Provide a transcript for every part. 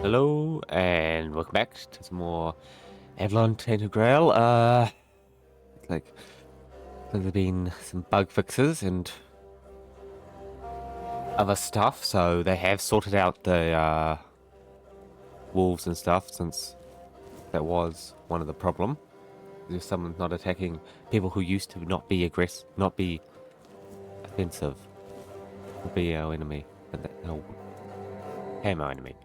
Hello, and welcome back to some more Avalon Tainted Grail. Like, there's been some bug fixes and other stuff, so they have sorted out the wolves and stuff, since that was one of the problem. There's someone not attacking people who used to not be not be offensive, would be our enemy, but no, camo enemy.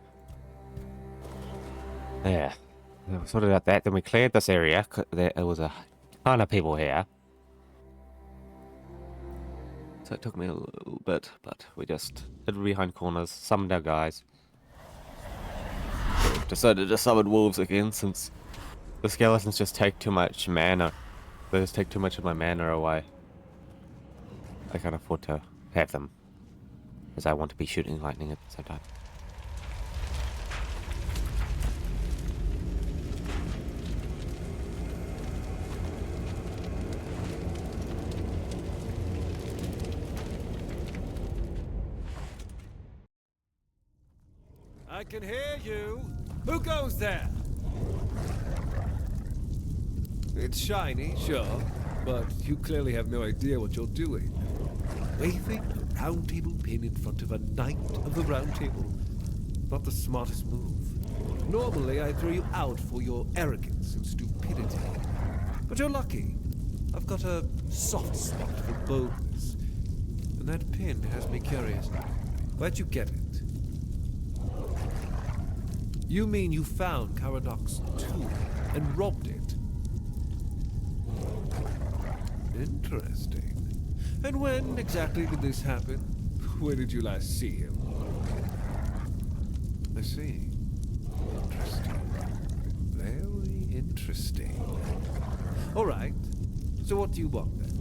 Yeah. We sorted out that, then we cleared this area. There was a ton of people here. So it took me a little bit, but we just hid behind corners, summoned our guys. We've decided to summon wolves again, since the skeletons just take too much mana. They just take too much of my mana away. I can't afford to have them, because I want to be shooting lightning at the same time. I can hear you. Who goes there? It's shiny, sure, but you clearly have no idea what you're doing. Waving a round table pin in front of a knight of the round table. Not the smartest move. Normally, I throw you out for your arrogance and stupidity. But you're lucky. I've got a soft spot for boldness. And that pin has me curious. Where'd you get it? You mean you found Karadoc's tomb and robbed it? Interesting. And when exactly did this happen? Where did you last see him? I see. Interesting. Very interesting. All right. So what do you want then?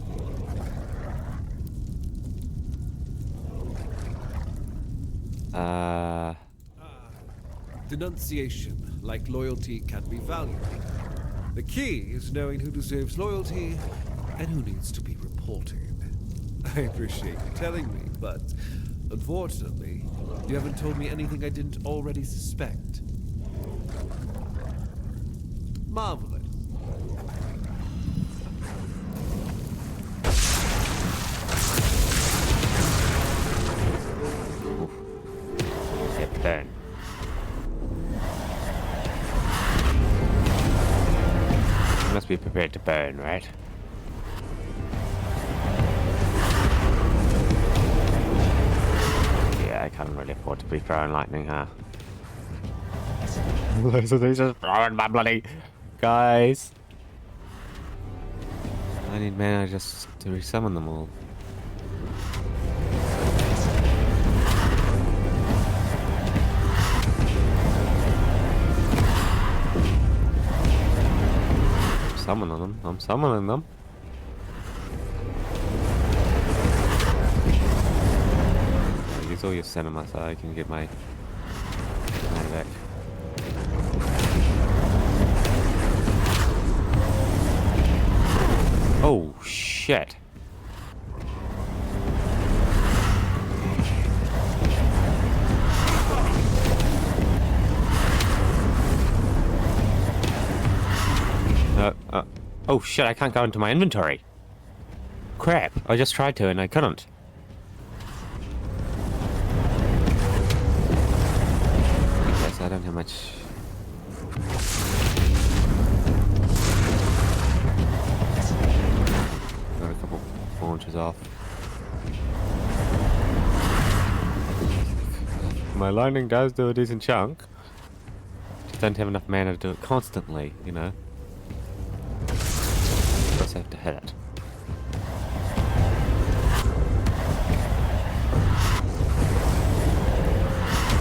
Denunciation, like loyalty, can be valuable. The key is knowing who deserves loyalty and who needs to be reported. I appreciate you telling me, but unfortunately, you haven't told me anything I didn't already suspect. Marvelous. Yep, burn. You must be prepared to burn, right? Yeah, I can't really afford to be throwing lightning, huh? These just throwing my bloody guys. I need mana just to resummon them all. I'm summoning them. Use all your cinema so I can get my mana back. Oh shit. Oh shit, I can't go into my inventory. Crap, I just tried to and I couldn't. Yes, I don't have much. Got a couple launches off. My lightning does do a decent chunk. Just don't have enough mana to do it constantly, you know. Just have to hit it.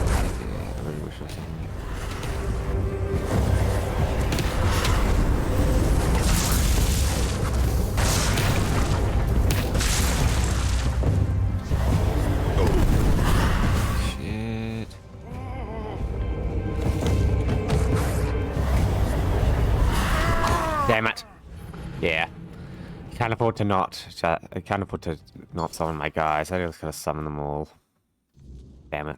I really wish I was shit. Damn it. Yeah. Can't afford to not. I can't afford to not summon my guys. I just gotta summon them all. Damn it.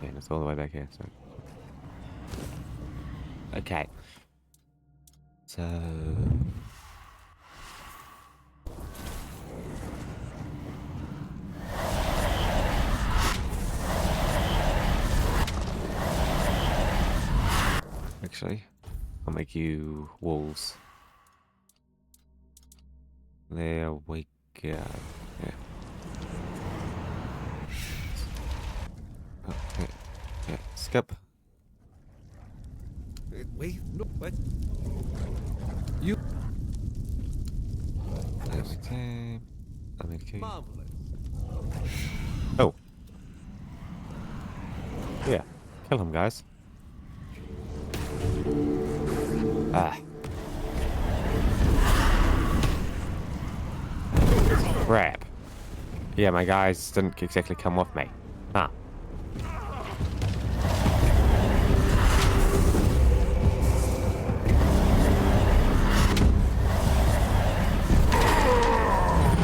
Yeah, and it's all the way back here, so... Okay. So... Actually, I'll make you wolves. There we go. Yeah. Oh, yeah. Yeah. Skip. Wait, no, what? You Okay. I'll make you... marvelous. Oh. Yeah. Kill him, guys. Ah. Crap. Yeah, my guys didn't exactly come with me. Huh.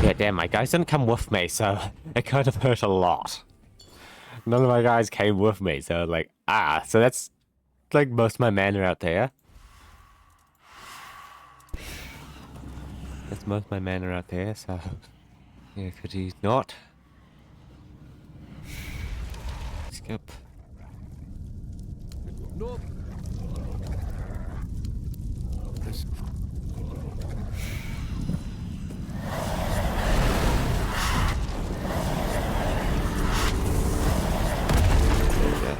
Yeah, damn, my guys didn't come with me, so it kind of hurt a lot. None of my guys came with me, so like, so that's like most of my mana out there. That's most of my mana out there, so yeah, could he not? Skip. No. This. Yeah.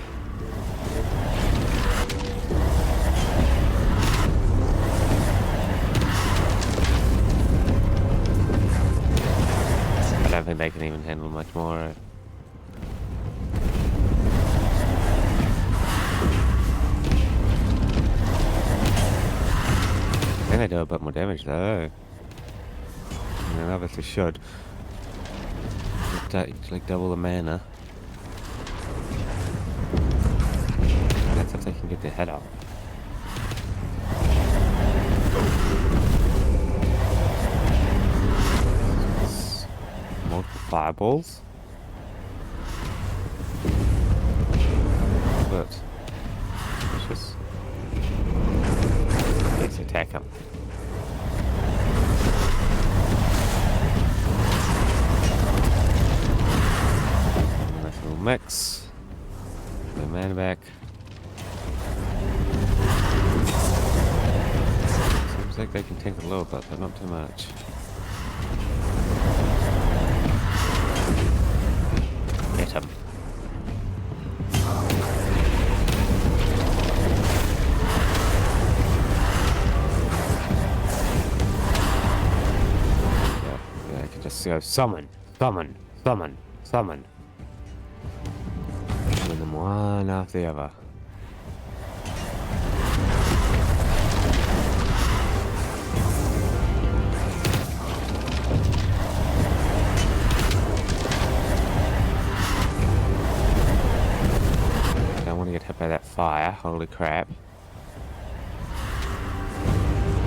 I don't think they can even handle much more. I think they do a bit more damage though. And they obviously should. Like double the mana. That's if they can get their head up. Multiple fireballs. But let's just let's attack him. Nice little mix. The mana back. Seems like they can tank a little bit, but not too much. Get him. Yeah, I can just go summon, summon, summon, summon. Summon them one after the other. Get hit by that fire. Holy crap.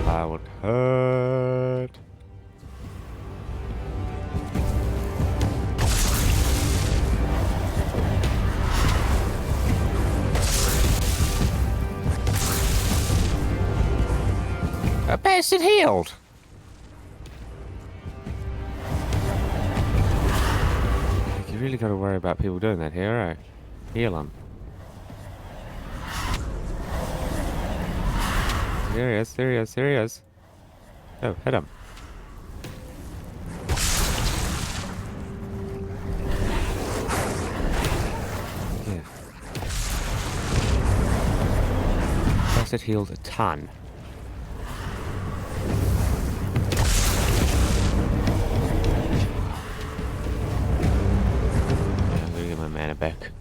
Fire would hurt. A bastard healed. You really got to worry about people doing that here, right? Heal them. Serious, serious, serious. Oh, hit him. Yeah. Plus it healed a ton. I'm gonna get my mana back.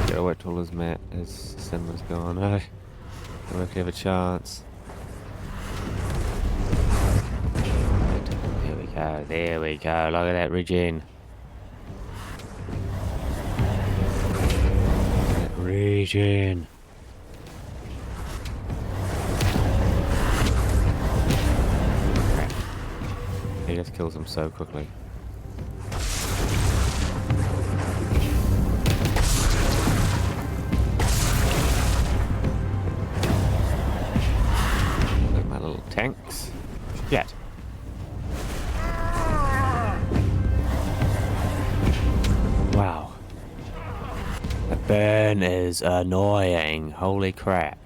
Gotta wait till his stamina's gone, eh? I don't have a chance. There we go, there we go. Look at that regen. That regen. Crap. He just kills them so quickly. Look at my little tanks. Shit. Wow. The burn is annoying. Holy crap.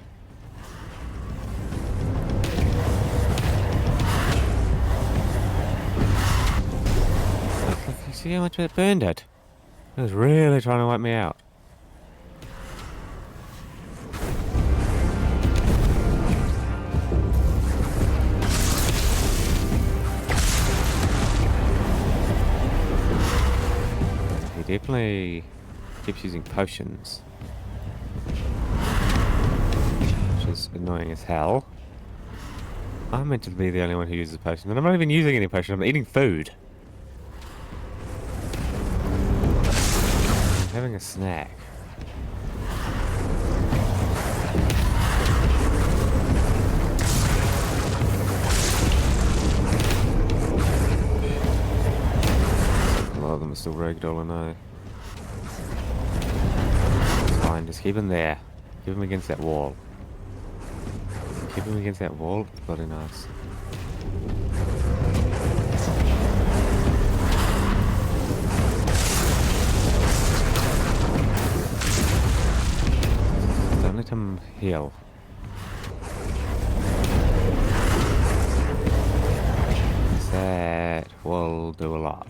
Look, you see how much it burned it? It was really trying to wipe me out. He definitely keeps using potions, which is annoying as hell. I'm meant to be the only one who uses potions, and I'm not even using any potion. I'm eating food. I'm having a snack. A lot of them are still ragdoll, I know. It's fine, just keep him there. Keep him against that wall. Keep him against that wall. Bloody nice. Don't let him heal. That will do a lot.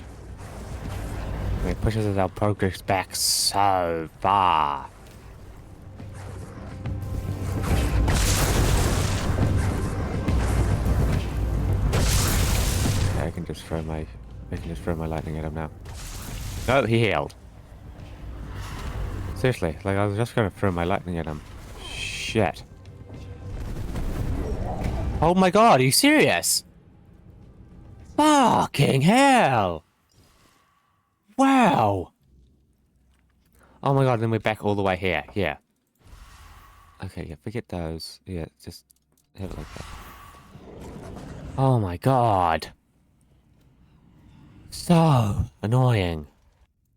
It pushes our progress back so far. I can just throw my lightning at him now. No, he healed. Seriously, like I was just gonna throw my lightning at him. Shit. Oh my god, are you serious? Fucking hell! Wow! Oh my god, then we're back all the way here. Yeah. Okay, yeah, forget those. Yeah, just have it like that. Oh my god. So annoying.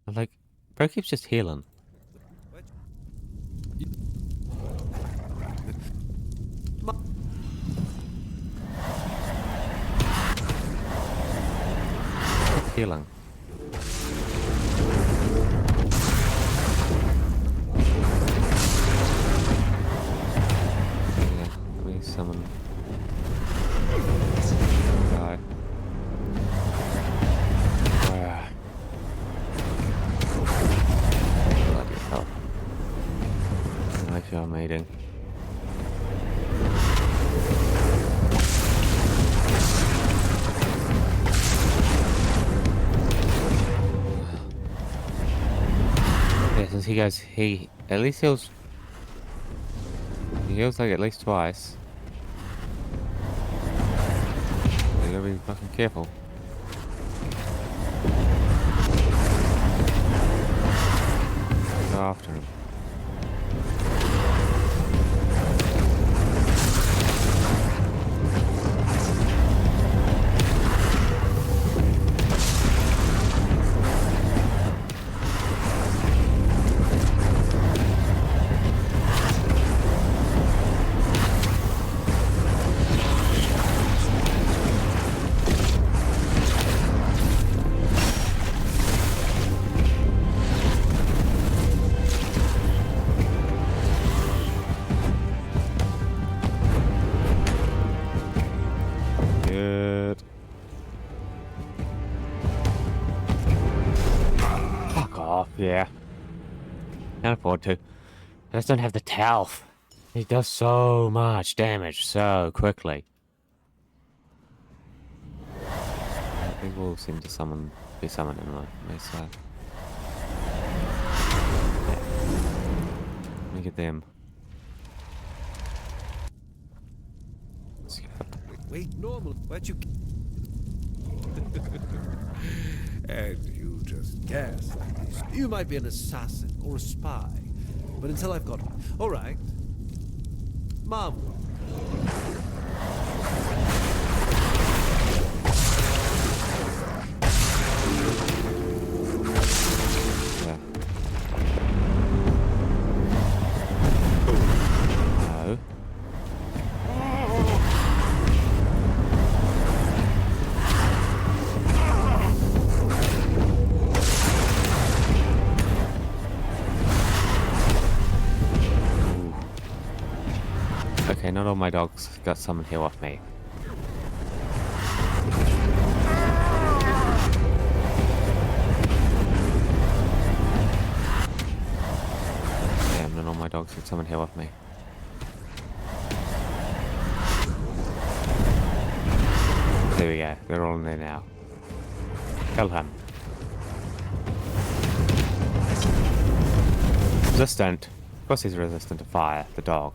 Like, bro keeps just healing. Healing. Yeah, let me summon. Die. Bloody hell. I feel amazing. Yeah, since he at least heals. He heals like at least twice. You gotta be fucking careful. Go after him. Good. Fuck off, yeah. Can't afford to. I just don't have the Talf. He does so much damage so quickly. People seem to be summoned in my side. Yeah. Let me get them. Let's get up. Wait, normal. Where'd you... And you just guess like this. You might be an assassin or a spy, but until I've got... All right. Marvel. not all my dogs got summoned here off me. Damn, not all my dogs got summoned here off me. There we go, they're all in there now. Kill him. Resistant. Of course he's resistant to fire, the dog.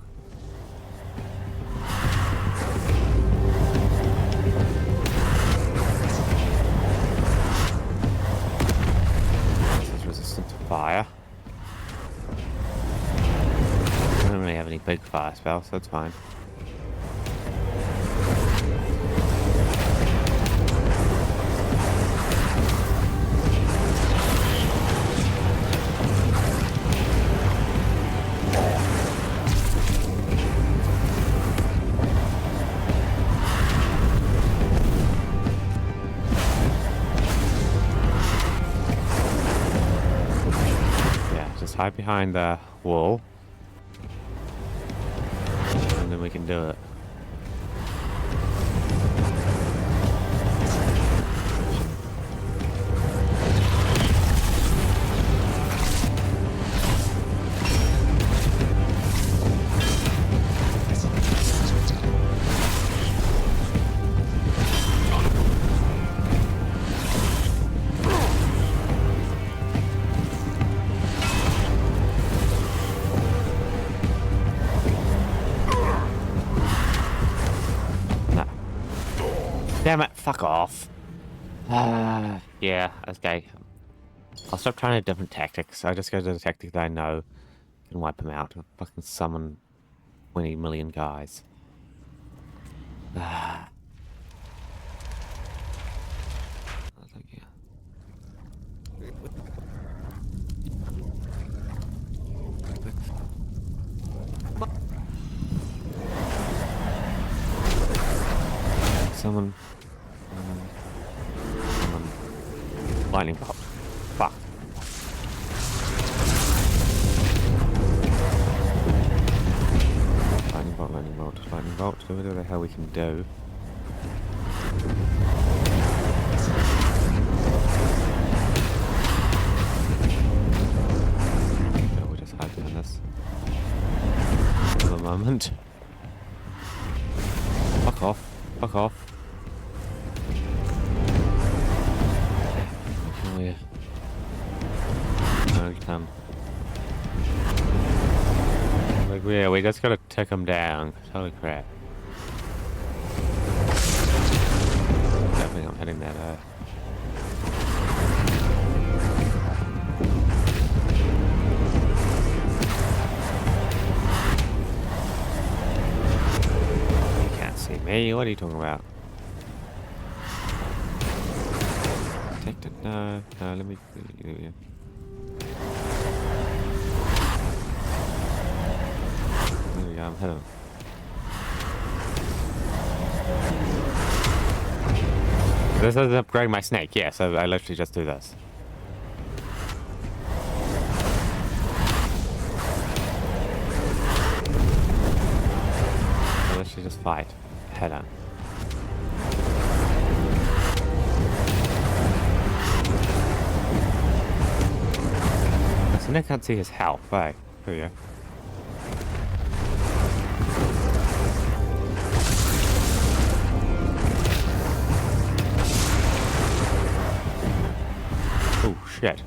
He's resistant to fire. I don't really have any big fire spells, so that's fine. Hide behind the wall, and then we can do it. Damn it, fuck off. Yeah, okay. I'll stop trying different tactics. I just go to the tactic that I know can wipe him out. I'll fucking summon 20 million guys. Summon. Lightning bolt. Fuck. Lightning bolt, lightning bolt, lightning bolt. Do whatever the hell we can do. So we'll just hide behind this. For the moment. Fuck off. Fuck off. Like, yeah, we just gotta take him down. Holy crap. I don't think I'm heading that You can't see me. What are you talking about? Tainted? No, let me... Yeah. There we go, I'm heading. This is upgrading my snake, yeah, so I literally just do this. I literally just fight. Head on. So I can't see his health, right? Here we go. Oh shit.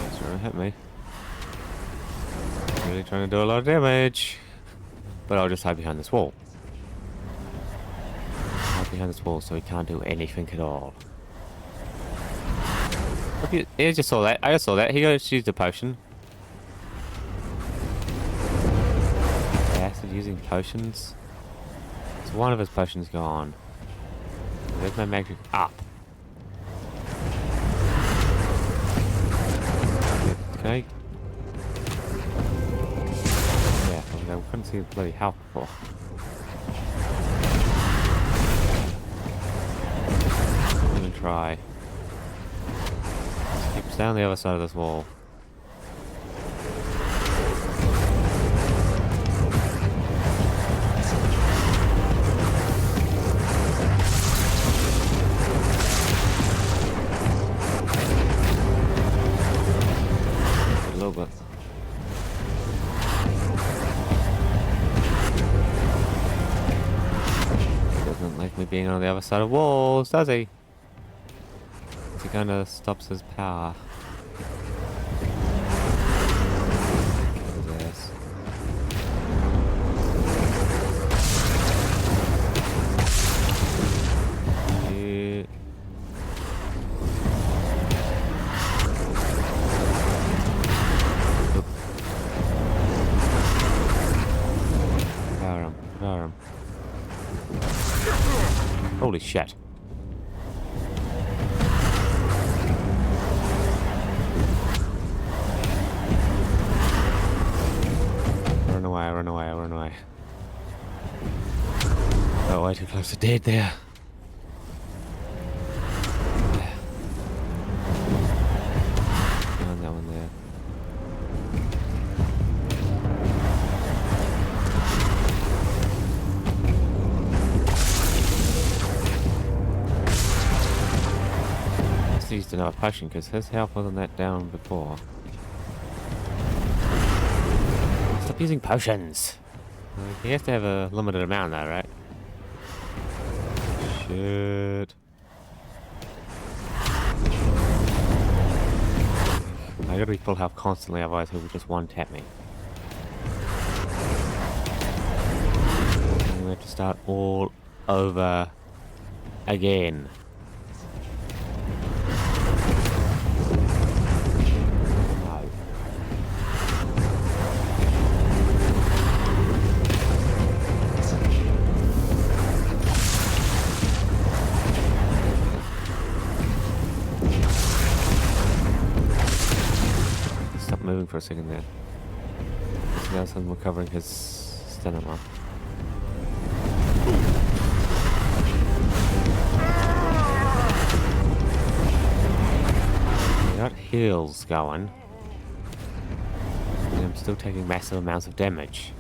He's trying to hit me. Really trying to do a lot of damage. But I'll just hide behind this wall. Hide behind this wall so he can't do anything at all. I just saw that. I just saw that. He goes used a potion. Acid using potions. So one of his potions gone. There's my magic up. Okay. Yeah, I couldn't see the bloody health before. Even try. Stay on the other side of this wall. A little bit. Doesn't like me being on the other side of walls, does he? He kind of stops his power. Look at this. Yeah. Oop. Power him, power him. Holy shit. Run away, run away, run away. Oh, way too close to dead there. And that one there. Just used another potion because his health wasn't that down before. Stop using potions. He has to have a limited amount though, right? Shit. I gotta be full health constantly, otherwise he will just one-tap me. And we have to start all over again. No. Stop moving for a second there. Now I'm recovering his stamina. We got heals going. And I'm still taking massive amounts of damage.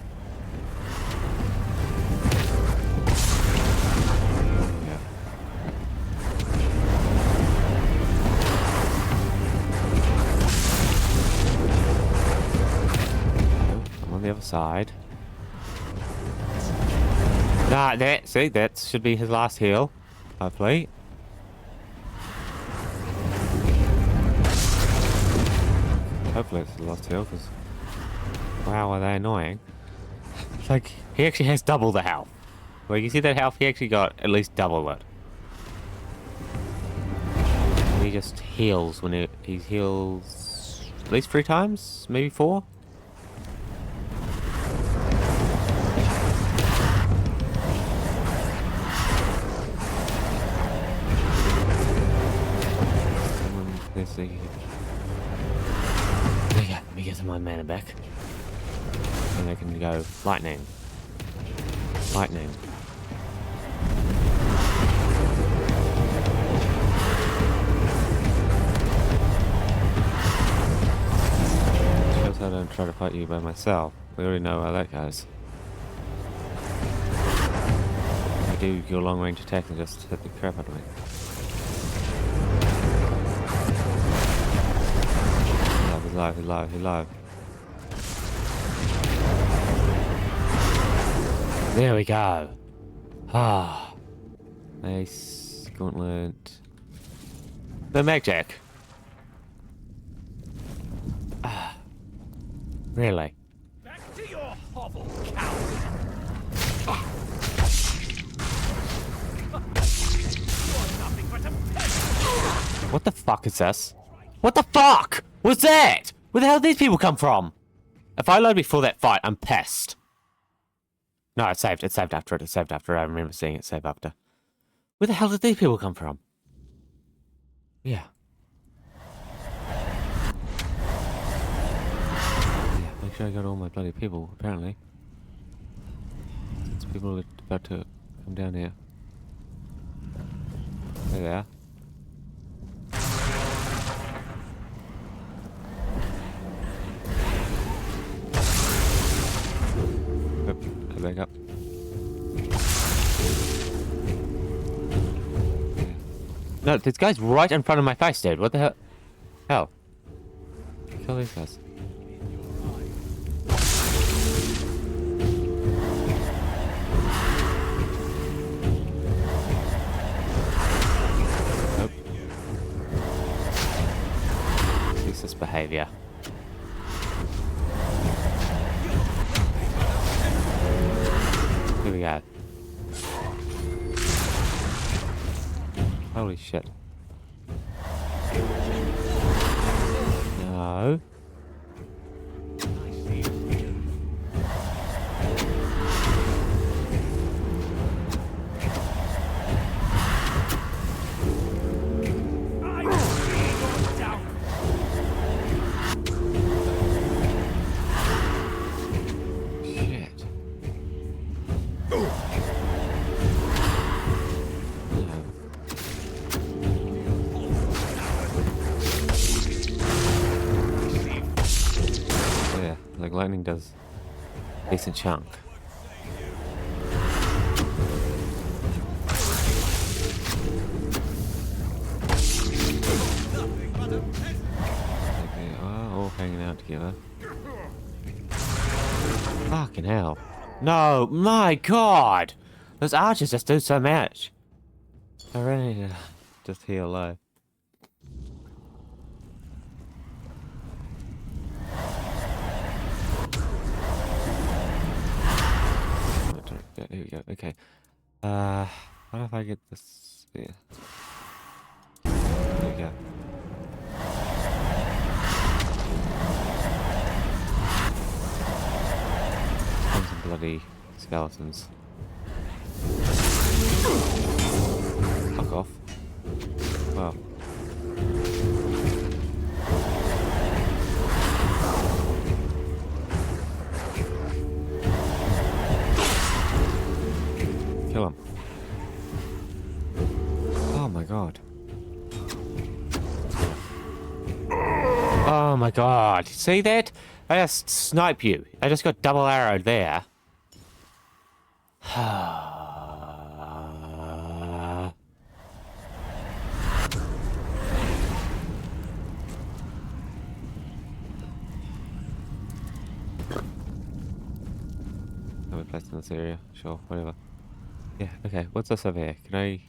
Yeah. I'm on the other side. Ah, that, see, that should be his last heal. Hopefully. Hopefully it's the last heal, because wow, are they annoying. It's like, he actually has double the health. Like, you see that health? He actually got at least double it. He just heals when he heals at least 3 times, maybe 4. Let's see. There you go. Let me get some of my mana back. And I can go lightning. Lightning. Shows I don't try to fight you by myself. We already know how that goes. I do your long range attack and just hit the crap out of me. He's alive, he's alive, he's alive. There we go. Ah. Nice. Gauntlet. The Mag Jack. Ah. Really? Back to your hovel, coward! You're nothing but a peasant! What the fuck is this? What the fuck was that? Where the hell did these people come from? If I load before that fight, I'm pissed. No, it saved. It saved after it. It saved after. I remember seeing it save after. Where the hell did these people come from? Yeah. Yeah, make sure I got all my bloody people, apparently. These people are about to come down here. There they are. Go back up. No, this guy's right in front of my face, dude. What the hell? Hell. Kill these guys. Nope. Useless behavior. Here we go. Holy shit. No. Shit. Yeah, like lightning does a decent chunk. They are all hanging out together. Fucking hell. No, my god! Those archers just do so much. I really need to just heal low. Yeah, here we go. Okay. What if I get this? Yeah. There we go. Some bloody skeletons. Fuck off. Wow. Kill him. Oh my god. Oh my god. See that? I just snipe you. I just got double arrowed there. I'll be placed in this area. Sure, whatever. Yeah, okay. What's this over here? Can I...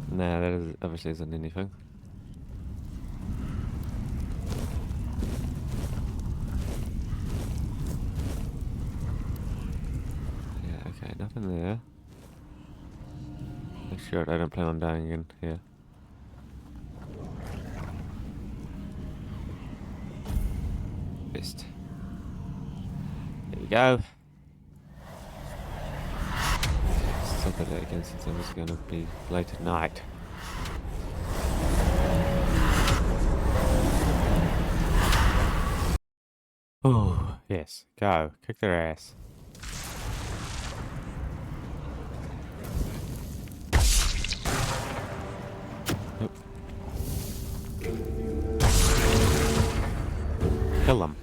Nah, that is, obviously isn't anything. Yeah, okay. Nothing there. Oh, shit, I don't plan on dying again. Yeah. Best. There we go. Look at it again since it was going to be late at night. Oh, yes. Go. Kick their ass. Nope. Kill them.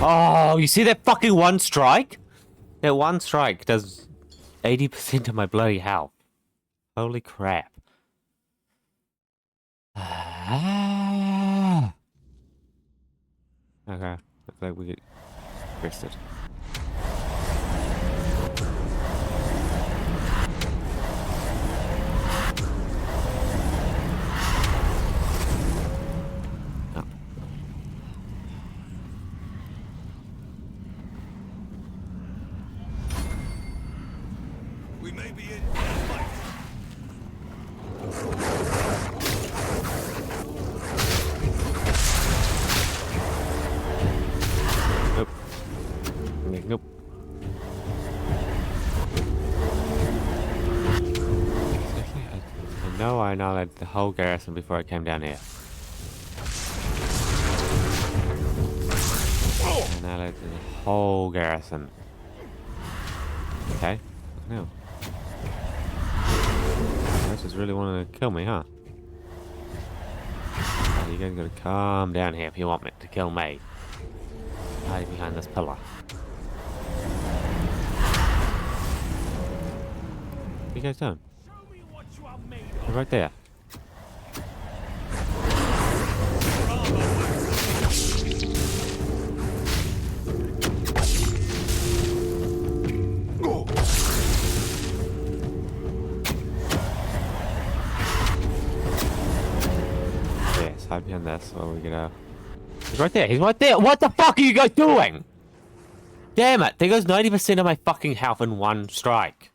Oh, you see that fucking one strike? That one strike does 80% of my bloody health. Holy crap. Okay, looks like we get rested. We may be in. Nope. Nope. I know I annihilated the whole garrison before I came down here. I annihilated the whole garrison. Okay. Now. This is really wanting to kill me, huh? You guys gotta calm down here if you want me to kill me. Hide behind this pillar. What are you guys doing? Show me what you are made You're of. right there. Yes, hide behind this while we get out. He's right there. He's right there. What the fuck are you guys doing? Damn it. There goes 90% of my fucking health in one strike.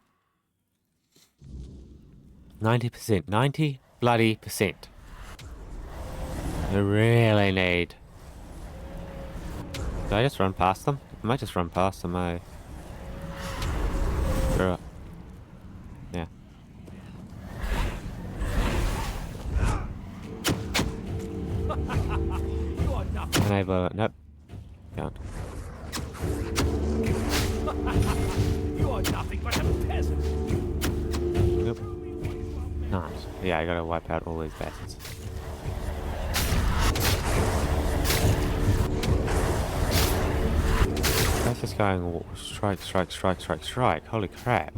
90%. 90 bloody percent. I really need. Did I just run past them? I might just run past them, Screw it. Yeah. You are nothing. Enable it. Nope. Can't. You are nothing but a peasant. Nope. Nice. Yeah, I gotta wipe out all these bastards. That's just going strike, strike, strike, strike, strike. Holy crap.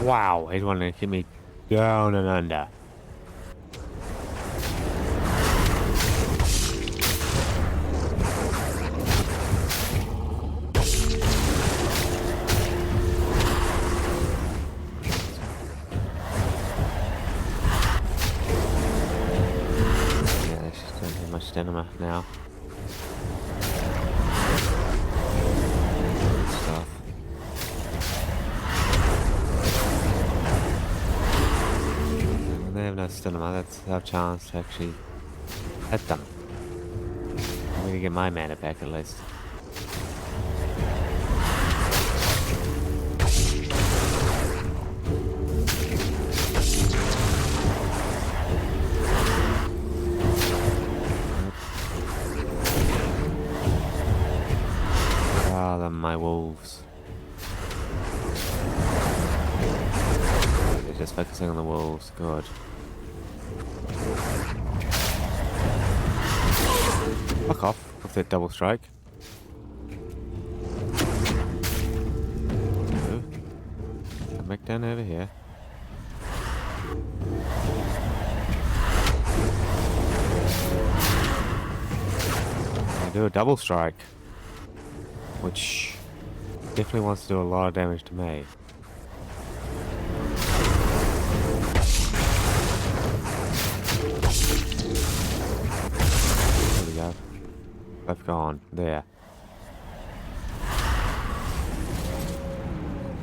Wow, he's wanting to hit me down and under. Cinema now. Stuff. When they have no cinema, that's our chance to actually hit them. I'm gonna get my mana back at least. My wolves. They're just focusing on the wolves. Good. Fuck off with that double strike. Come back down over here. I do a double strike. Which definitely wants to do a lot of damage to me. There we go. Both gone. There.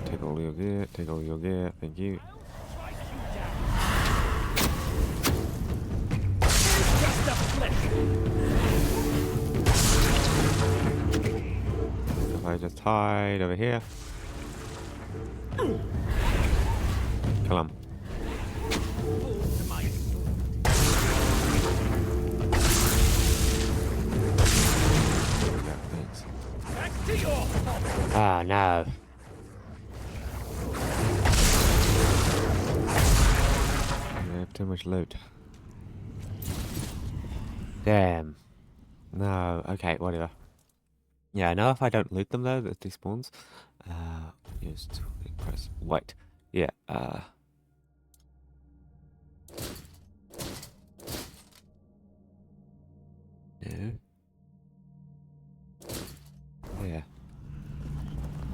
Take all your gear. Take all your gear. Thank you. Strike you down. Just a flesh. I just hide over here. Kill him. Thanks. Back to your Ah, no. I have too much loot. Damn. No. Okay, whatever. Yeah, I know if I don't loot them though, that despawns. Just press wait. Yeah, no. Yeah.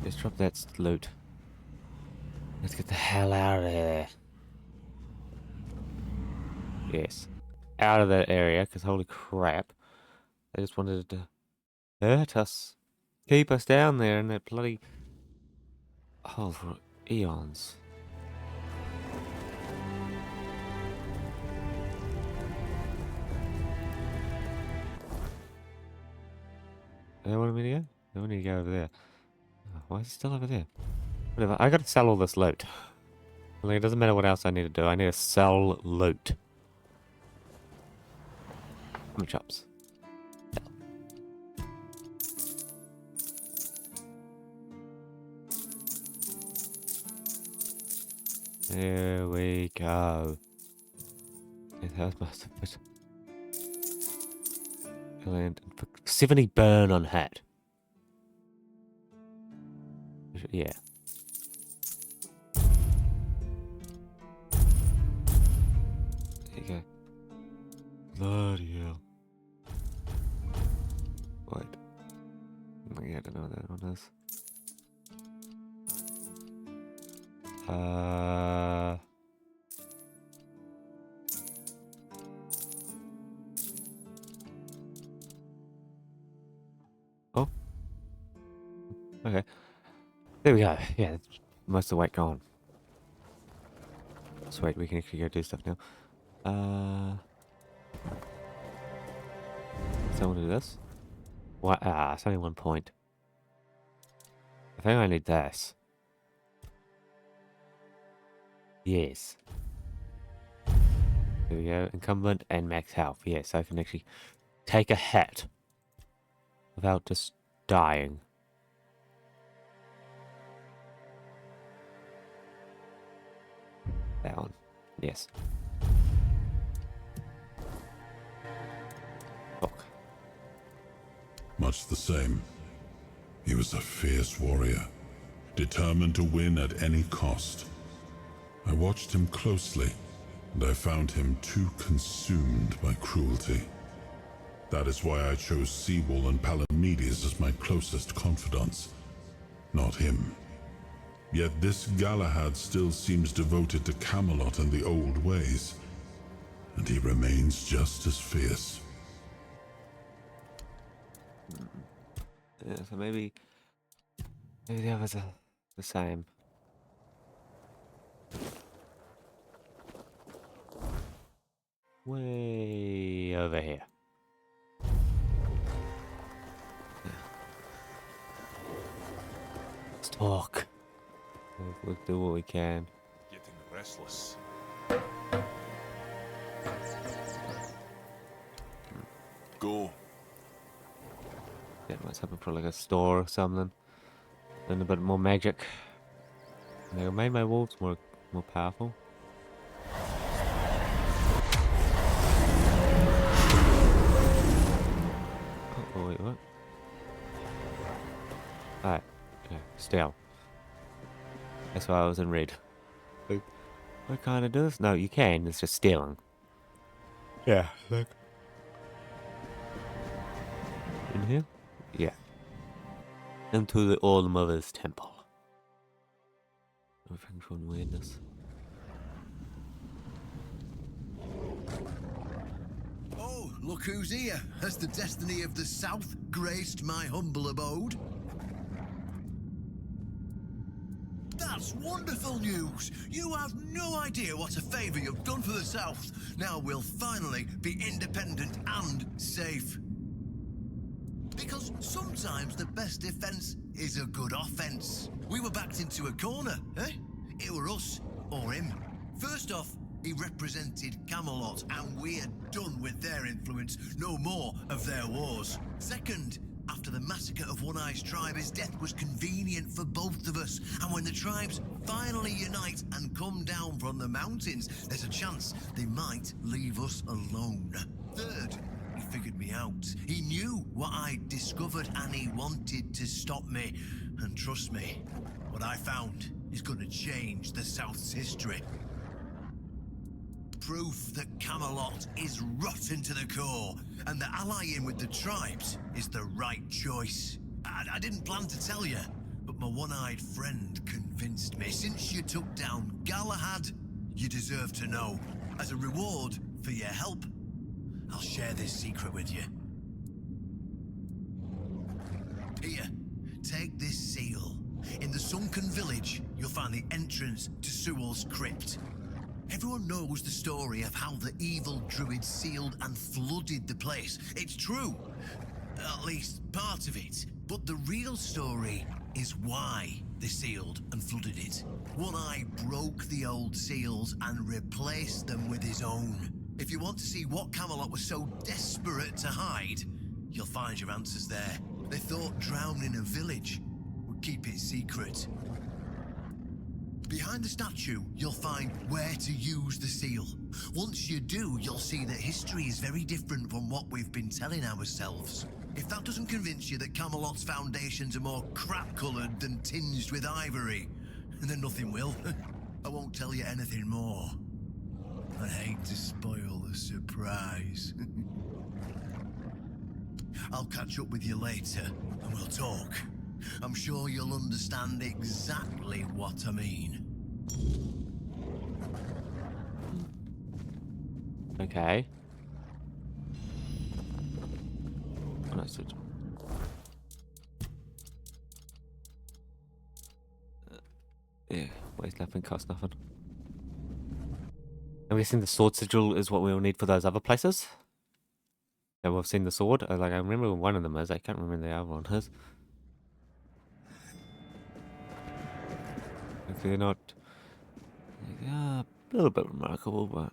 Just drop that loot. Let's get the hell out of here. Yes. Out of that area, because holy crap. They just wanted to hurt us. Keep us down there in that bloody hole for eons. They wanted me to go? They want me to go over there. Oh, why is it still over there? Whatever, I gotta sell all this loot. Like, it doesn't matter what else I need to do, I need to sell loot. How many chops? Here we go. It has must have been. And 70 burn on hat. Yeah. There you go. Bloody hell. Wait. Yeah, I don't know what that one is. Oh. Okay. There we go. Yeah, most of the weight gone. Sweet, we can actually go do stuff now. So I want to do this. What? Ah, it's only 1 point. I think I need this. Yes. There we go. Incumbent and max health. Yes, I can actually take a hit without just dying. That one. Yes. Fuck. Much the same. He was a fierce warrior, determined to win at any cost. I watched him closely, and I found him too consumed by cruelty. That is why I chose Seawall and Palamedes as my closest confidants, not him. Yet this Galahad still seems devoted to Camelot and the old ways, and he remains just as fierce. Yeah, so maybe the others are the same. Way over here. Let's talk. We'll do what we can. Getting restless. Go. Yeah, let's have for like a store or something. Then a bit more magic. They made my wolves more powerful. Oh wait, what? Alright, yeah, still. That's why I was in red. What kind of do this? No, you can. It's just stealing. Yeah, look. In here? Yeah. Into the All Mother's Temple. Everything from weirdness. Oh, look who's here. Has the destiny of the South graced my humble abode? That's wonderful news! You have no idea what a favour you've done for the South. Now we'll finally be independent and safe. Because sometimes the best defence is a good offence. We were backed into a corner, eh? It were us or him. First off, he represented Camelot, and we're done with their influence, no more of their wars. Second, after the massacre of One Eye's tribe, his death was convenient for both of us. And when the tribes finally unite and come down from the mountains, there's a chance they might leave us alone. Third, he figured me out. He knew what I'd discovered and he wanted to stop me. And trust me, what I found is going to change the South's history. Proof that Camelot is rotten to the core, and that allying with the tribes is the right choice. I didn't plan to tell you, but my one-eyed friend convinced me. Since you took down Galahad, you deserve to know. As a reward for your help, I'll share this secret with you. Here, take this seal. In the sunken village, you'll find the entrance to Sewell's crypt. Everyone knows the story of how the evil druid sealed and flooded the place. It's true. At least part of it. But the real story is why they sealed and flooded it. One Eye broke the old seals and replaced them with his own. If you want to see what Camelot was so desperate to hide, you'll find your answers there. They thought drowning a village would keep it secret. Behind the statue, you'll find where to use the seal. Once you do, you'll see that history is very different from what we've been telling ourselves. If that doesn't convince you that Camelot's foundations are more crap-coloured than tinged with ivory, then nothing will. I won't tell you anything more. I hate to spoil the surprise. I'll catch up with you later, and we'll talk. I'm sure you'll understand exactly what I mean. Okay. Understood. Yeah, waste nothing, cost nothing. I'm guessing the sword sigil is what we'll need for those other places. Yeah, we've seen the sword. I remember one of them is. I can't remember the other one is. Like, they're not. Yeah, a little bit remarkable, but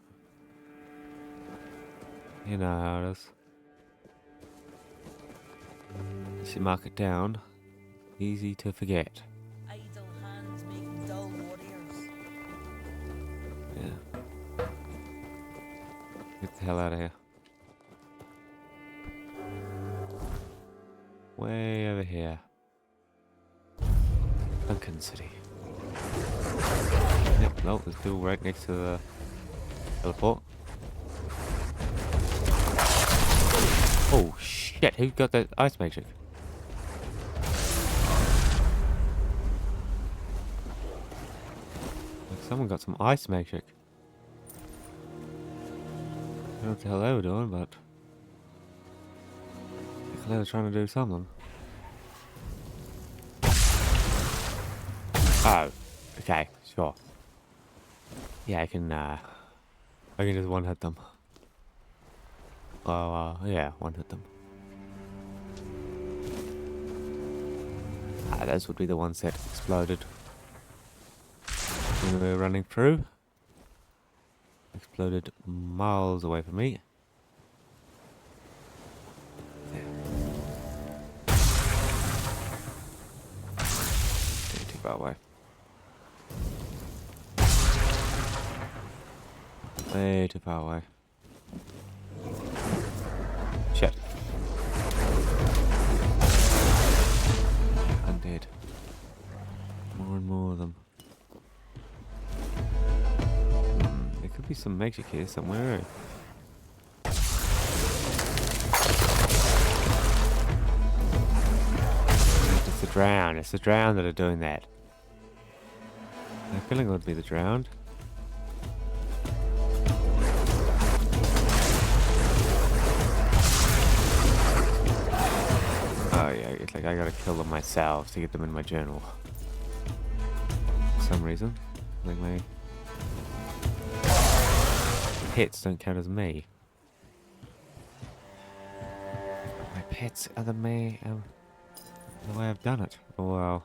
you know how it is. If you mark it down, easy to forget. Idle hands make dull warriors. Yeah. Get the hell out of here. Way over here. Duncan City. Yep, no, there's people right next to the teleport. Oh shit, who got that ice magic? Like someone got some ice magic. I don't know what the hell they were doing, but they were trying to do something. Oh, okay, sure. Yeah, I can just one-hit them. Oh, yeah, one-hit them. Those would be the ones that exploded when we were running through. Exploded miles away from me. Too far away. Way too far away. Shit. Undead. More and more of them. There could be some magic here somewhere. It's the drown. It's the drown that are doing that. I'm feeling it would be the drowned. Oh yeah, it's like I gotta kill them myself to get them in my journal. For some reason. Like my pets don't count as me. My pets are the me, the way I've done it. Oh well.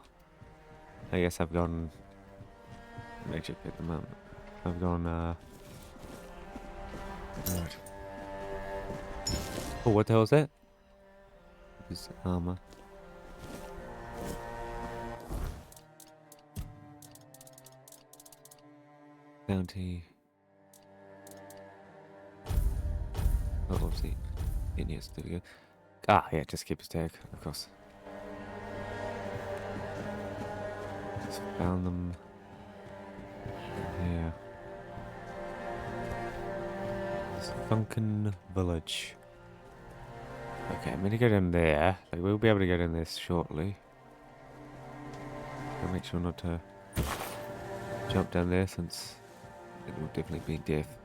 I guess I've gone magic at the moment. I've gone right. Oh, what the hell is that? It's armor. Bounty. Oh, obviously. Yes, there we go. Ah, yeah, just keep his tag, of course. Just found them. Yeah. Sunken Village. Okay, I'm gonna go down there. Like, we'll be able to go down this shortly. I'll make sure not to jump down there since it will definitely be death.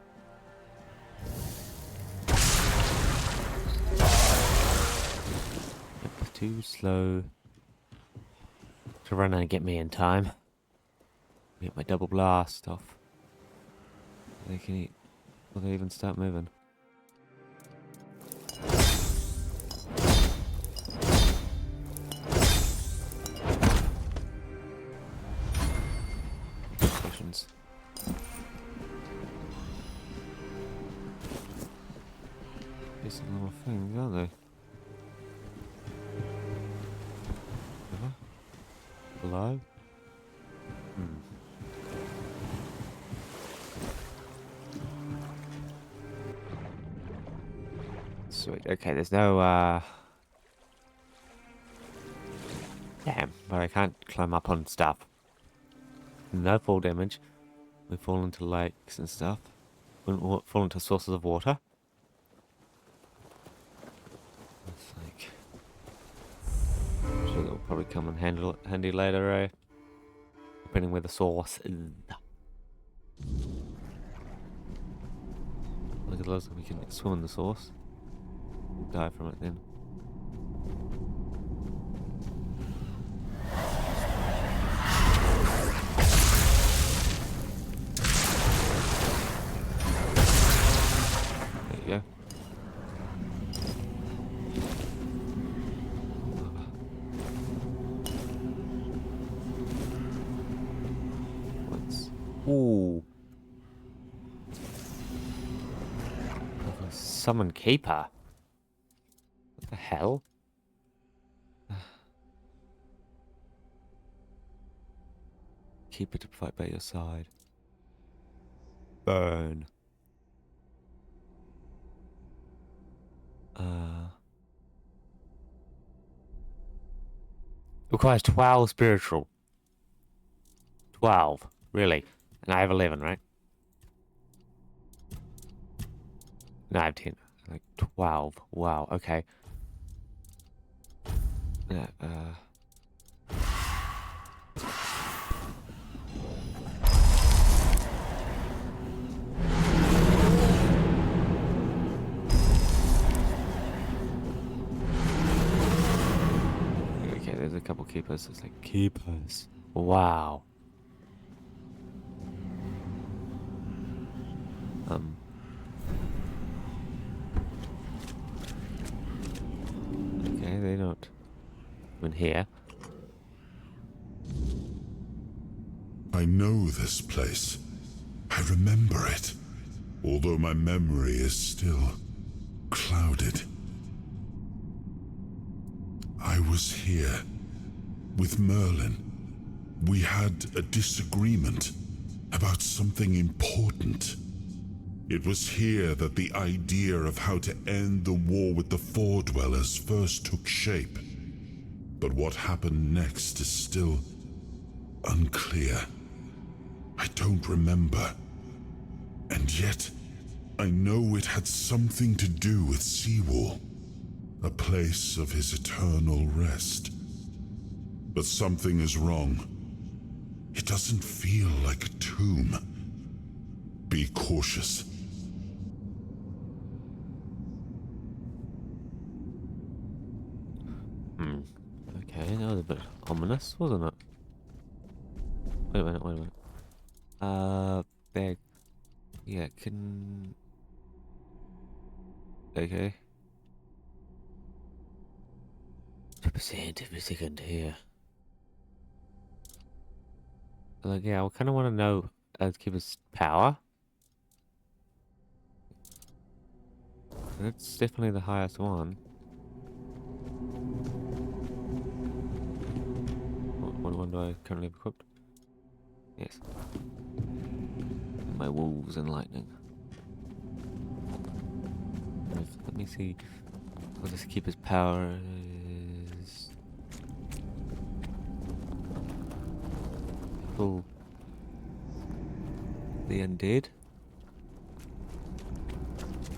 Yep, too slow to run and get me in time. Get my double blast off. They can eat. Will they even start moving? Potions. Decent little things, aren't they? Alive? Sweet. Okay, there's no, damn, but I can't climb up on stuff. No fall damage. We fall into lakes and stuff. We fall into sources of water. It's like... I'm sure that'll probably come in handy later, eh? Depending where the source is. Look at those, we can swim in the source. We'll die from it then. There you go. What's... Ooh. Summon Keeper. What the hell? Keeper to fight by your side. Burn. Requires 12 spiritual. 12. Really? And I have 11, right? No, I have 10. Like 12. Wow, okay. Okay, there's a couple keepers. It's like keepers. Wow. Okay, they don't come in here. I know this place. I remember it, although my memory is still clouded. I was here with Merlin. We had a disagreement about something important. It was here that the idea of how to end the war with the Four Dwellers first took shape. But what happened next is still unclear. I don't remember. And yet, I know it had something to do with Seawall, a place of his eternal rest. But something is wrong. It doesn't feel like a tomb. Be cautious. Okay, that was a bit ominous, wasn't it? Wait a minute, wait a minute. Bag. Yeah, can... Okay. 2% every second here. Like, yeah, I kind of want to know Keeper's power. That's definitely the highest one. What one do I currently have equipped? Yes. My wolves and lightning. Let me see what this Keeper's power is. Kill the undead.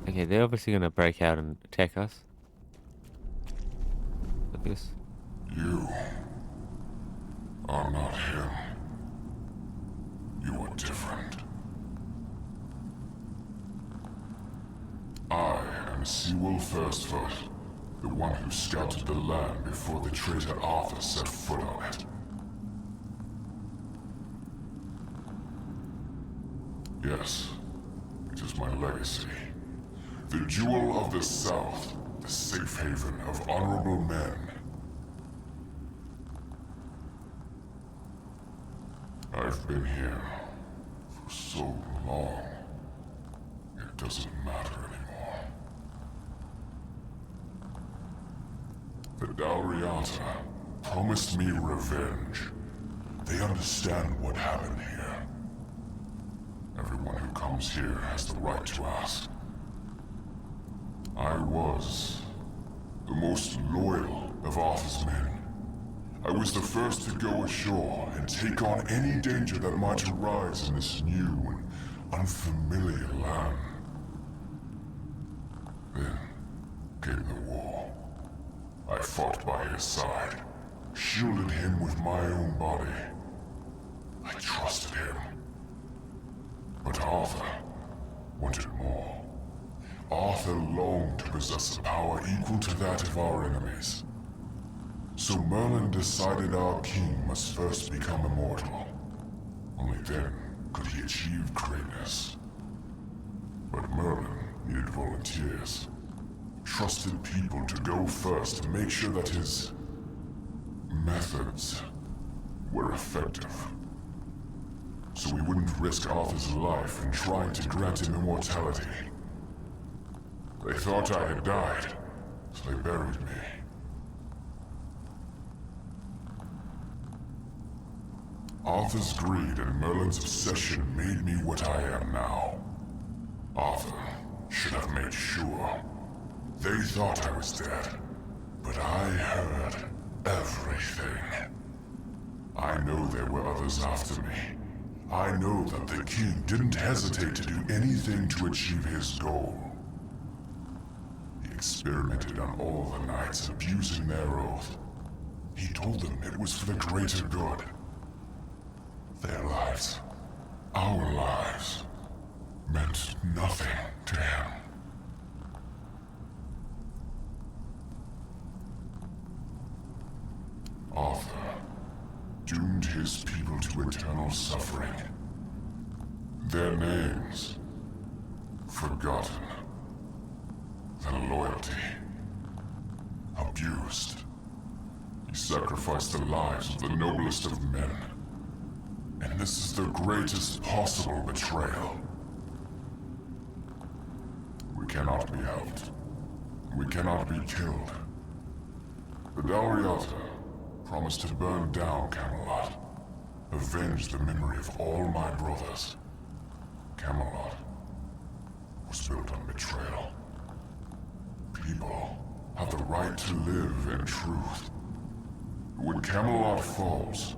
Okay, they're obviously gonna break out and attack us. Like this. You are not him. You are different. I am Seawall Firstfoot, the one who scouted the land before the traitor Arthur set foot on it. Yes, it is my legacy. The jewel of the South, the safe haven of honorable men. I've been here for so long, it doesn't matter anymore. The Dalriata promised me revenge. They understand what happened here. Everyone who comes here has the right to ask. I was the most loyal of Arthur's men. I was the first to go ashore and take on any danger that might arise in this new and unfamiliar land. Then came the war. I fought by his side, shielded him with my own body. I trusted him. But Arthur wanted more. Arthur longed to possess a power equal to that of our enemies. So Merlin decided our king must first become immortal. Only then could he achieve greatness. But Merlin needed volunteers. Trusted people to go first to make sure that his methods were effective. So we wouldn't risk Arthur's life in trying to grant him immortality. They thought I had died, so they buried me. Arthur's greed and Merlin's obsession made me what I am now. Arthur should have made sure. They thought I was dead, but I heard everything. I know there were others after me. I know that the king didn't hesitate to do anything to achieve his goal. He experimented on all the knights, abusing their oath. He told them it was for the greater good. Their lives, our lives, meant nothing to him. Arthur doomed his people to eternal suffering. Their names forgotten. Their loyalty abused. He sacrificed the lives of the noblest of men. And this is the greatest possible betrayal. We cannot be helped. We cannot be killed. The Dalriata promised to burn down Camelot, avenge the memory of all my brothers. Camelot was built on betrayal. People have the right to live in truth. When Camelot falls,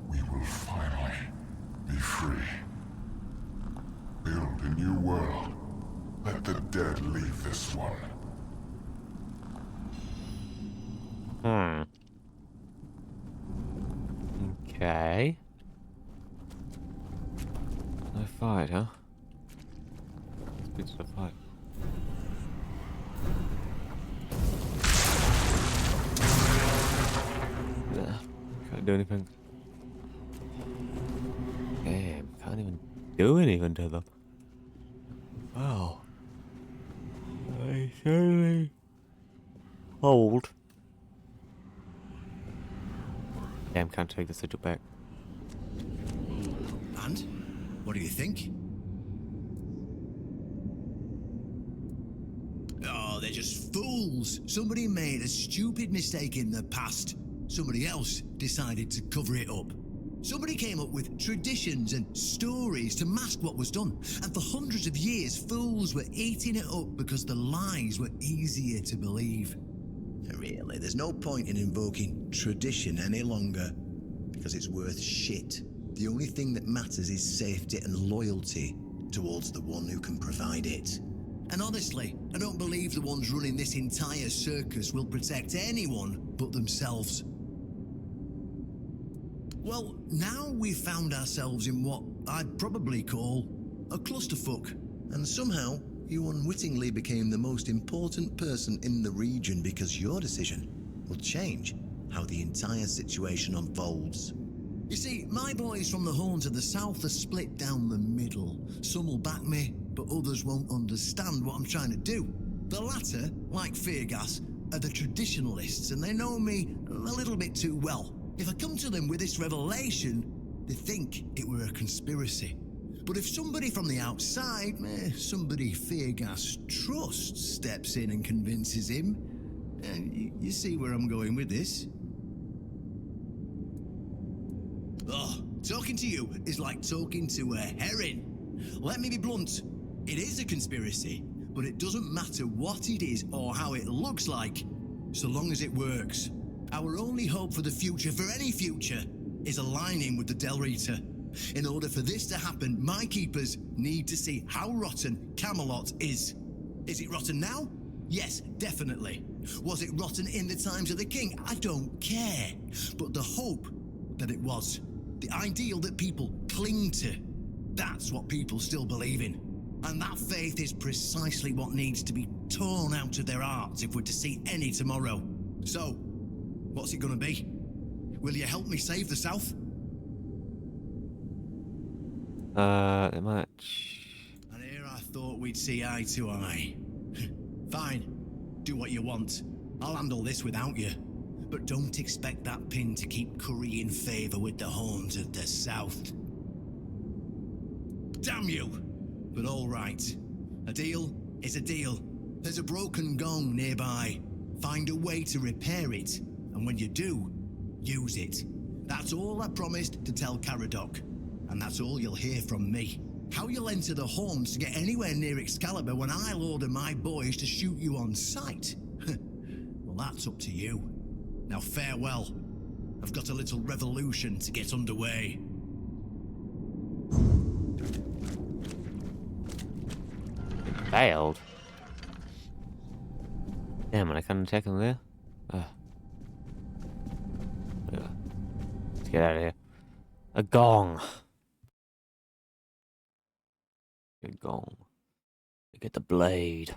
we will finally be free. Build a new world. Let the dead leave this one. Okay. No fight, huh? Let's get to the fight. Nah, can't do anything. Damn, can't even do anything to them. Wow. I certainly cold. Damn, can't take the sigil back. And? What do you think? Oh, they're just fools. Somebody made a stupid mistake in the past. Somebody else decided to cover it up. Somebody came up with traditions and stories to mask what was done. And for hundreds of years, fools were eating it up because the lies were easier to believe. Really, there's no point in invoking tradition any longer, because it's worth shit. The only thing that matters is safety and loyalty towards the one who can provide it. And honestly, I don't believe the ones running this entire circus will protect anyone but themselves. Well, now we've found ourselves in what I'd probably call a clusterfuck. And somehow, you unwittingly became the most important person in the region because your decision will change how the entire situation unfolds. You see, my boys from the Horns of the South are split down the middle. Some will back me, but others won't understand what I'm trying to do. The latter, like Feargas, are the traditionalists, and they know me a little bit too well. If I come to them with this revelation, they think it were a conspiracy. But if somebody from the outside, somebody Feargas trusts, steps in and convinces him, you see where I'm going with this? Oh, talking to you is like talking to a herring. Let me be blunt. It is a conspiracy, But it doesn't matter what it is or how it looks like, so long as it works. Our only hope for the future, for any future, is aligning with the Del Rita. In order for this to happen, my keepers need to see how rotten Camelot is. Is it rotten now? Yes, definitely. Was it rotten in the times of the king? I don't care. But the hope that it was, the ideal that people cling to, that's what people still believe in. And that faith is precisely what needs to be torn out of their hearts if we're to see any tomorrow. So, what's it gonna be? Will you help me save the South? Much. And here I thought we'd see eye to eye. Fine, do what you want. I'll handle this without you. But don't expect that pin to keep currying favor with the horns of the South. Damn you! But all right. A deal is a deal. There's a broken gong nearby. Find a way to repair it. And when you do, use it. That's all I promised to tell Caradoc. And that's all you'll hear from me. How you'll enter the horns to get anywhere near Excalibur when I'll order my boys to shoot you on sight? Well, that's up to you. Now farewell. I've got a little revolution to get underway. Failed. Damn it, I can't attack him there. Let's get out of here. A gong. A gong. Get the blade.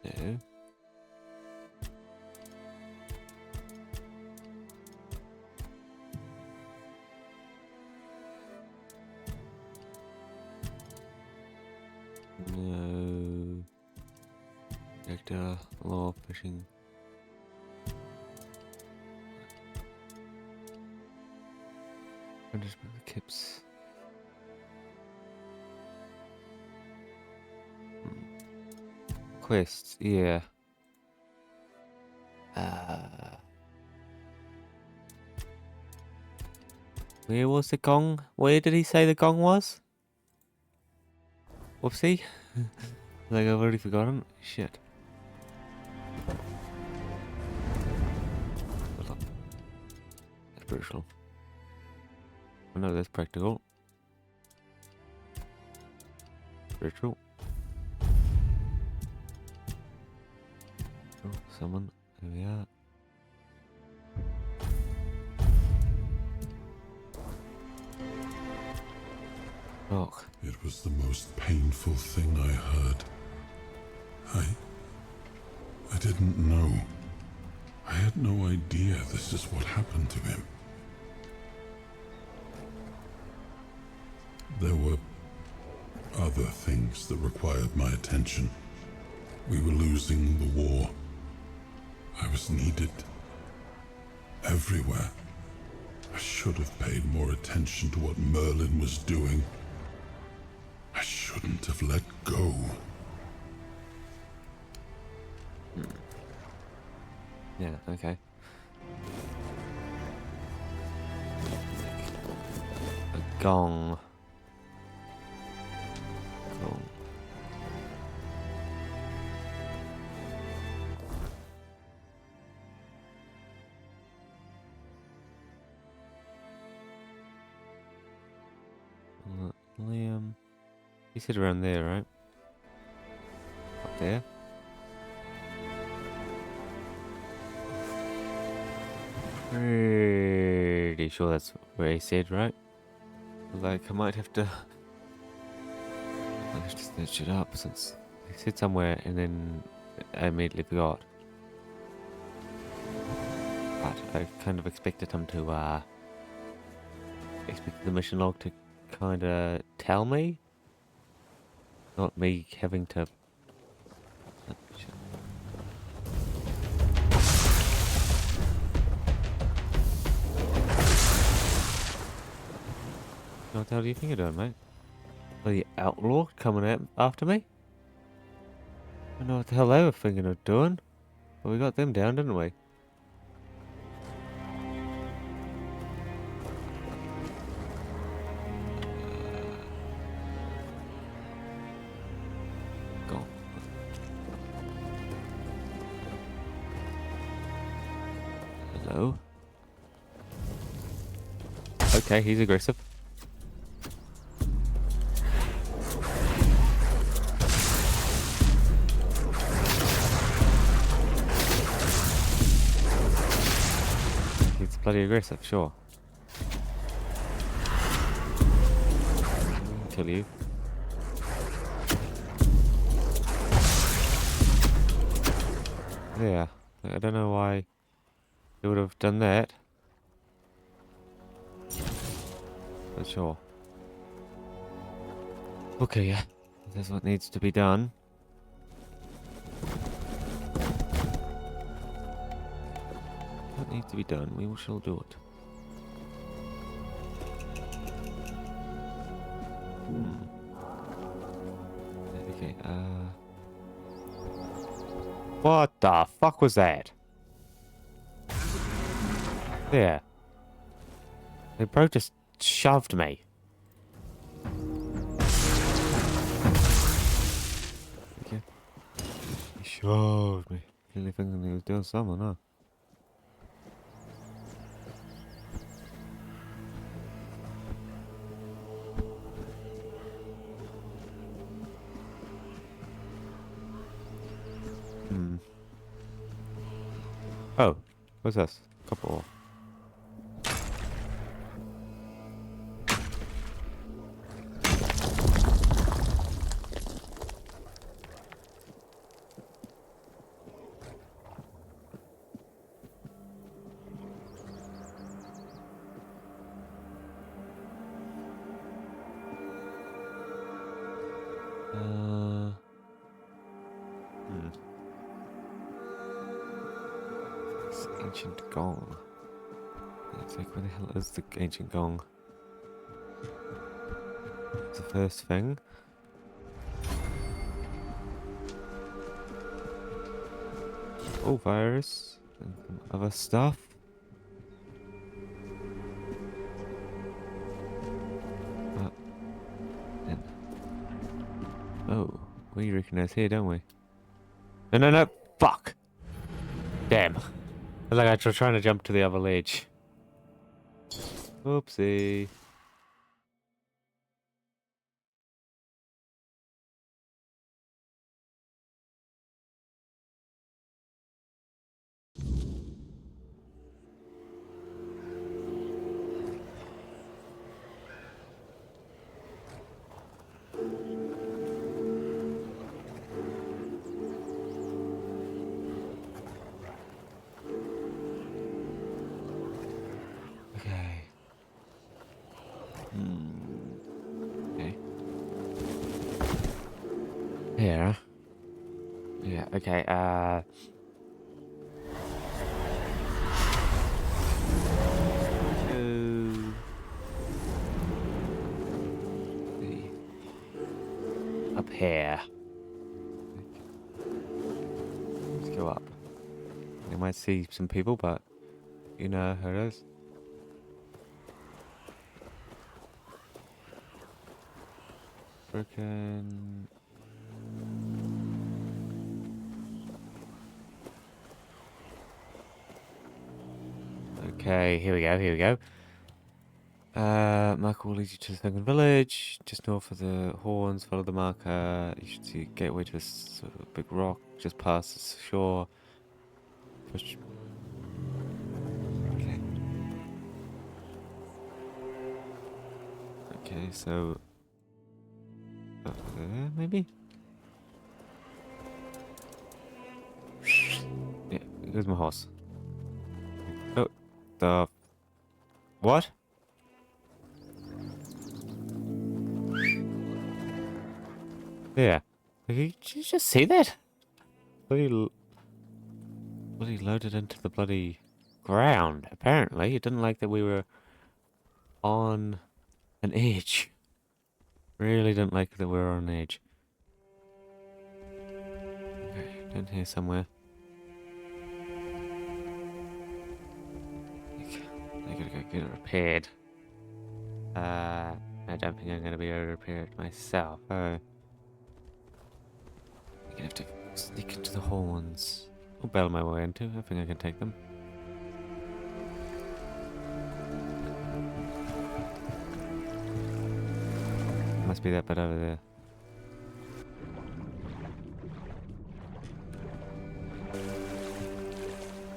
No. No. Vector, law, fishing. Punishment of Kips. Quests, yeah. Where was the gong? Where did he say the gong was? Whoopsie. Like I've already forgotten. Shit. Hold up. Spiritual. Oh no, that's practical. Spiritual. Oh, someone. There we are. Oh. It was the most painful thing I heard. I didn't know. I had no idea this is what happened to him. There were other things that required my attention. We were losing the war. I was needed everywhere. I should have paid more attention to what Merlin was doing. I shouldn't have let go. Yeah, okay. A gong. Gong. Liam. You sit around there, right? Up there. Pretty sure that's where he said, right? Like, I might have to snitch it up since he said somewhere and then I immediately forgot. But I kind of expected him to, expected the mission log to kind of tell me. Not me having to... What the hell do you think you're doing, mate? Are the outlaw coming out after me? I don't know what the hell they were thinking of doing. But we got them down, didn't we? Go. Hello? Okay, he's aggressive. He's bloody aggressive, sure. Kill you. Yeah, I don't know why he would have done that. But sure. Okay, yeah. That's what needs to be done. What needs to be done, we shall do it. Okay, what the fuck was that? There. The bro just shoved me. Okay. He shoved me. Really thinking he was doing something, huh? Oh, what's this? Couple. It's ancient gong. It's like, where the hell is the ancient gong? It's the first thing. Oh, virus and some other stuff. Then. Oh, we recognize here, don't we? No, no, no! Fuck! Damn. I was like, I was trying to jump to the other ledge. Oopsie. Okay. Okay. Yeah. Yeah, okay, up here. Let's go up. You might see some people, but you know how it is. Frickin'. Okay, here we go, here we go. Marker will lead you to the second village. Just north of the horns, follow the marker. You should see a gateway to a sort of big rock just past the shore. Push. Okay. Okay, so up there, maybe? Yeah, here's my horse. Oh, the... What? Yeah. Did you just see that? Bloody loaded into the bloody ground, apparently. It didn't like that we were on an edge. Really didn't like that we were on an edge. Down here somewhere. I gotta go get it repaired. I don't think I'm gonna be able to repair it myself. Oh. I'm gonna have to sneak into the horns. Or bail my way into. I think I can take them. Must be that bit over there.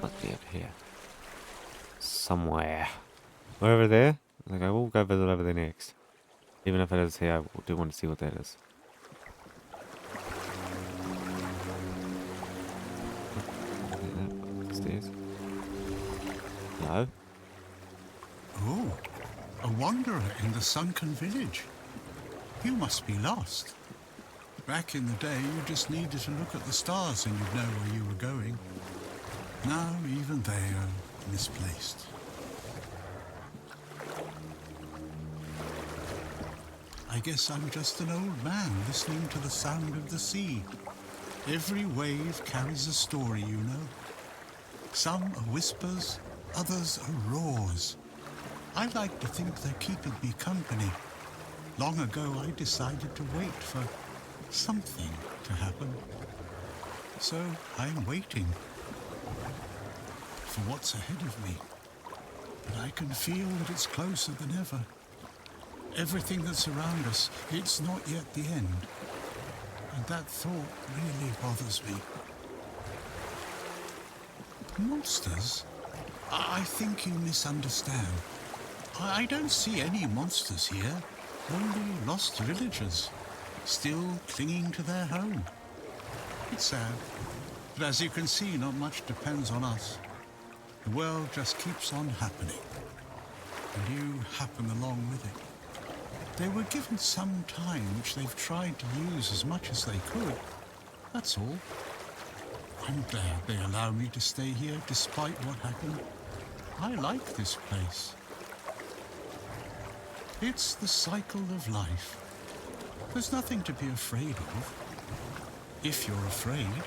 Must be over here. Somewhere. Or over there? Like, I will go visit over there next. Even if it is here, I do want to see what that is. Stairs. No? Oh, a wanderer in the sunken village. You must be lost. Back in the day, you just needed to look at the stars and you'd know where you were going. Now, even they are misplaced. I guess I'm just an old man listening to the sound of the sea. Every wave carries a story, you know. Some are whispers, others are roars. I like to think they're keeping me company. Long ago, I decided to wait for something to happen. So I'm waiting for what's ahead of me. But I can feel that it's closer than ever. Everything that's around us, it's not yet the end. And that thought really bothers me. Monsters? I think you misunderstand. I don't see any monsters here. Only lost villagers, still clinging to their home. It's sad, but as you can see, not much depends on us. The world just keeps on happening, and you happen along with it. They were given some time which they've tried to use as much as they could. That's all. I'm glad they allow me to stay here despite what happened. I like this place. It's the cycle of life. There's nothing to be afraid of. If you're afraid,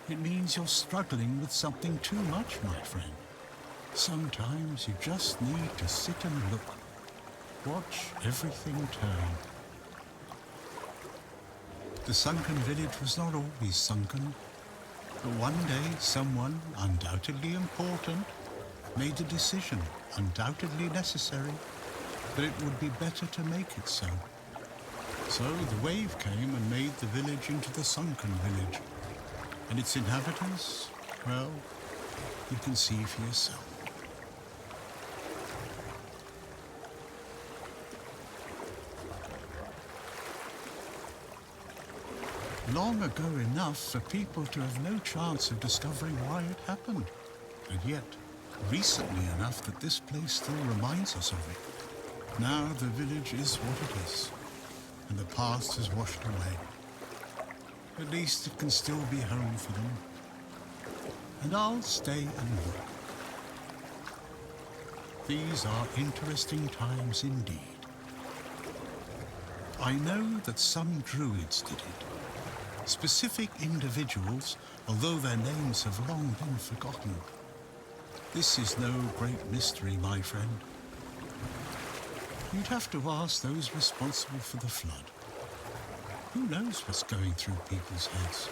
it means you're struggling with something too much, my friend. Sometimes you just need to sit and look. Watch everything turn. The sunken village was not always sunken, but one day someone, undoubtedly important, made a decision, undoubtedly necessary, that it would be better to make it so. So the wave came and made the village into the sunken village. And its inhabitants, well, you can see for yourself. Long ago enough for people to have no chance of discovering why it happened. And yet, recently enough that this place still reminds us of it. Now the village is what it is, and the past is washed away. At least it can still be home for them. And I'll stay and look. These are interesting times indeed. I know that some druids did it. Specific individuals, although their names have long been forgotten. This is no great mystery, my friend. You'd have to ask those responsible for the flood. Who knows what's going through people's heads?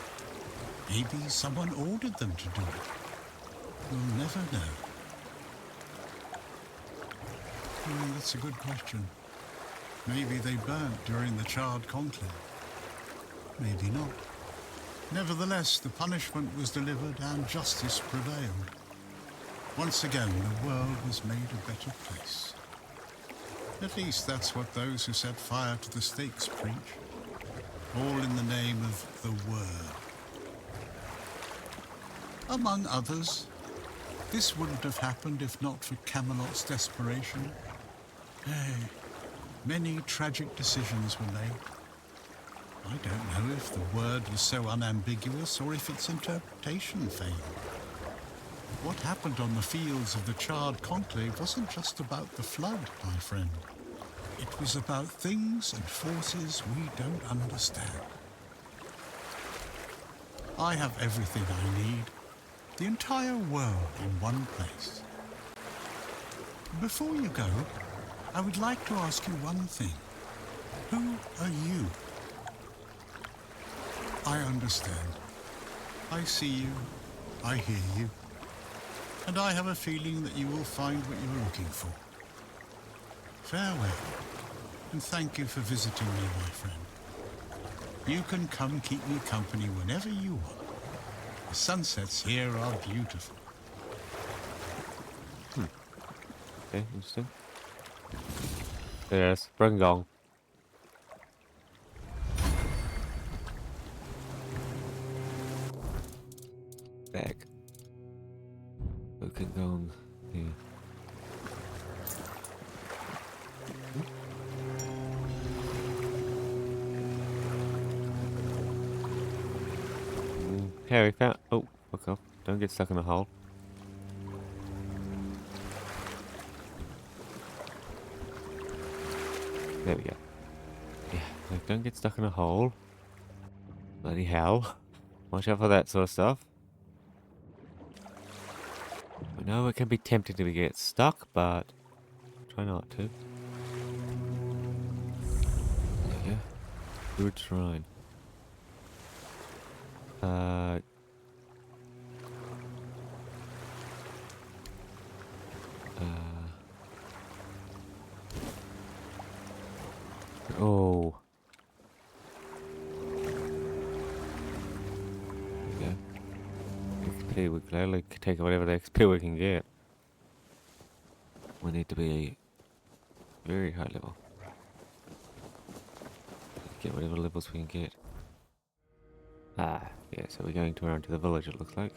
Maybe someone ordered them to do it. We'll never know. That's a good question. Maybe they burnt during the Charred Conclave. Maybe not. Nevertheless, the punishment was delivered and justice prevailed. Once again, the world was made a better place. At least that's what those who set fire to the stakes preach. All in the name of the Word. Among others, this wouldn't have happened if not for Camelot's desperation. Hey, many tragic decisions were made. I don't know if the Word was so unambiguous or if its interpretation failed. What happened on the fields of the Charred Conclave wasn't just about the flood, my friend. It was about things and forces we don't understand. I have everything I need. The entire world in one place. Before you go, I would like to ask you one thing. Who are you? I understand. I see you. I hear you. And I have a feeling that you will find what you are looking for. Farewell, and thank you for visiting me, my friend. You can come keep me company whenever you want. The sunsets here are beautiful. Okay, interesting. Yes, bring it on. Bag. We can go on here. Harry found. Oh, fuck off. Don't get stuck in a hole. There we go. Yeah, like, don't get stuck in a hole. Bloody hell. Watch out for that sort of stuff. I know it can be tempting to get stuck, but try not to. There you go. Good shrine. Oh. There you go. XP, we gladly take whatever the XP we can get. We need to be very high level. Get whatever levels we can get. Ah, yeah, so we're going to around to the village, it looks like.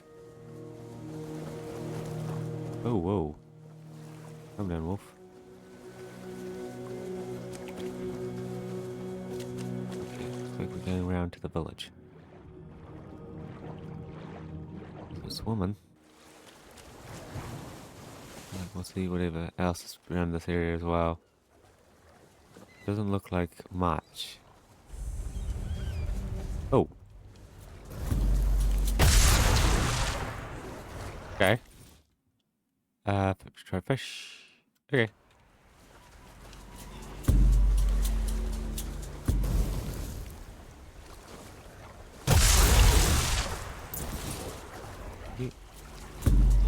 Oh, whoa. Come down, wolf. Okay, looks like we're going around to the village. This woman. We'll see whatever else is around this area as well. Doesn't look like much. Oh. Okay. Try fish. Okay.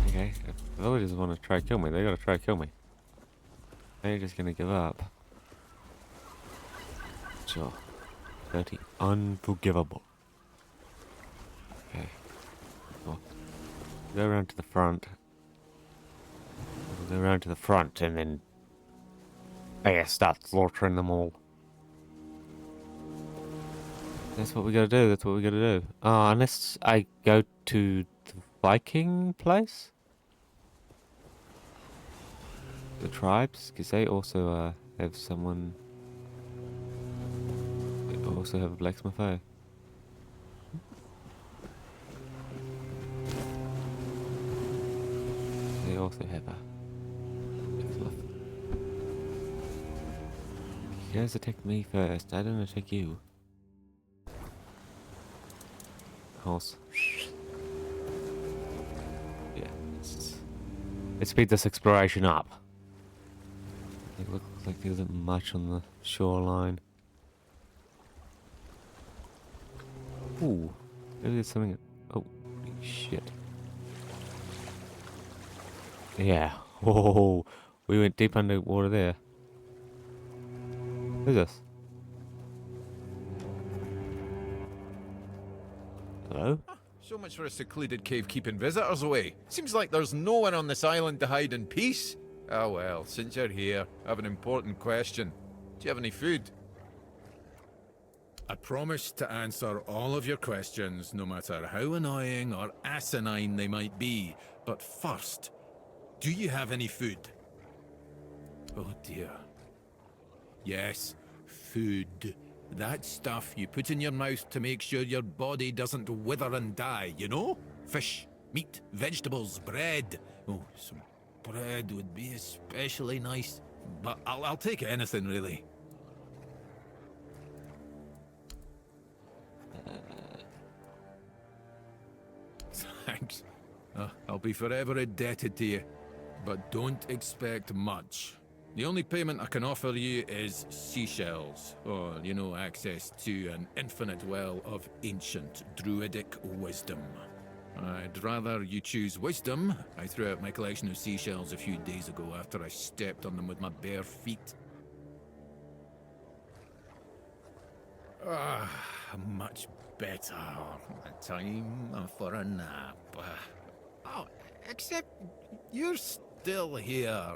Okay, if the villagers want to try kill me, they gotta try kill me. They're just gonna give up. Sure. Dirty. Unforgivable. Okay. Well, go around to the front. We'll go around to the front and then I guess start slaughtering them all. That's what we gotta do, that's what we gotta do. Unless I go to the Viking place? The tribes, because they also have someone. They also have a blacksmith. They also have a blacksmith. You guys attacked me first. I didn't attack you. Horse. Yeah, let's speed this exploration up. It looks like there isn't much on the shoreline. Ooh, maybe there's something. Oh, shit. Yeah. Oh, we went deep underwater there. Who's this? Hello? So much for a secluded cave keeping visitors away. Seems like there's no one on this island to hide in peace. Ah well, since you're here, I have an important question. Do you have any food? I promise to answer all of your questions, no matter how annoying or asinine they might be. But first, do you have any food? Oh dear. Yes, food. That stuff you put in your mouth to make sure your body doesn't wither and die, you know? Fish, meat, vegetables, bread. Oh, some bread would be especially nice. But I'll take anything, really. Thanks. I'll be forever indebted to you. But don't expect much. The only payment I can offer you is seashells, or, you know, access to an infinite well of ancient druidic wisdom. I'd rather you choose wisdom. I threw out my collection of seashells a few days ago after I stepped on them with my bare feet. Much better. Time for a nap. Oh, except you're still here.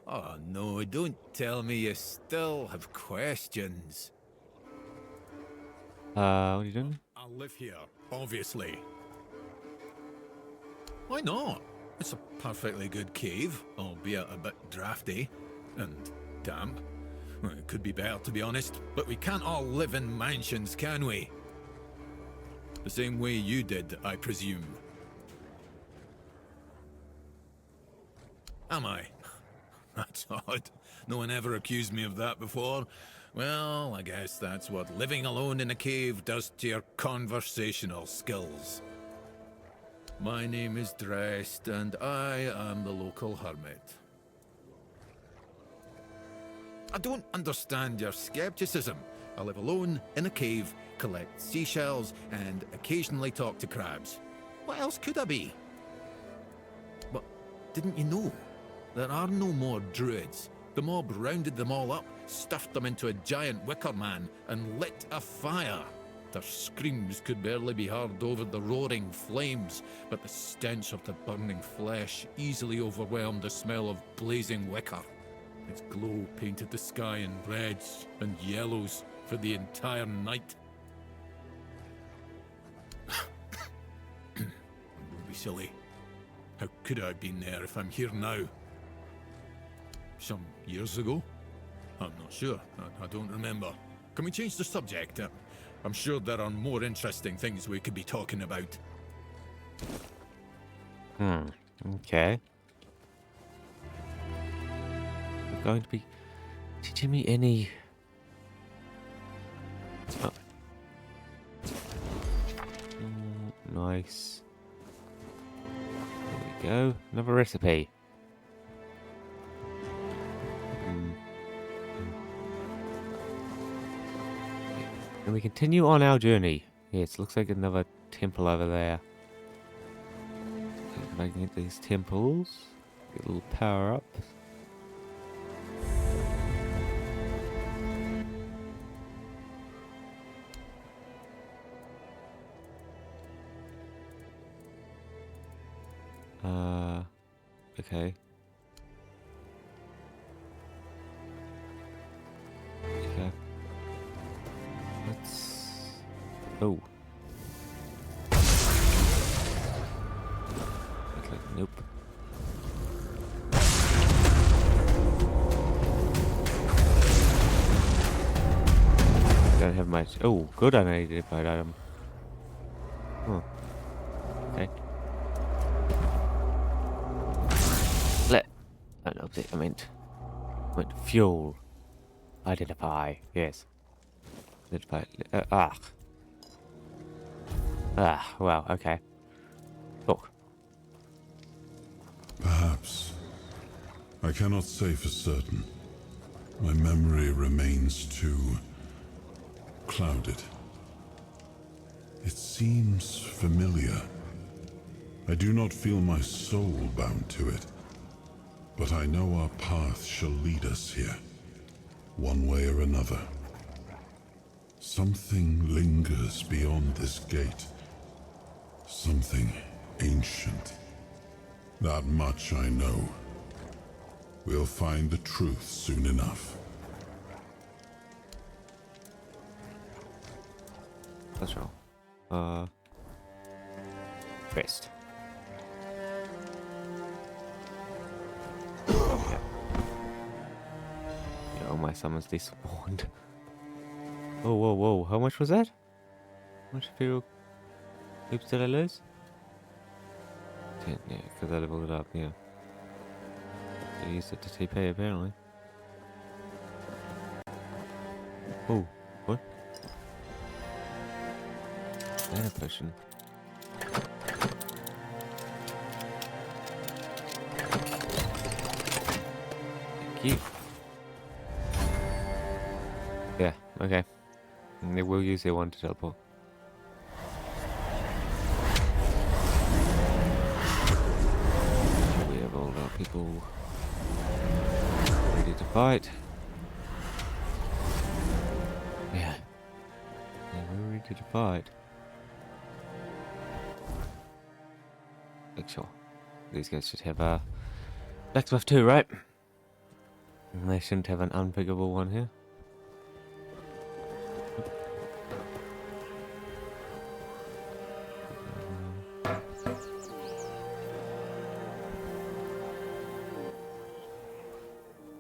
Oh no, don't tell me you still have questions. What are you doing? I live here, obviously. Why not? It's a perfectly good cave, albeit a bit drafty and damp. Well, it could be better, to be honest, but we can't all live in mansions, can we? The same way you did, I presume. Am I? That's odd. No one ever accused me of that before. Well, I guess that's what living alone in a cave does to your conversational skills. My name is Drest, and I am the local hermit. I don't understand your skepticism. I live alone in a cave, collect seashells, and occasionally talk to crabs. What else could I be? But didn't you know? There are no more druids. The mob rounded them all up, stuffed them into a giant wicker man, and lit a fire. Their screams could barely be heard over the roaring flames, but the stench of the burning flesh easily overwhelmed the smell of blazing wicker. Its glow painted the sky in reds and yellows for the entire night. Don't be silly. How could I have been there if I'm here now? Some years ago? I'm not sure. I don't remember. Can we change the subject? I'm sure there are more interesting things we could be talking about. Okay. You're going to be teaching me any... Oh. Nice. There we go. Another recipe. And we continue on our journey. Yes, looks like another temple over there. Okay, if I can get these temples, get a little power up. Okay. Okay. Let's... Oh. Okay, nope. Don't have much. Oh, good unidentified item. Huh. Okay. I meant fuel. Identify. Yes. Identify. Wow. Okay. Look. Perhaps. I cannot say for certain. My memory remains too clouded. It seems familiar. I do not feel my soul bound to it. But I know our path shall lead us here, one way or another. Something lingers beyond this gate. Something ancient. That much I know. We'll find the truth soon enough. What's wrong? Rest. Oh, my summons despawned. Oh, whoa. How much was that? How much fuel loops did I lose? 10, yeah, because I leveled it up, yeah. I used it to TP, apparently. Oh, what? Mana potion. Thank you. Yeah, okay. And they will use their one to teleport. We have all our people ready to fight. Yeah. Yeah, we're ready to fight. Like, sure. These guys should have a blacksmith too, right? And they shouldn't have an unpickable one here.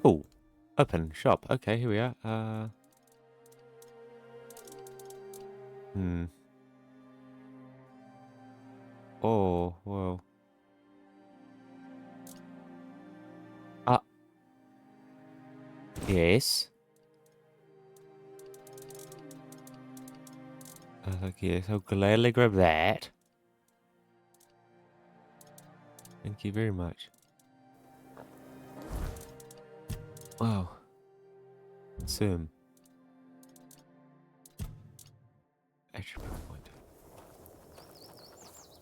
Oh, open shop. Okay, here we are. Oh, whoa. Yes. Yes, I'll gladly grab that. Thank you very much. Wow. Sim. Attribute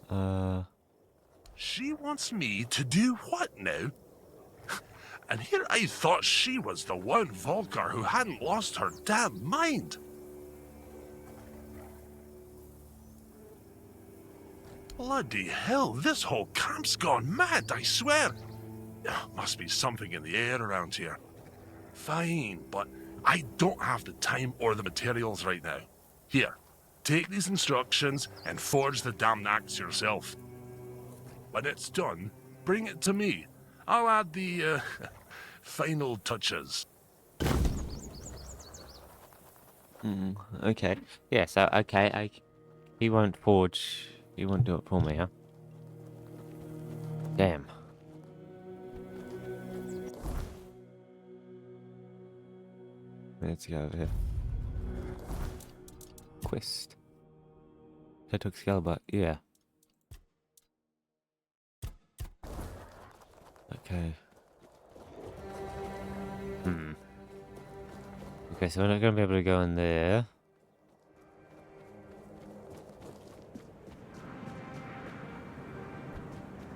point. She wants me to do what now? And here I thought she was the one Volker who hadn't lost her damn mind. Bloody hell, this whole camp's gone mad, I swear. Must be something in the air around here. Fine, but I don't have the time or the materials right now. Here, take these instructions and forge the damned axe yourself. When it's done, bring it to me. I'll add the, final touches. Okay. Yeah, so, okay, he won't forge... He won't do it for me, huh? Damn. Let's go over here. Quest. I took Scalbut, yeah. Okay. Okay, so we're not going to be able to go in there.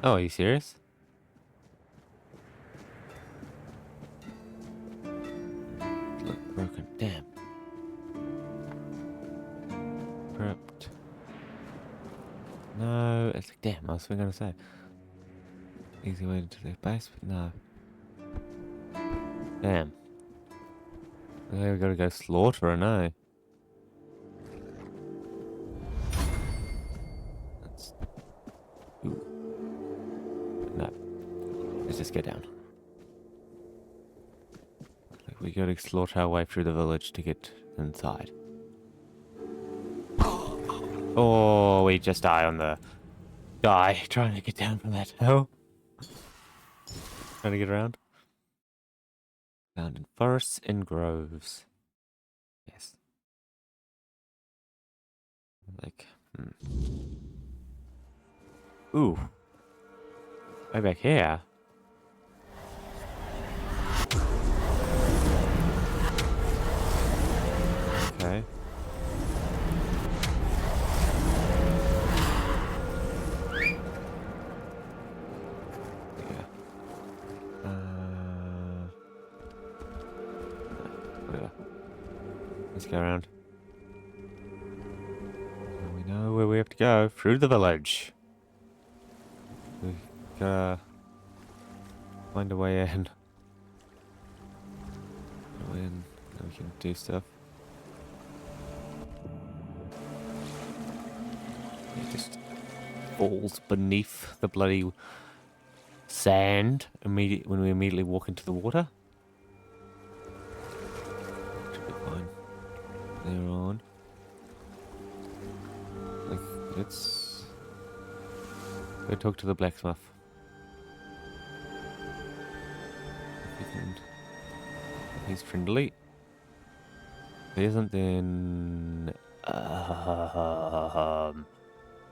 Oh, are you serious? Look broken. Damn. Prepped. No, it's like, damn, I was going to say. Easy way to the base, but no. Damn. Okay, we gotta go slaughter her now. That's... Ooh. No. Let's just get down. We gotta slaughter our way through the village to get inside. Oh, we just die on the... Die trying to get down from that hill. Trying to get around. Found in forests and groves. Yes. Like, Ooh. Way back here. Okay. Whatever. Let's go around. We know where we have to go. Through the village. We gotta find a way in. Go in, then we can do stuff. It just falls beneath the bloody sand when we immediately walk into the water. Should be fine. They're on. Like, let's go talk to the blacksmith. If he's friendly. If he isn't, then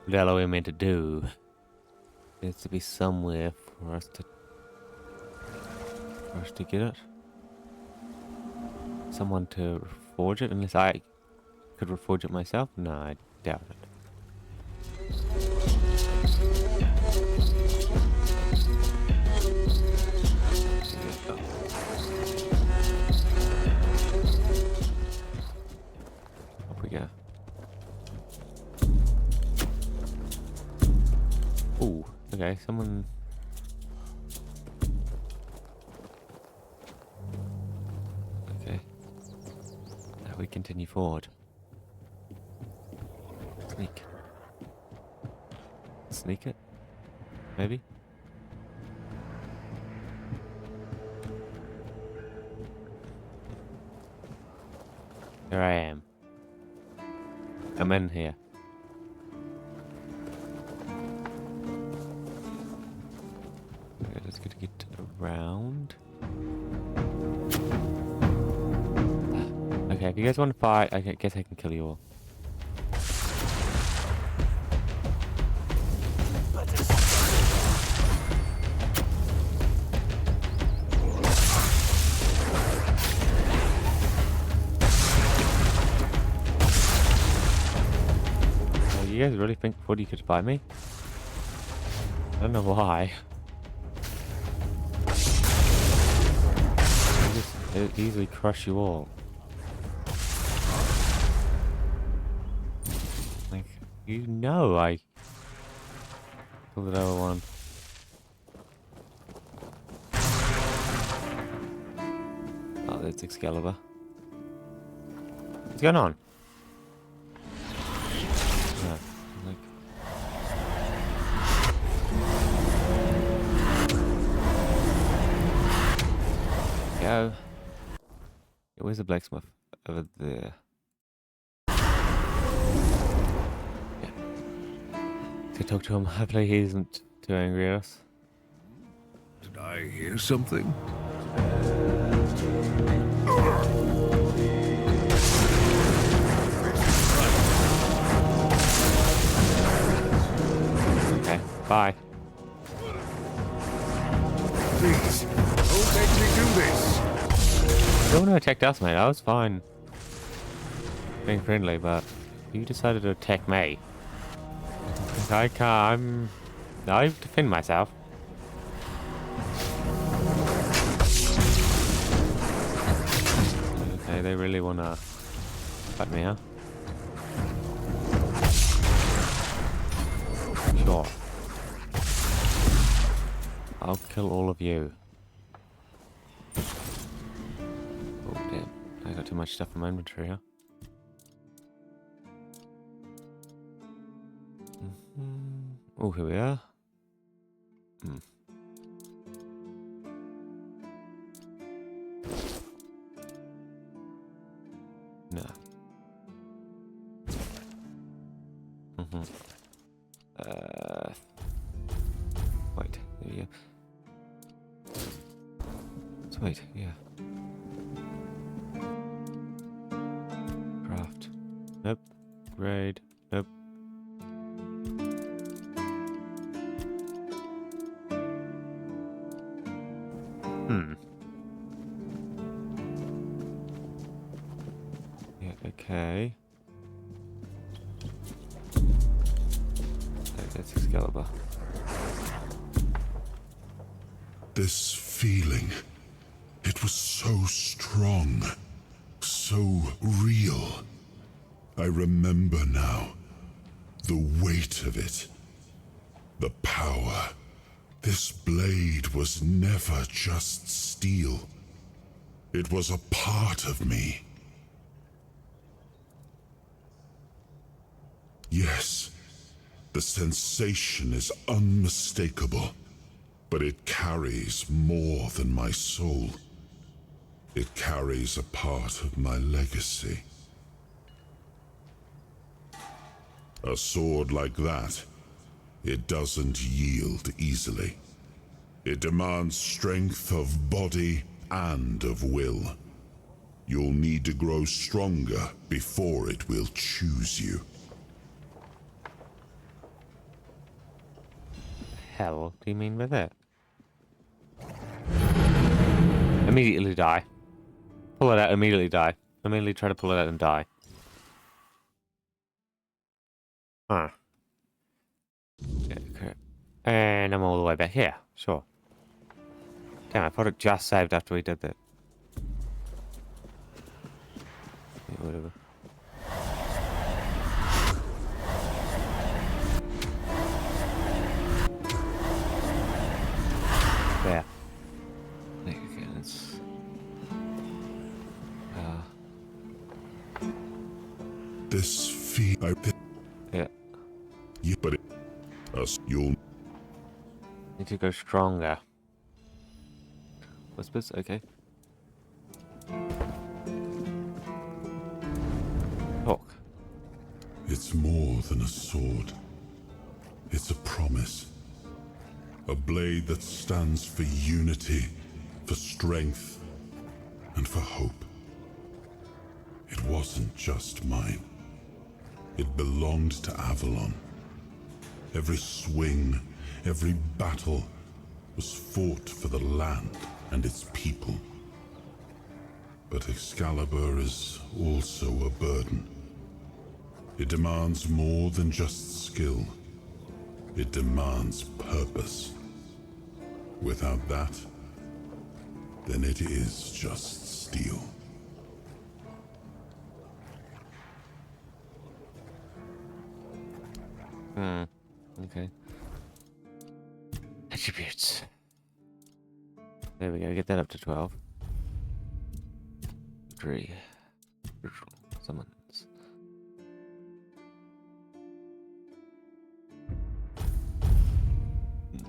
what are we meant to do? There needs to be somewhere for us to get it. someone to reforge it, unless I could reforge it myself? No, I doubt it. Up we go. Ooh, okay, someone... Okay. Now we continue forward. Sneak. Sneak it? Maybe? Here I am. I'm in here. Okay, let's get around. Okay, if you guys want to fight, I guess I can kill you all. You guys really think Woody could buy me? I don't know why. It'd easily crush you all. Like, you know I killed the other one. Oh, that's Excalibur. What's going on? No, like... Go. Where's the blacksmith? Over there. Yeah. Let's talk to him. Hopefully he isn't too angry at us. Did I hear something? Okay, bye. Please, don't make me do this. You don't want to attack us, mate. I was fine being friendly, but you decided to attack me. I can't. I defend myself. Okay, they really want to fight me, huh? Sure. I'll kill all of you. Oh, damn. I got too much stuff in my inventory, huh? Oh, here we are. No. Wait, there you go. Sweet, yeah. Craft. Nope. Grade. Nope. Yeah, okay. That's Excalibur. This feeling, it was so strong, so real. I remember now, the weight of it, the power. This blade was never just steel. It was a part of me. Yes, the sensation is unmistakable, but it carries more than my soul. It carries a part of my legacy. A sword like that, it doesn't yield easily. It demands strength of body and of will. You'll need to grow stronger before it will choose you. Hell do you mean by that? Immediately die. Pull it out, immediately die. Immediately try to pull it out and die. Huh. Okay. And I'm all the way back here. Sure. Damn, I thought it just saved after we did that. Yeah, whatever. There. Okay, let's... This fee I pick. Yeah. Yeah, but it, us, you'll. Need to go stronger. Whispers? Okay. Talk. It's more than a sword. It's a promise. A blade that stands for unity, for strength, and for hope. It wasn't just mine. It belonged to Avalon. Every swing, every battle was fought for the land and its people. But Excalibur is also a burden. It demands more than just skill. It demands purpose. Without that, then it is just steel. Okay. Attributes. There we go, get that up to 12. 3. Summons.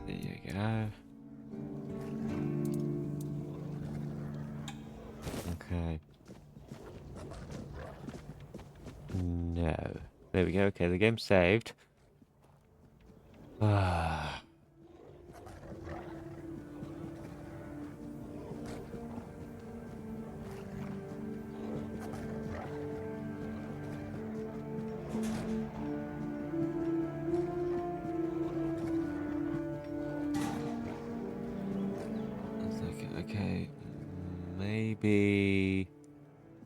There you go. Okay. No. There we go, okay, the game's saved. Ah. Okay, maybe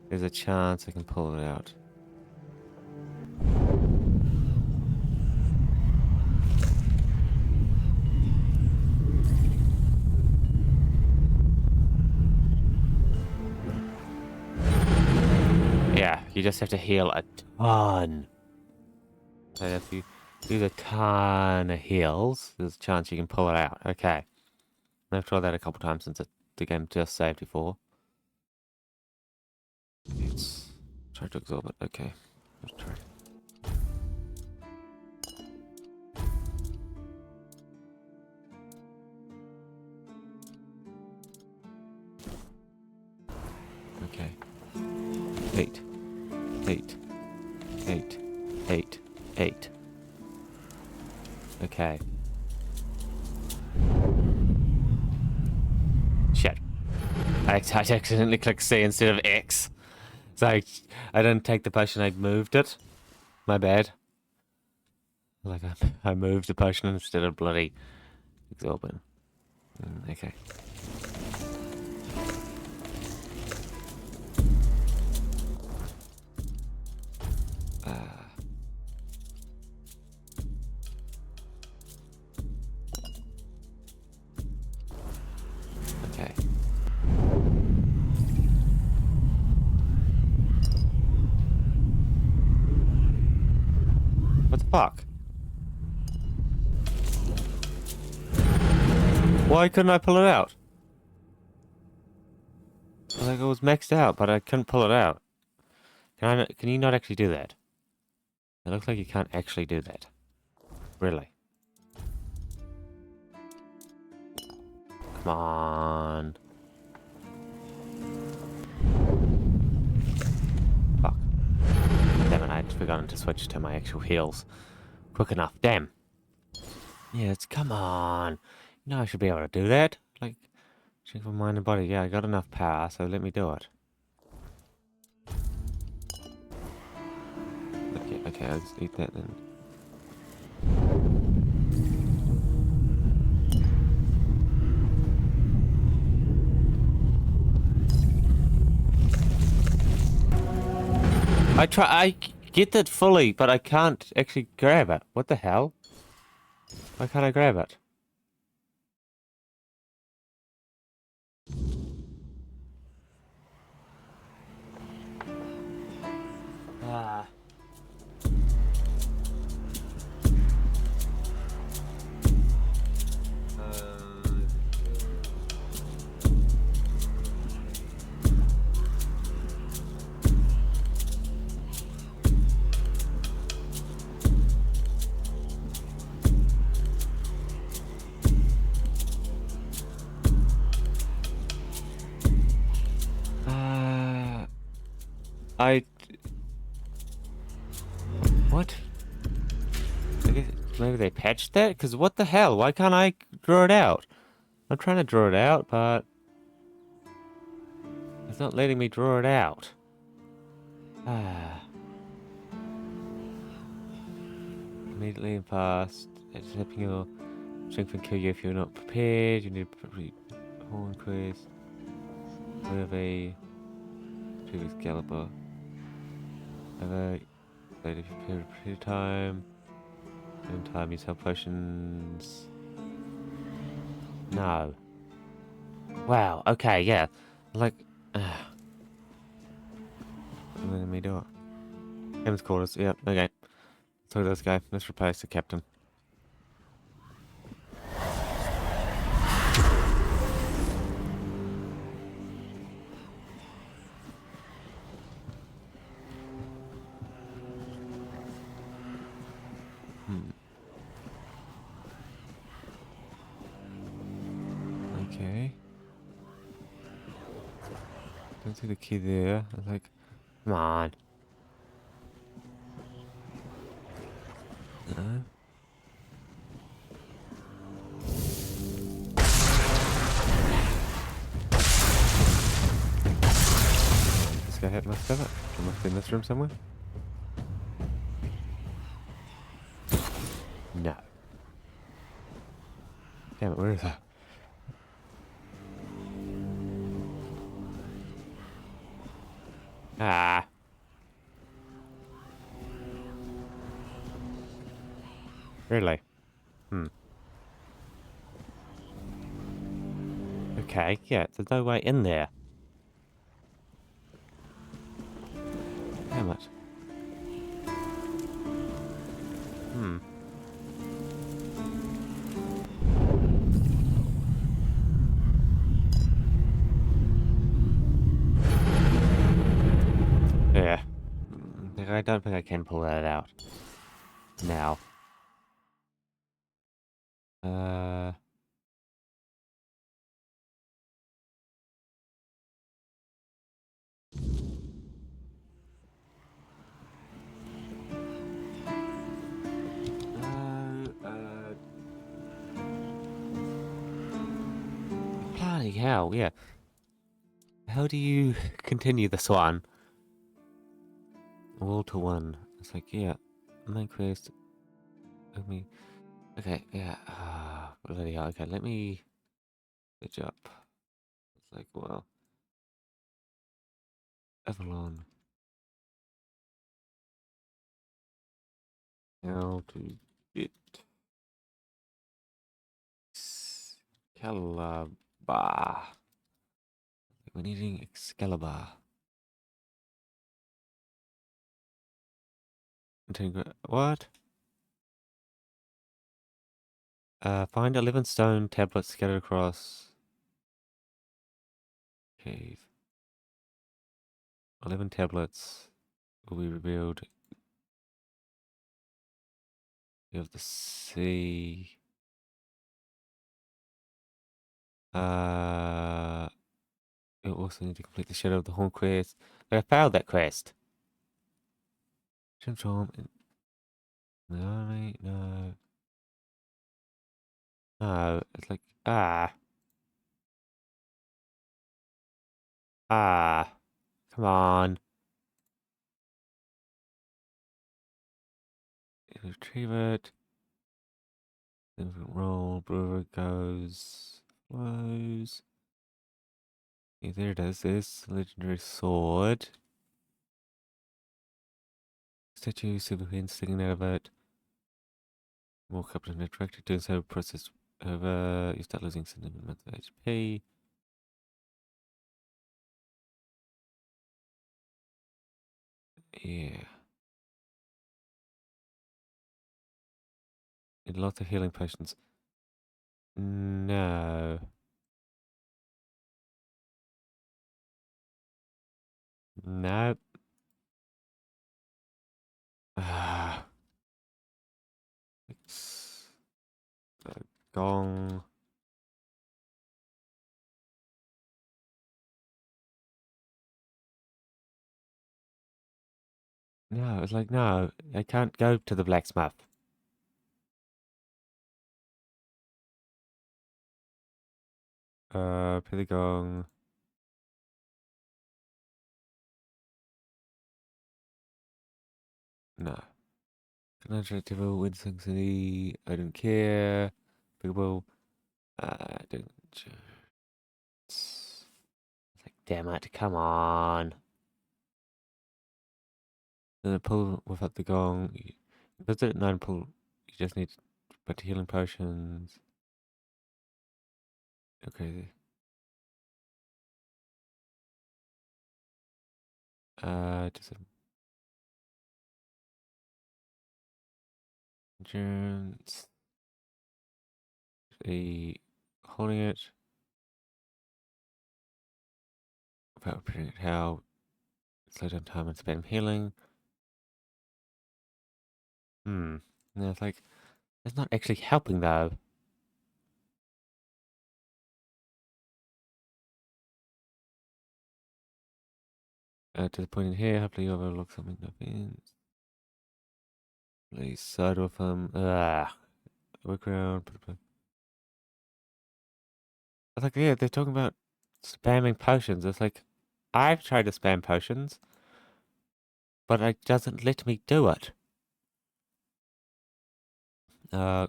there's a chance I can pull it out. Yeah, you just have to heal a ton. So if you do the ton of heals, there's a chance you can pull it out. Okay. I've tried that a couple times since the game just saved before. Let's try to absorb it. Okay. Let's try. Okay. 8. 8. 8. 8. 8. Okay. Shit. I accidentally clicked C instead of X. So I didn't take the potion, I moved it. My bad. Like, I moved the potion instead of bloody absorbing. Okay. Okay. What the fuck? Why couldn't I pull it out? Like, it was maxed out, but I couldn't pull it out. Can you not actually do that? It looks like you can't actually do that. Really? Come on. Fuck. Damn it, I'd forgotten to switch to my actual heals. Quick enough, damn. Yeah, come on. You know I should be able to do that. Like, check my mind and body. Yeah, I got enough power, so let me do it. Okay, I'll just eat that then. I get it fully, but I can't actually grab it. What the hell? Why can't I grab it? Ah. I... What? I guess maybe they patched that? Because what the hell? Why can't I draw it out? I'm trying to draw it out, but... It's not letting me draw it out. Ah. Immediately and fast. It's helping your strength and kill you if you're not prepared. You need to horn quest. We have a previous caliber. Have a later period of time. In time, use health potions. No. Wow. Okay. Yeah. Like. Letting me do it. Captain's quarters. Yeah. Okay. Talk to this guy. Let's replace the captain. Okay. Don't see the key there. I was like, come on. No. This guy hit most of it. It must be in this room somewhere. No. Damn it, where is that? Ah. Really? Okay, yeah, there's no way in there. Damn it. Yeah. I don't think I can pull that out. Now. Uh... Bloody hell, yeah. How do you continue this one? All to one. It's like, yeah. Main quest. Let me. Okay, yeah. Bloody hell. Okay, let me. Switch up. It's like, well. Avalon. How to get. Excalibur. We're needing Excalibur. What? Find 11 stone tablets scattered across cave. 11 tablets will be revealed. You have the sea. You also need to complete the Shadow of the Horn quest. I failed that quest. Transform. No, no. No, it's like, come on. Retrieve it. Then roll, brewer goes, flows. Okay, there it is, this legendary sword. Statue, super hands sticking out of it. More couple of attracted doing so process over. You start losing significant amounts of HP. Yeah. Need lots of healing potions. No. Nope. Ah. It's the gong. No, it's like, no, I can't go to the blacksmith. Play the gong. No. Can I try to win City? I don't care. Pickable. I don't. It's like, damn it, come on. Then I pull without the gong. Does it at 9 pull? You just need a bunch of healing potions. Okay. Just endurance. Holding it. Without repeating it, how? Slow down time and spam healing. No, it's like, it's not actually helping though. To the point in here, hopefully you overlook something. Nothing. Please side with them. Work around. It's like, yeah, they're talking about spamming potions. It's like, I've tried to spam potions, but it doesn't let me do it. Yeah.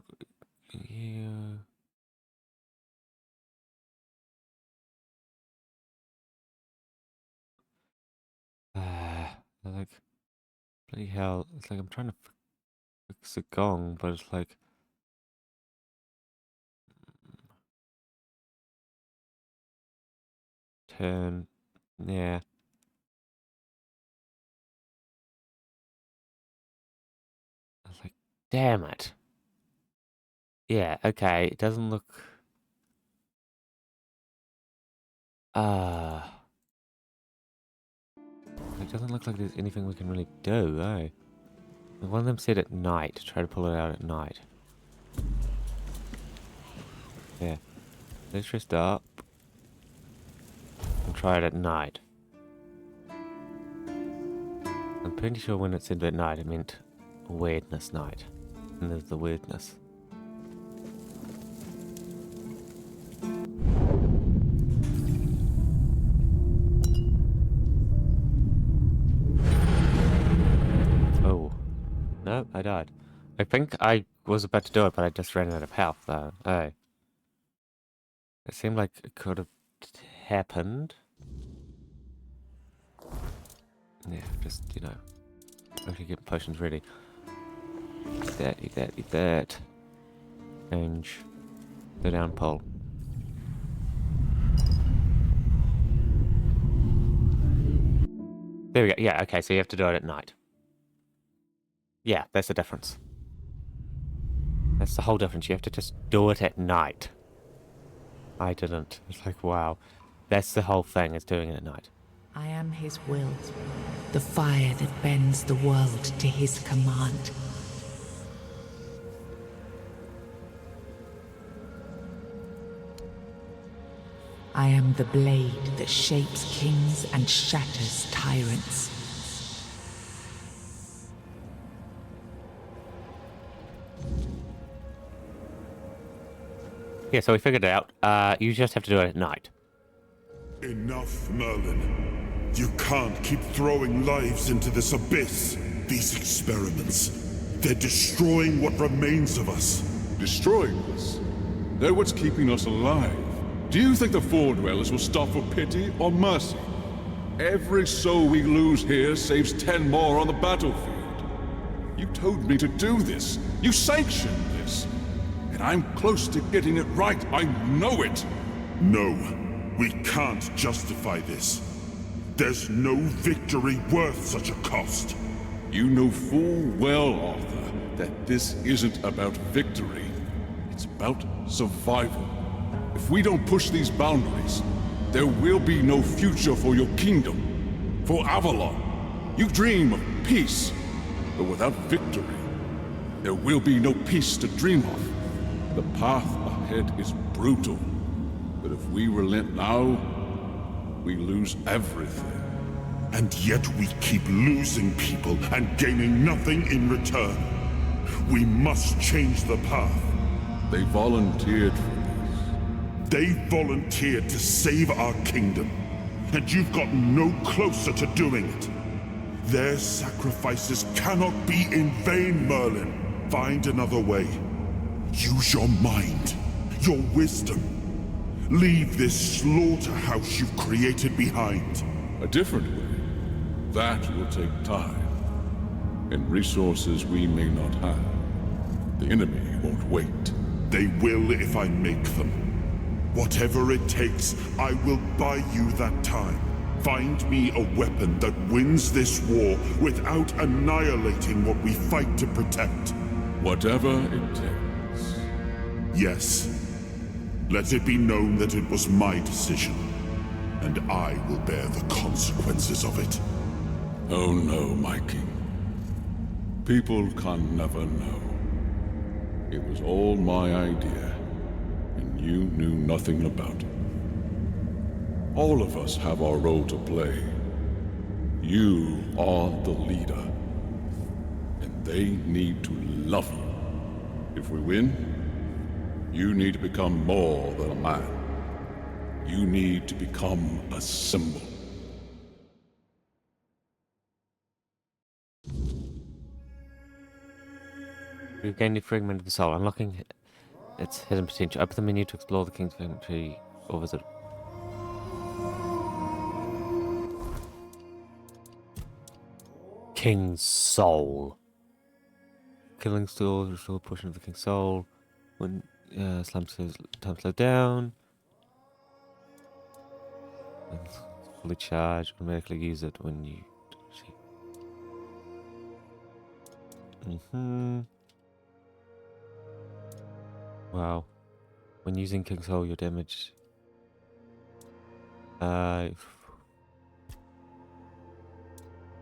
Like, bloody hell. It's like I'm trying to fix a gong, but it's like. Turn. Yeah. I was like, damn it. Yeah, okay. It doesn't look. It doesn't look like there's anything we can really do, eh? One of them said at night. Try to pull it out at night. Yeah. Let's just up. And try it at night. I'm pretty sure when it said at night, it meant weirdness night. And there's the weirdness. Oh. No, I died. I think I was about to do it, but I just ran out of health, though. Oh. It seemed like it could have happened. Yeah, just, you know, actually get potions ready. Eat that, eat that, eat that. Change. Go down, pull. There we go. Yeah, okay, so you have to do it at night. Yeah, that's the difference. That's the whole difference. You have to just do it at night. I didn't. It's like, wow. That's the whole thing, is doing it at night. I am his will, the fire that bends the world to his command. I am the blade that shapes kings and shatters tyrants. Yeah, so we figured it out. You just have to do it at night. Enough, Merlin. You can't keep throwing lives into this abyss. These experiments, they're destroying what remains of us. Destroying us? They're what's keeping us alive. Do you think the Four Dwellers will stop for pity or mercy? Every soul we lose here saves 10 more on the battlefield. You told me to do this. You sanctioned this. And I'm close to getting it right. I know it. No, we can't justify this. There's no victory worth such a cost. You know full well, Arthur, that this isn't about victory. It's about survival. If we don't push these boundaries, there will be no future for your kingdom, for Avalon. You dream of peace, but without victory, there will be no peace to dream of. The path ahead is brutal, but if we relent now, we lose everything. And yet we keep losing people and gaining nothing in return. We must change the path. They volunteered for this. They volunteered to save our kingdom, and you've gotten no closer to doing it. Their sacrifices cannot be in vain, Merlin. Find another way. Use your mind, your wisdom. Leave this slaughterhouse you've created behind. A different way. That will take time, and resources we may not have. The enemy won't wait. They will if I make them. Whatever it takes, I will buy you that time. Find me a weapon that wins this war without annihilating what we fight to protect. Whatever it takes. Yes. Let it be known that it was my decision, and I will bear the consequences of it. Oh no, my king. People can never know. It was all my idea, and you knew nothing about it. All of us have our role to play. You are the leader, and they need to love you. If we win, you need to become more than a man. You need to become a symbol. We've gained a fragment of the soul, unlocking its hidden potential. Open the menu to explore the King's Tree or visit. King's Soul. Killing still restore a portion of the King's Soul. When time slow down. And fully charged, automatically use it when you Wow. When using King's Soul, your damage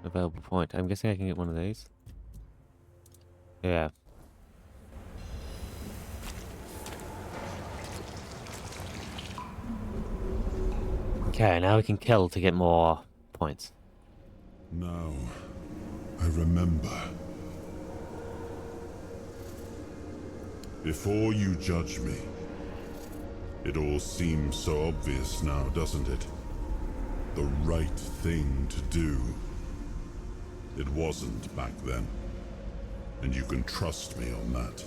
available point. I'm guessing I can get one of these. Yeah. Okay, now we can kill to get more points. Now, I remember. Before you judge me, it all seems so obvious now, doesn't it? The right thing to do. It wasn't back then, and you can trust me on that.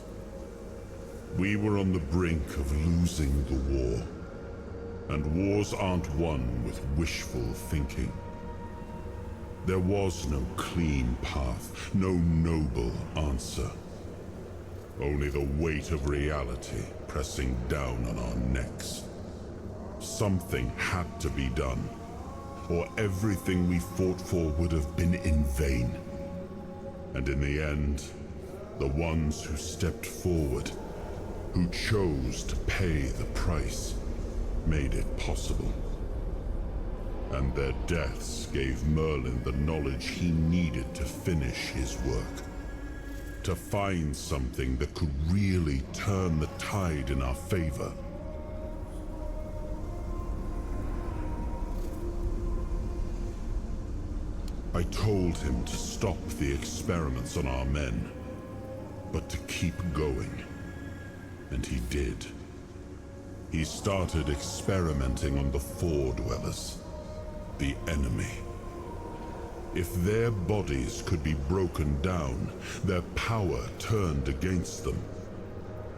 We were on the brink of losing the war, and wars aren't won with wishful thinking. There was no clean path, no noble answer. Only the weight of reality pressing down on our necks. Something had to be done, or everything we fought for would have been in vain. And in the end, the ones who stepped forward, who chose to pay the price, made it possible. And their deaths gave Merlin the knowledge he needed to finish his work. To find something that could really turn the tide in our favor. I told him to stop the experiments on our men, but to keep going. And he did. He started experimenting on the Four Dwellers, the enemy. If their bodies could be broken down, their power turned against them,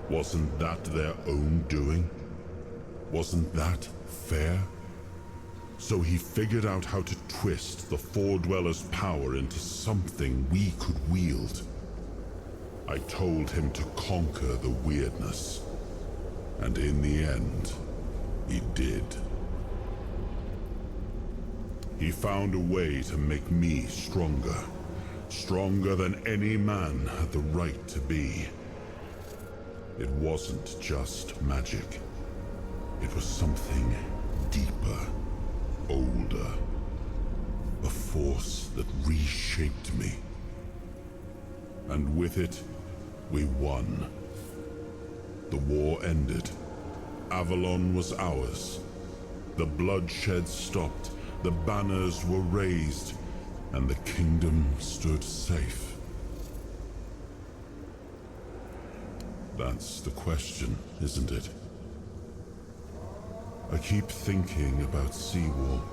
wasn't that their own doing? Wasn't that fair? So he figured out how to twist the Four Dwellers' power into something we could wield. I told him to conquer the weirdness. And in the end, he did. He found a way to make me stronger. Stronger than any man had the right to be. It wasn't just magic. It was something deeper, older. A force that reshaped me. And with it, we won. The war ended. Avalon was ours. The bloodshed stopped. The banners were raised. And the kingdom stood safe. That's the question, isn't it? I keep thinking about Seawall.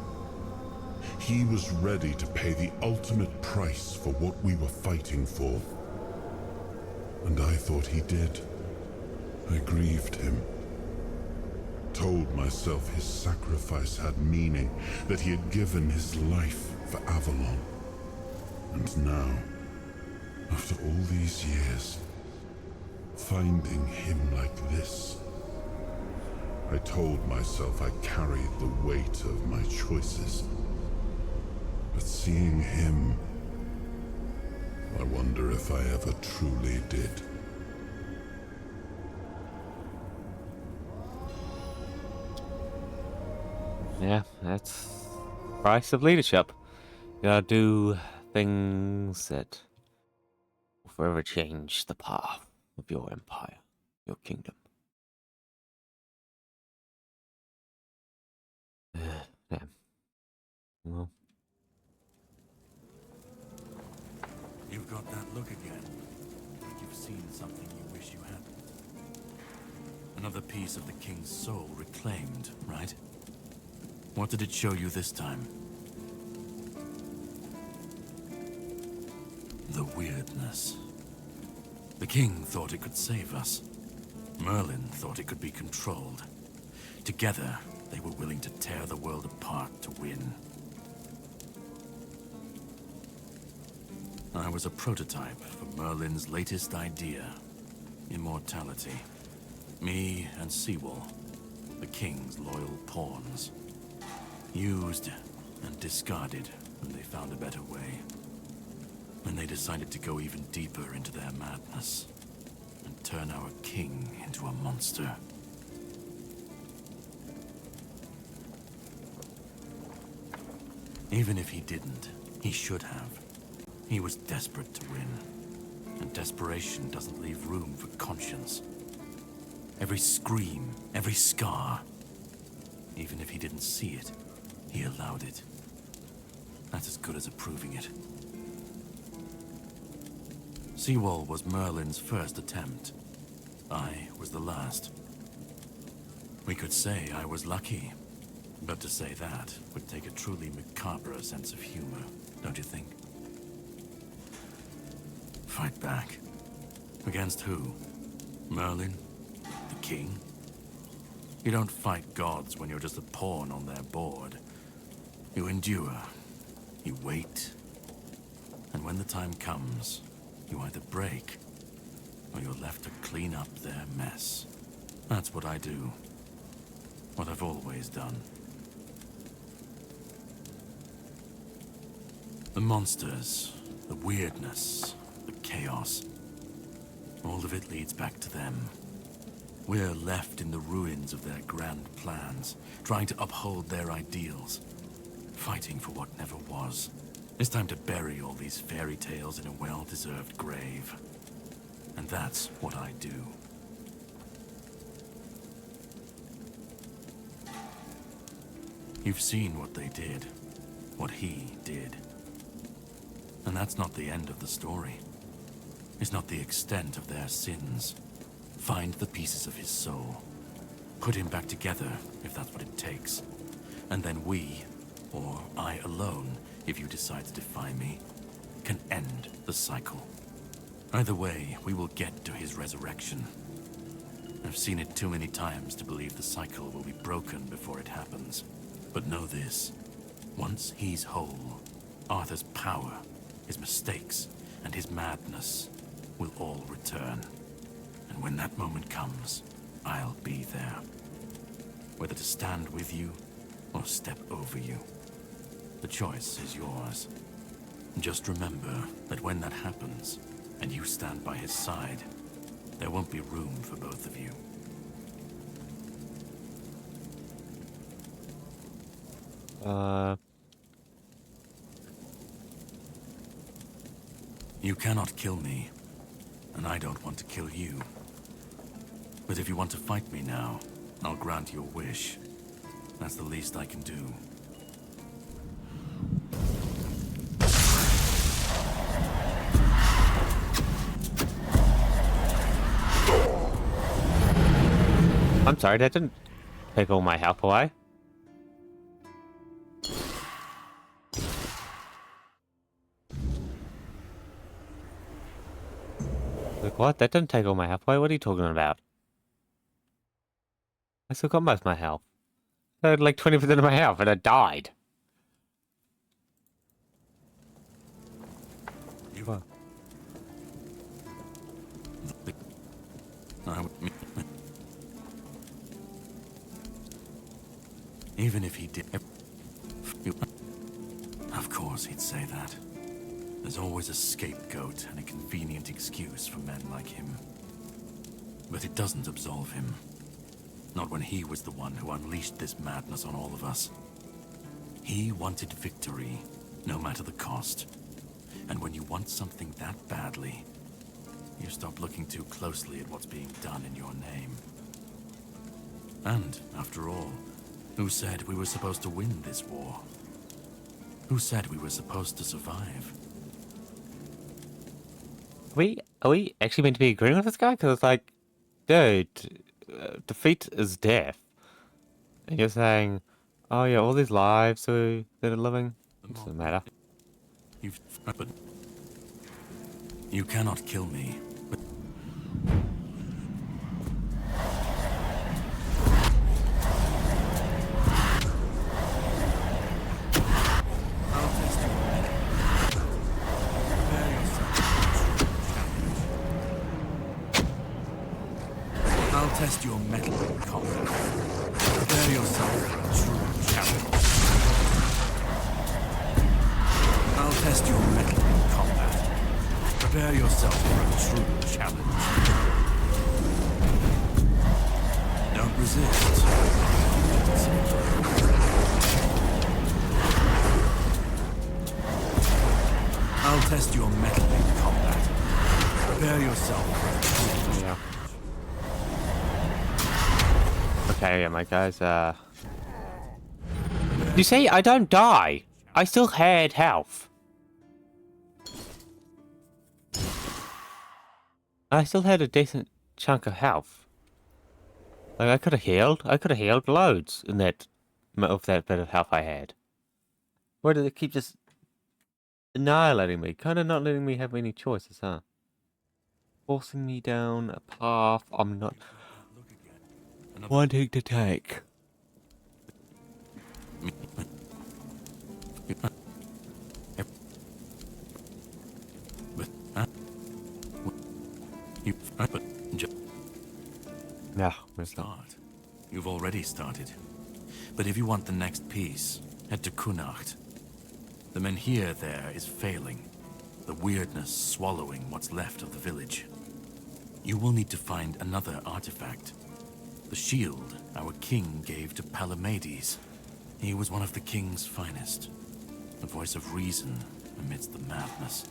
He was ready to pay the ultimate price for what we were fighting for. And I thought he did. I grieved him. Told myself his sacrifice had meaning, that he had given his life for Avalon. And now, after all these years, finding him like this, I told myself I carried the weight of my choices. But seeing him, I wonder if I ever truly did. Yeah, that's the price of leadership. You gotta do things that will forever change the path of your empire, your kingdom. Yeah. Well. You've got that look again. Like you've seen something you wish you hadn't. Another piece of the king's soul reclaimed, right? What did it show you this time? The weirdness. The king thought it could save us. Merlin thought it could be controlled. Together, they were willing to tear the world apart to win. I was a prototype for Merlin's latest idea, immortality. Me and Seawall, the king's loyal pawns. Used and discarded when they found a better way. When they decided to go even deeper into their madness and turn our king into a monster. Even if he didn't, he should have. He was desperate to win. And desperation doesn't leave room for conscience. Every scream, every scar. Even if he didn't see it, he allowed it. That's as good as approving it. Seawall was Merlin's first attempt. I was the last. We could say I was lucky. But to say that would take a truly macabre sense of humor, don't you think? Fight back. Against who? Merlin? The king? You don't fight gods when you're just a pawn on their board. You endure. You wait. And when the time comes, you either break, or you're left to clean up their mess. That's what I do. What I've always done. The monsters, the weirdness, the chaos. All of it leads back to them. We're left in the ruins of their grand plans, trying to uphold their ideals, fighting for what never was. It's time to bury all these fairy tales in a well-deserved grave. And that's what I do. You've seen what they did, what he did. And that's not the end of the story. It's not the extent of their sins. Find the pieces of his soul. Put him back together, if that's what it takes. And then we, or I alone, if you decide to defy me, can end the cycle. Either way, we will get to his resurrection. I've seen it too many times to believe the cycle will be broken before it happens. But know this, once he's whole, Arthur's power, his mistakes, and his madness will all return. And when that moment comes, I'll be there. Whether to stand with you or step over you. The choice is yours. Just remember that when that happens, and you stand by his side, there won't be room for both of you. You cannot kill me, and I don't want to kill you. But if you want to fight me now, I'll grant your wish. That's the least I can do. I'm sorry, that didn't take all my health away. Like, what? That didn't take all my health away? What are you talking about? I still got most of my health. I had like 20% of my health and I died. What? Even if he did... Of course he'd say that. There's always a scapegoat and a convenient excuse for men like him. But it doesn't absolve him. Not when he was the one who unleashed this madness on all of us. He wanted victory, no matter the cost. And when you want something that badly, you stop looking too closely at what's being done in your name. And, after all, who said we were supposed to win this war? Who said we were supposed to survive? Are we actually meant to be agreeing with this guy? Because it's like, dude, defeat is death. And you're saying, oh yeah, all these lives that are living, it doesn't matter. But you cannot kill me. But I'll test you. Prepare yourself. I'll test your mettle in combat. Prepare yourself for a true challenge. I'll test your mettle in combat. Prepare yourself for a true challenge. Don't resist. I'll test your mettle in combat. Prepare yourself for a true challenge. Okay, yeah, my guys, you see, I don't die. I still had health. I still had a decent chunk of health. Like, I could have healed loads in that bit of health I had. Why did it keep just annihilating me? Kind of not letting me have any choices, huh? Forcing me down a path I'm not wanting to take. No, it's not. You've already started. But if you want the next piece, head to Kunacht. The menhir there is failing. The weirdness swallowing what's left of the village. You will need to find another artifact. The shield our king gave to Palamedes. He was one of the king's finest. A voice of reason amidst the madness.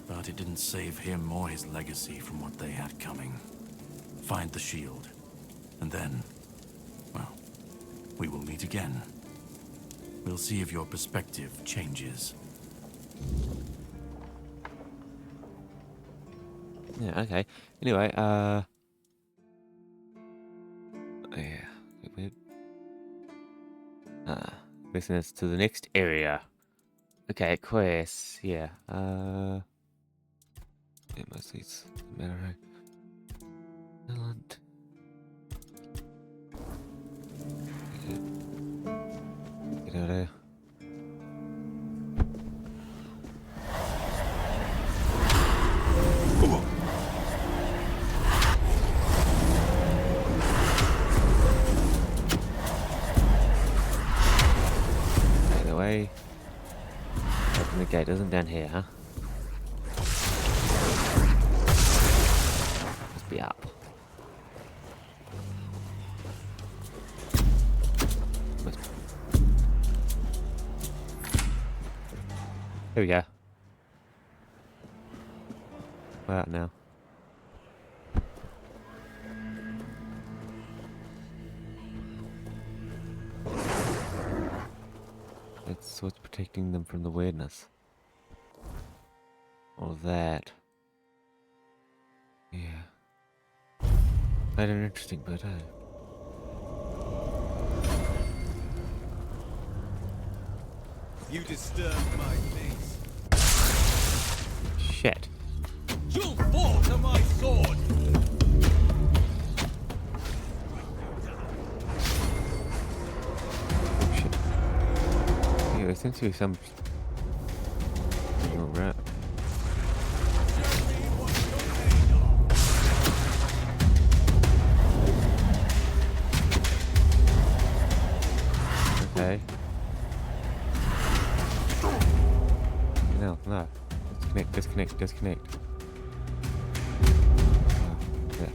But it didn't save him or his legacy from what they had coming. Find the shield. And then, well, we will meet again. We'll see if your perspective changes. Yeah, okay. Anyway, yeah. Business to the next area. Okay, quests, yeah. Yeah, mostly it's Marrow. Talent. Get out of there. it isn't down here, huh? Must be up. Here we go. We're out now. That's what's protecting them from the weirdness. All of that. Yeah. Quite an interesting bit, eh? You disturbed my peace. Shit. You'll fall to my sword! Oh shit. Yeah, there seems to be some... Oh, rat. Okay. No, no. Disconnect. Oh, yeah.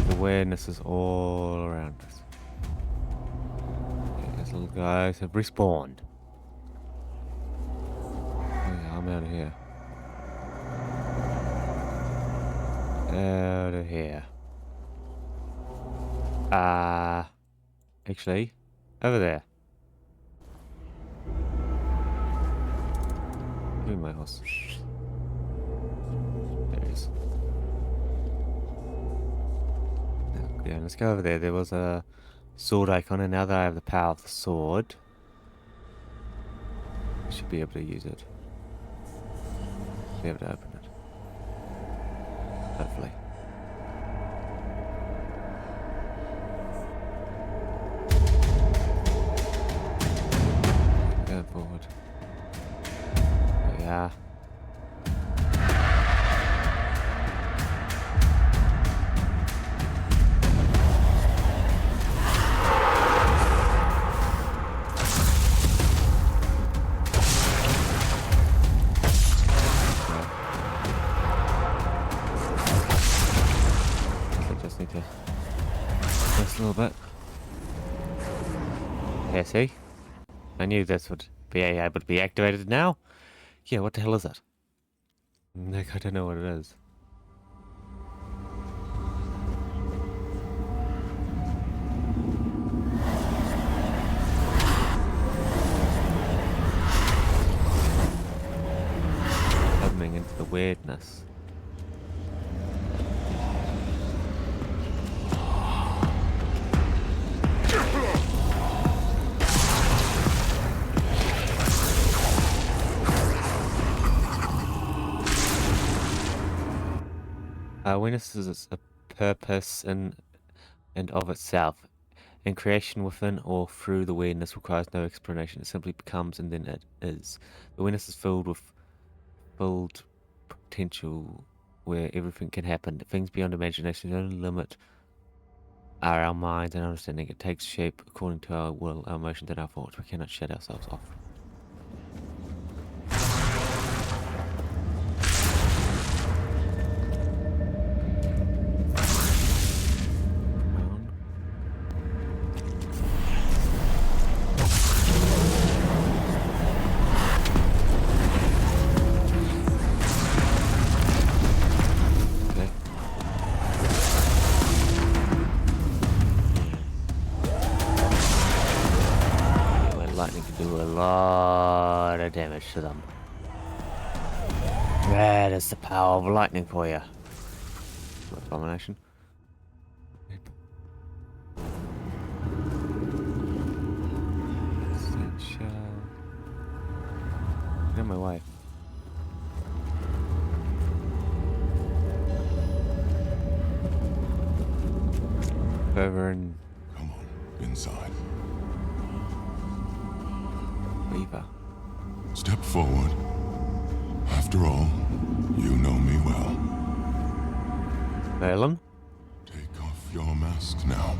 The awareness is all around us. Yeah, these little guys have respawned. Oh yeah, I'm out of here. Out of here. Actually, over there. Look at my horse. There he is. Yeah, let's go over there. There was a sword icon, and now that I have the power of the sword, I should be able to use it. Be able to open it. Hopefully. Going forward. There we are. Just a little bit. Yeah, see? I knew this would be able to be activated now. Yeah, what the hell is it? Like, I don't know what it is. Coming into the weirdness. Awareness is a purpose in and of itself. In creation within or through the awareness requires no explanation. It simply becomes and then it is. The awareness is filled with filled potential where everything can happen. Things beyond imagination. The only limit are our minds and understanding. It takes shape according to our will, our emotions, and our thoughts. We cannot shut ourselves off. Damage to them. That is the power of lightning for you. Abomination. Get in my way. Over and come on, inside. Weaver. Step forward. After all, you know me well. Avalon? Take off your mask now.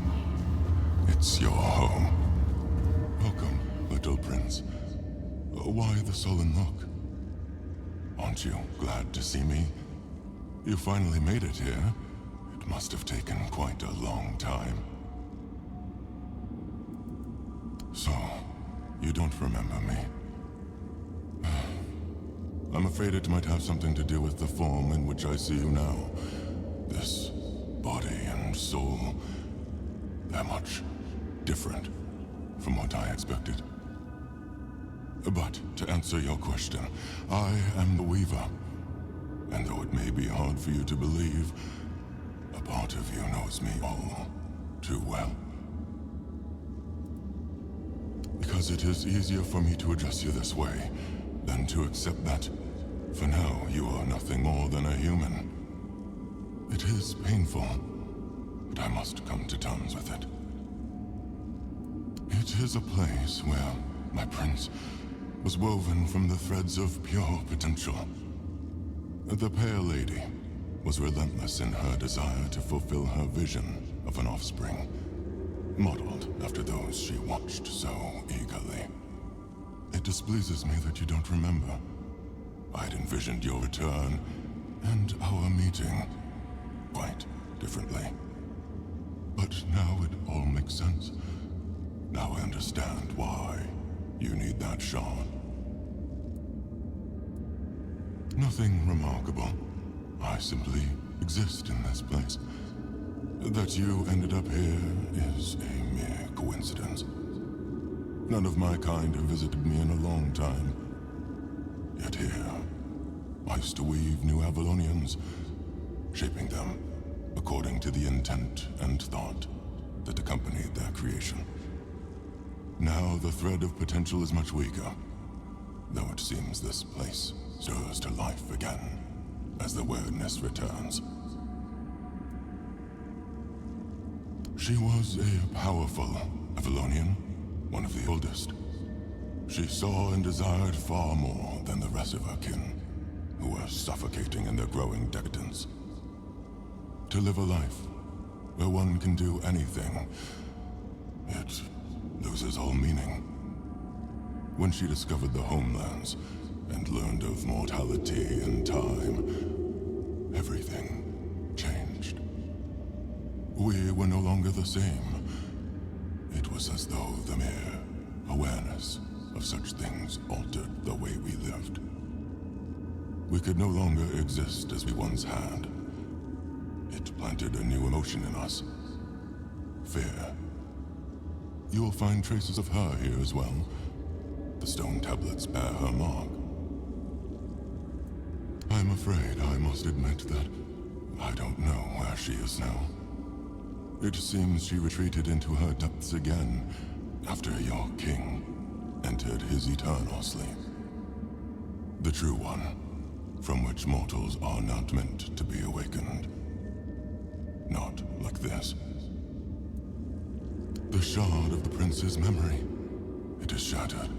It's your home. Welcome, little prince. Why the sullen look? Aren't you glad to see me? You finally made it here. It must have taken quite a long time. So, you don't remember me. I'm afraid it might have something to do with the form in which I see you now. This body and soul, they're much different from what I expected. But to answer your question, I am the Weaver. And though it may be hard for you to believe, a part of you knows me all too well. Because it is easier for me to address you this way than to accept that, for now, you are nothing more than a human. It is painful, but I must come to terms with it. It is a place where my prince was woven from the threads of pure potential. The Pale Lady was relentless in her desire to fulfill her vision of an offspring, modeled after those she watched so eagerly. It displeases me that you don't remember. I'd envisioned your return and our meeting quite differently. But now it all makes sense. Now I understand why you need that shard. Nothing remarkable. I simply exist in this place. That you ended up here is a mere coincidence. None of my kind have visited me in a long time. Yet here, I used to weave new Avalonians, shaping them according to the intent and thought that accompanied their creation. Now the thread of potential is much weaker, though it seems this place stirs to life again as the weirdness returns. She was a powerful Avalonian, one of the oldest. She saw and desired far more than the rest of her kin, who were suffocating in their growing decadence. To live a life where one can do anything, it loses all meaning. When she discovered the homelands and learned of mortality and time, everything changed. We were no longer the same. It was as though the mere awareness of such things altered the way we lived. We could no longer exist as we once had. It planted a new emotion in us. Fear. You will find traces of her here as well. The stone tablets bear her mark. I'm afraid I must admit that I don't know where she is now. It seems she retreated into her depths again after your king entered his eternal sleep. The true one, from which mortals are not meant to be awakened. Not like this. The shard of the prince's memory. It is shattered.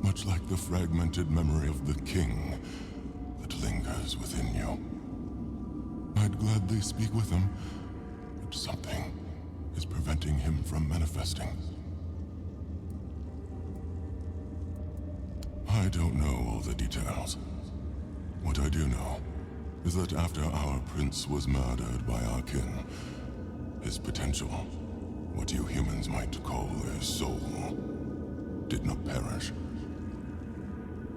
Much like the fragmented memory of the king that lingers within you. I'd gladly speak with him, but something is preventing him from manifesting. I don't know all the details. What I do know is that after our prince was murdered by our kin, his potential, what you humans might call a soul, did not perish.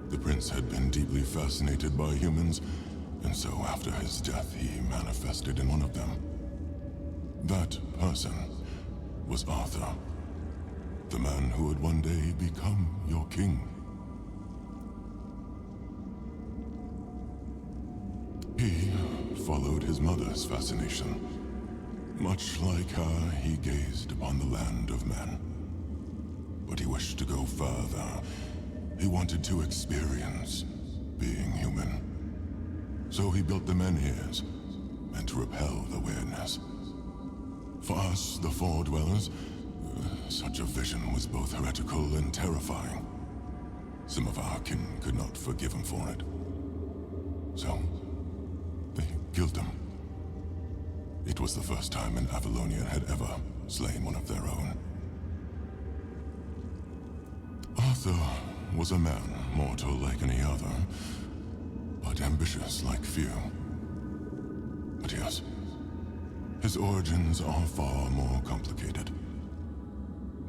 The prince had been deeply fascinated by humans, and so after his death he manifested in one of them. That person was Arthur, the man who would one day become your king. He followed his mother's fascination. Much like her, he gazed upon the land of men. But he wished to go further. He wanted to experience being human. So he built the menhirs, meant to repel the weirdness. For us, the Four Dwellers, such a vision was both heretical and terrifying. Some of our kin could not forgive him for it. So, they killed him. It was the first time an Avalonian had ever slain one of their own. Arthur was a man, mortal like any other. but ambitious like few. But yes, his origins are far more complicated.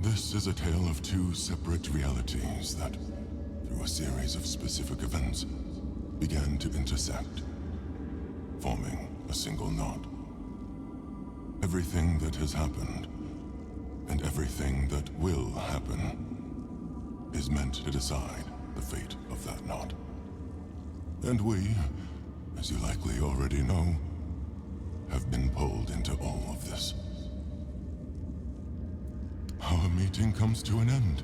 This is a tale of two separate realities that, through a series of specific events, began to intersect, forming a single knot. Everything that has happened, and everything that will happen, is meant to decide the fate of that knot. And we, as you likely already know, have been pulled into all of this. Our meeting comes to an end.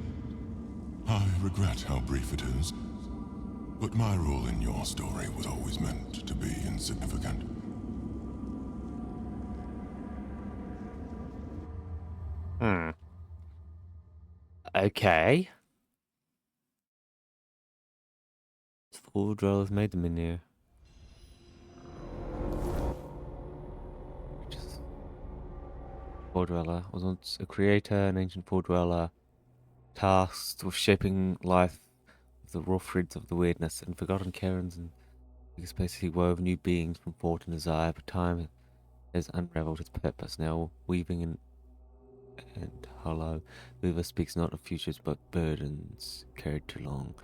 I regret how brief it is, but my role in your story was always meant to be insignificant. Okay. Four dwellers made them in here. Four dweller was once a creator, an ancient four dweller, tasked with shaping life with the raw threads of the weirdness and forgotten cairns and spaces. He wove new beings from thought and desire, but time has unraveled his purpose. Now weaving and hollow, the weaver speaks not of futures but burdens carried too long.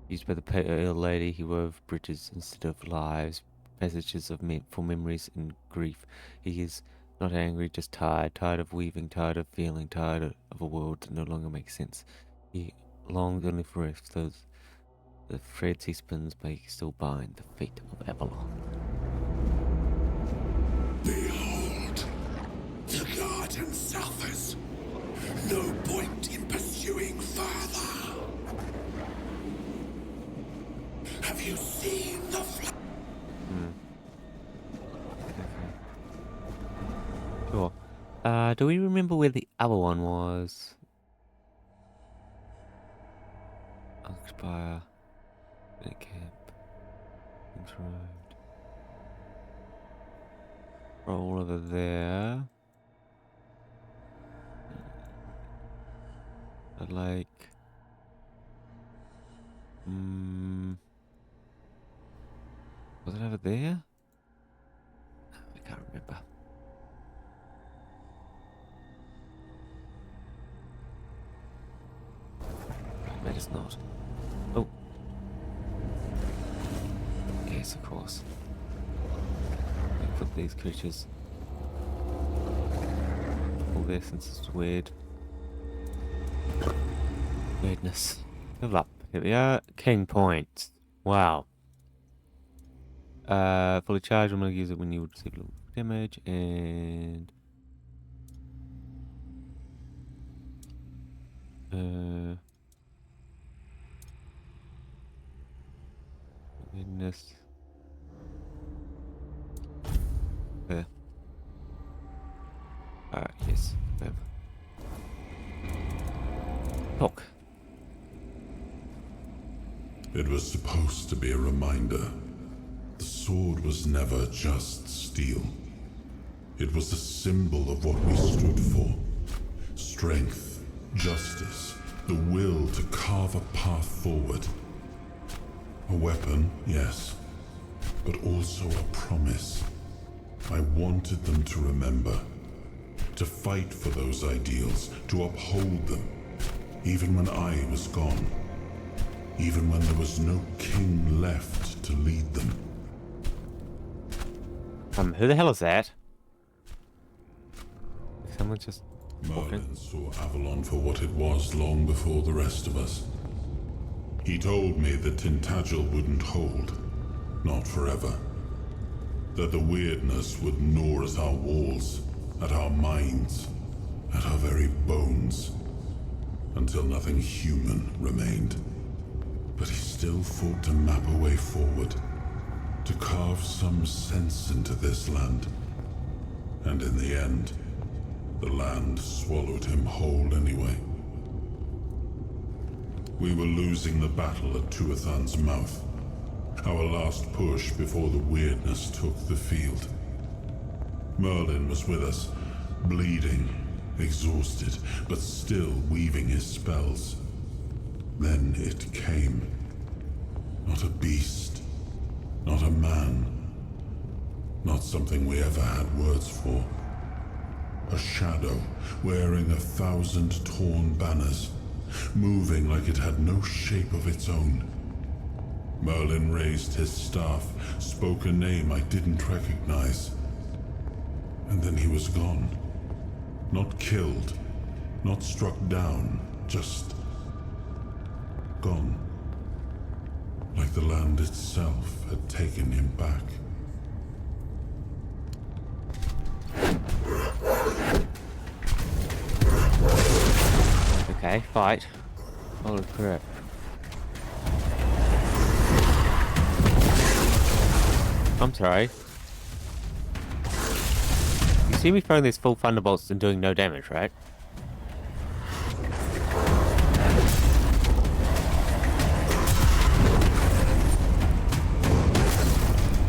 Used by the pale lady, he wove bridges instead of lives, passages of for memories and grief. He is not angry, just tired of weaving, tired of feeling, tired of a world that no longer makes sense. He longs only for rest. Those the threads he spins may still bind the fate of Avalon. Behold, the garden suffers. No point in pursuing further. Have you seen the Sure. Do we remember where the other one was? Oxfire. Camp. Kings Road. Roll over there. The lake. Was it over there? I can't remember. Maybe it's not. Oh. Yes, of course. I put these creatures. All their senses weird. Weirdness. Level up. Here we are. King points. Wow. Fully charged. I'm gonna use it when you receive a little damage and weirdness. There. Alright, yes. Talk. It was supposed to be a reminder. The sword was never just steel. It was a symbol of what we stood for. Strength, justice, the will to carve a path forward. A weapon, yes, but also a promise. I wanted them to remember, to fight for those ideals, to uphold them, even when I was gone, even when there was no king left to lead them. Who the hell is that? Someone just... Merlin saw Avalon for what it was long before the rest of us. He told me that Tintagel wouldn't hold, not forever. That the weirdness would gnaw at our walls, at our minds, at our very bones, until nothing human remained. But he still fought to map a way forward, to carve some sense into this land. And in the end, the land swallowed him whole anyway. We were losing the battle at Tuathan's mouth, our last push before the weirdness took the field. Merlin was with us, bleeding, exhausted, but still weaving his spells. Then it came. Not a beast, Not a man. Not something we ever had words for. A shadow, wearing 1,000 torn banners, moving like it had no shape of its own. Merlin raised his staff, spoke a name I didn't recognize. And then he was gone. Not killed, not struck down, just gone. Like the land itself had taken him back. Okay, fight. Holy crap. I'm sorry. You see me throwing these full thunderbolts and doing no damage, right?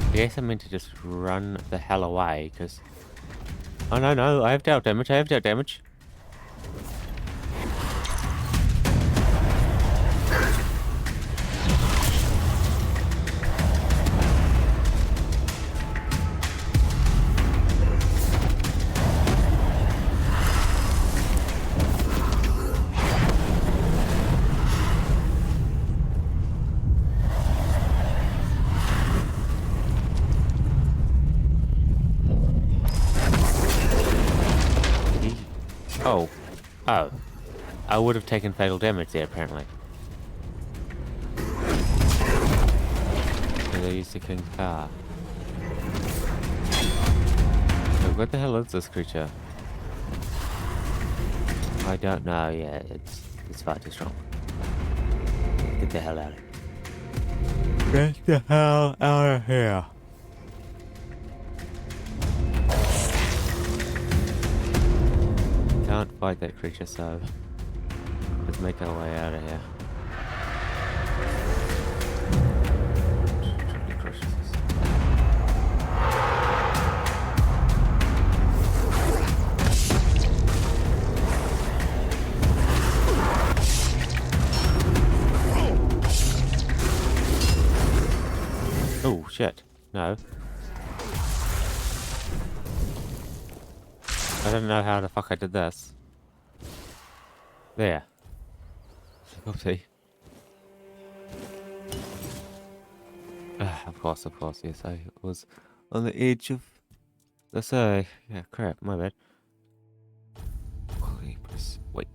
I guess I meant to just run the hell away, because... Oh no, no, I have dealt damage, I have dealt damage. Oh. Oh. I would have taken fatal damage there, apparently. So they used the king's car. So what the hell is this creature? I don't know, yeah, it's far too strong. Get the hell out of here. Get the hell out of here. Can't fight that creature, so let's make our way out of here. Oh shit! No. I don't know how the fuck I did this. There. Oopsie. Of course, yes, I was on the edge of the say. Yeah, crap, my bad. Wait.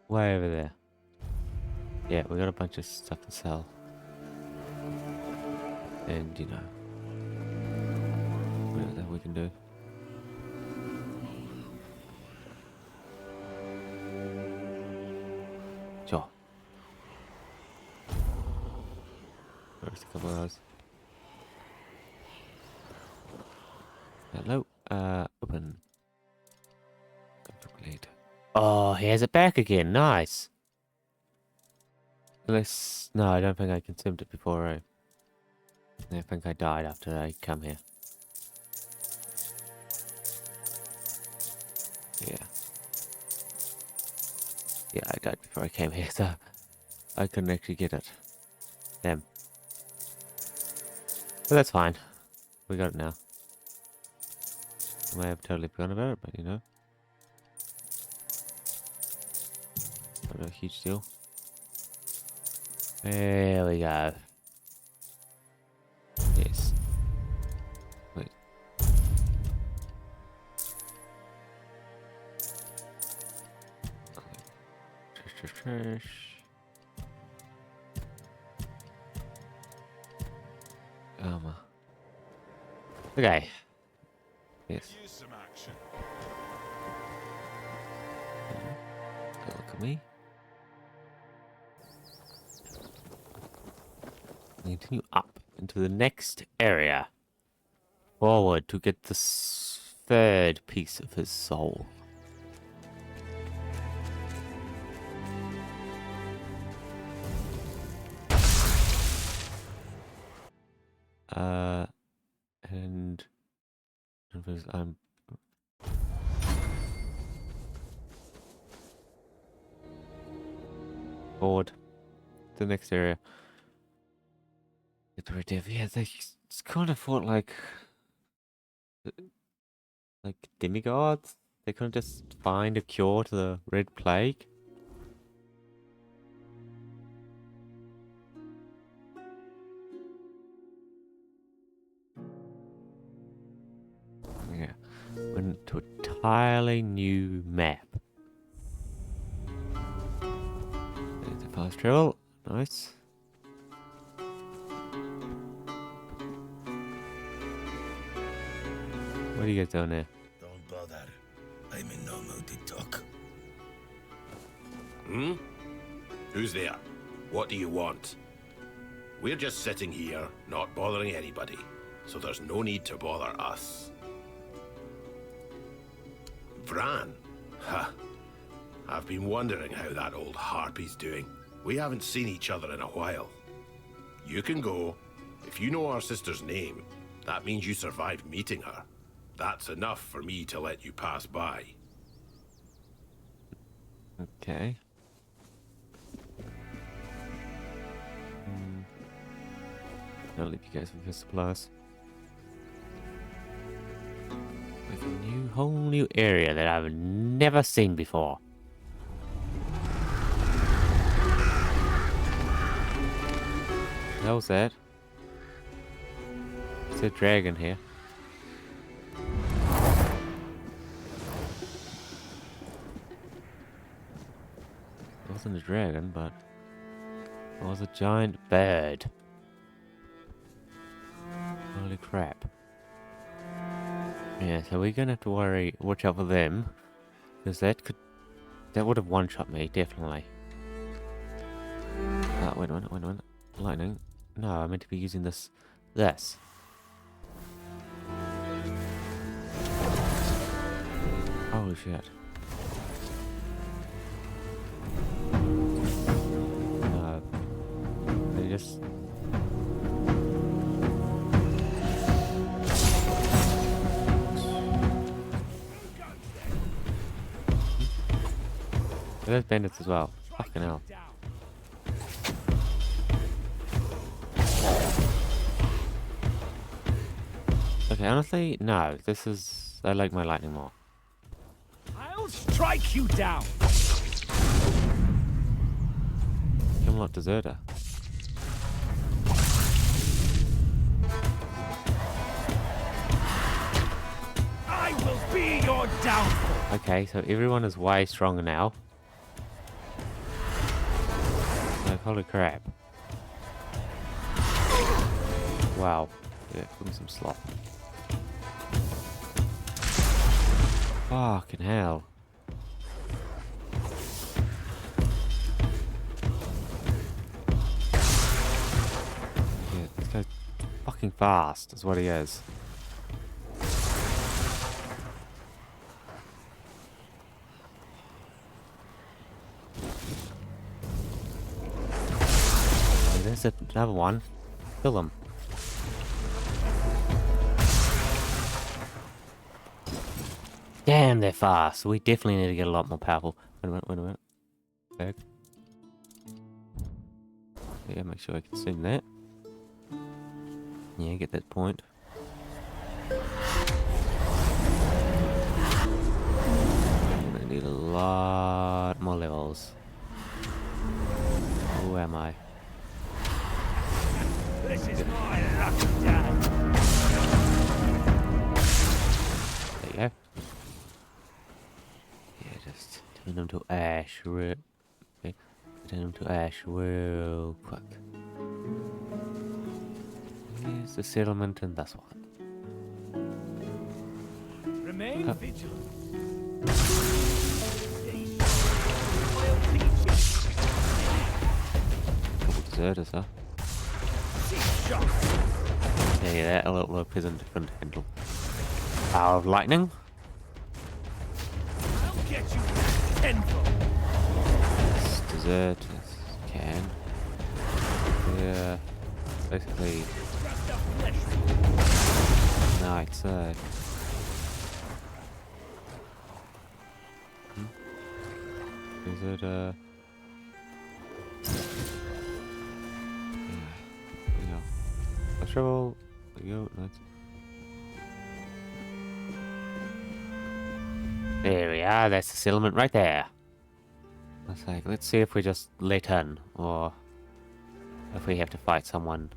Way over there. Yeah, we got a bunch of stuff to sell. And, you know, whatever we can do. Sure. There's a couple of those. Hello, open. Oh, he has it back again, nice! Unless, no, I don't think I consumed it before I think I died after I come here. Yeah. Yeah, I died before I came here, so I couldn't actually get it. Damn. But that's fine. We got it now. I may have totally forgotten about it, but you know. Not a huge deal. There we go. Yes. Wait. Trash. Armor. Okay. Yes. Use some action. Don't look at me. Continue up into the next area. Forward to get the third piece of his soul. And I'm forward. The next area. Yeah, they kind of fought like demigods. They couldn't just find a cure to the Red Plague. Yeah, went to an entirely new map. There's the fast travel. Nice. What are you guys doing there? Don't bother. I'm in no mood to talk. Hmm? Who's there? What do you want? We're just sitting here, not bothering anybody, so there's no need to bother us. Vran? Ha! I've been wondering how that old harpy's doing. We haven't seen each other in a while. You can go. If you know our sister's name, that means you survived meeting her. That's enough for me to let you pass by. Okay. I'll leave you guys with your supplies. With a whole new area that I've never seen before. How's that? It's a dragon here. It wasn't a dragon, but it was a giant bird. Holy crap. Yeah, so we're gonna have to watch out for them. Because that would have one-shot me, definitely. Wait a minute. Lightning. No, I meant to be using this. Holy shit. No. They just... There's bandits as well. Fucking hell. Okay, honestly, no. This is... I like my lightning more. I'll strike you down! Camelot Deserter. I will be your downfall! Okay, so everyone is way stronger now. Like, holy crap. Wow. Yeah, give me some slop. Fucking hell. Yeah, this guy's fucking fast, is what he is. Oh, there's another one. Kill him. Damn, they're fast. We definitely need to get a lot more powerful. Wait a minute. Back. Yeah, make sure I can see that. Yeah, get that point. I need a lot more levels. Who am I? This is my lucky day. There you go. Yeah, just turn them to ash real... Okay. Turn them to ash real quick. Here's the settlement and this one. Remain vigilant. Couple deserters, huh? Yeah, that a little peasant couldn't handle. Power of lightning. I'll get you tenfold. Desert can. Yeah, basically. Night side. Is it shovel. There we go. Nice. There we are. That's the settlement right there. Let's see if we just let in, or if we have to fight someone.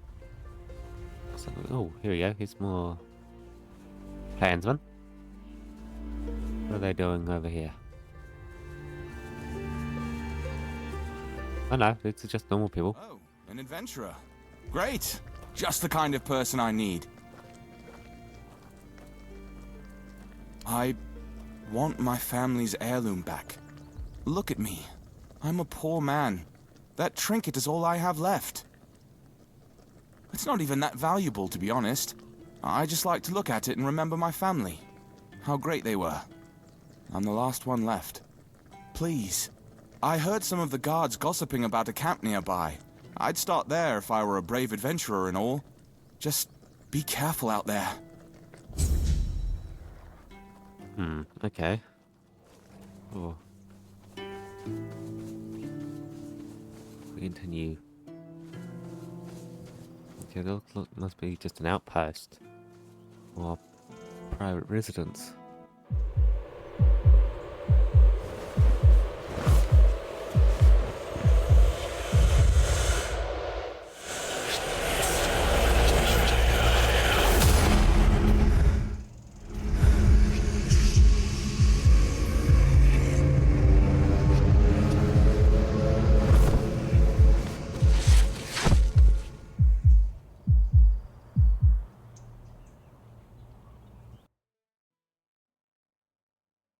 Oh, here we go. Here's more clansmen. What are they doing over here? Oh no, it's just normal people. Oh, an adventurer. Great! Just the kind of person I need. I want my family's heirloom back. Look at me. I'm a poor man. That trinket is all I have left. It's not even that valuable, to be honest. I just like to look at it and remember my family. How great they were. I'm the last one left. Please. I heard some of the guards gossiping about a camp nearby. I'd start there if I were a brave adventurer and all. Just be careful out there. Okay. Oh. We continue. Okay, that must be just an outpost. Or private residence.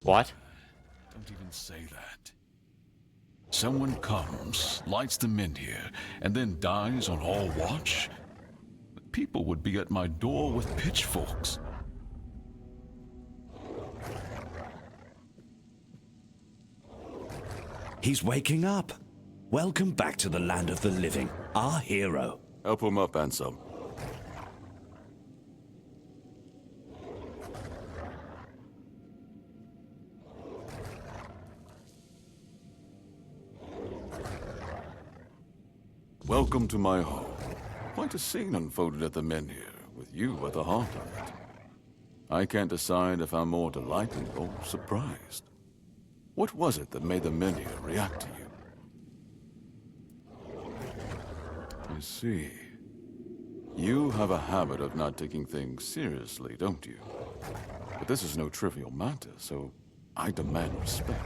What? Don't even say that. Someone comes, lights them in here, and then dies on all watch? The people would be at my door with pitchforks. He's waking up. Welcome back to the land of the living, our hero. Help him up, Ansem. Welcome to my home. Quite a scene unfolded at the Menhir, with you at the heart of it. I can't decide if I'm more delighted or surprised. What was it that made the Menhir react to you? You see, you have a habit of not taking things seriously, don't you? But this is no trivial matter, so I demand respect.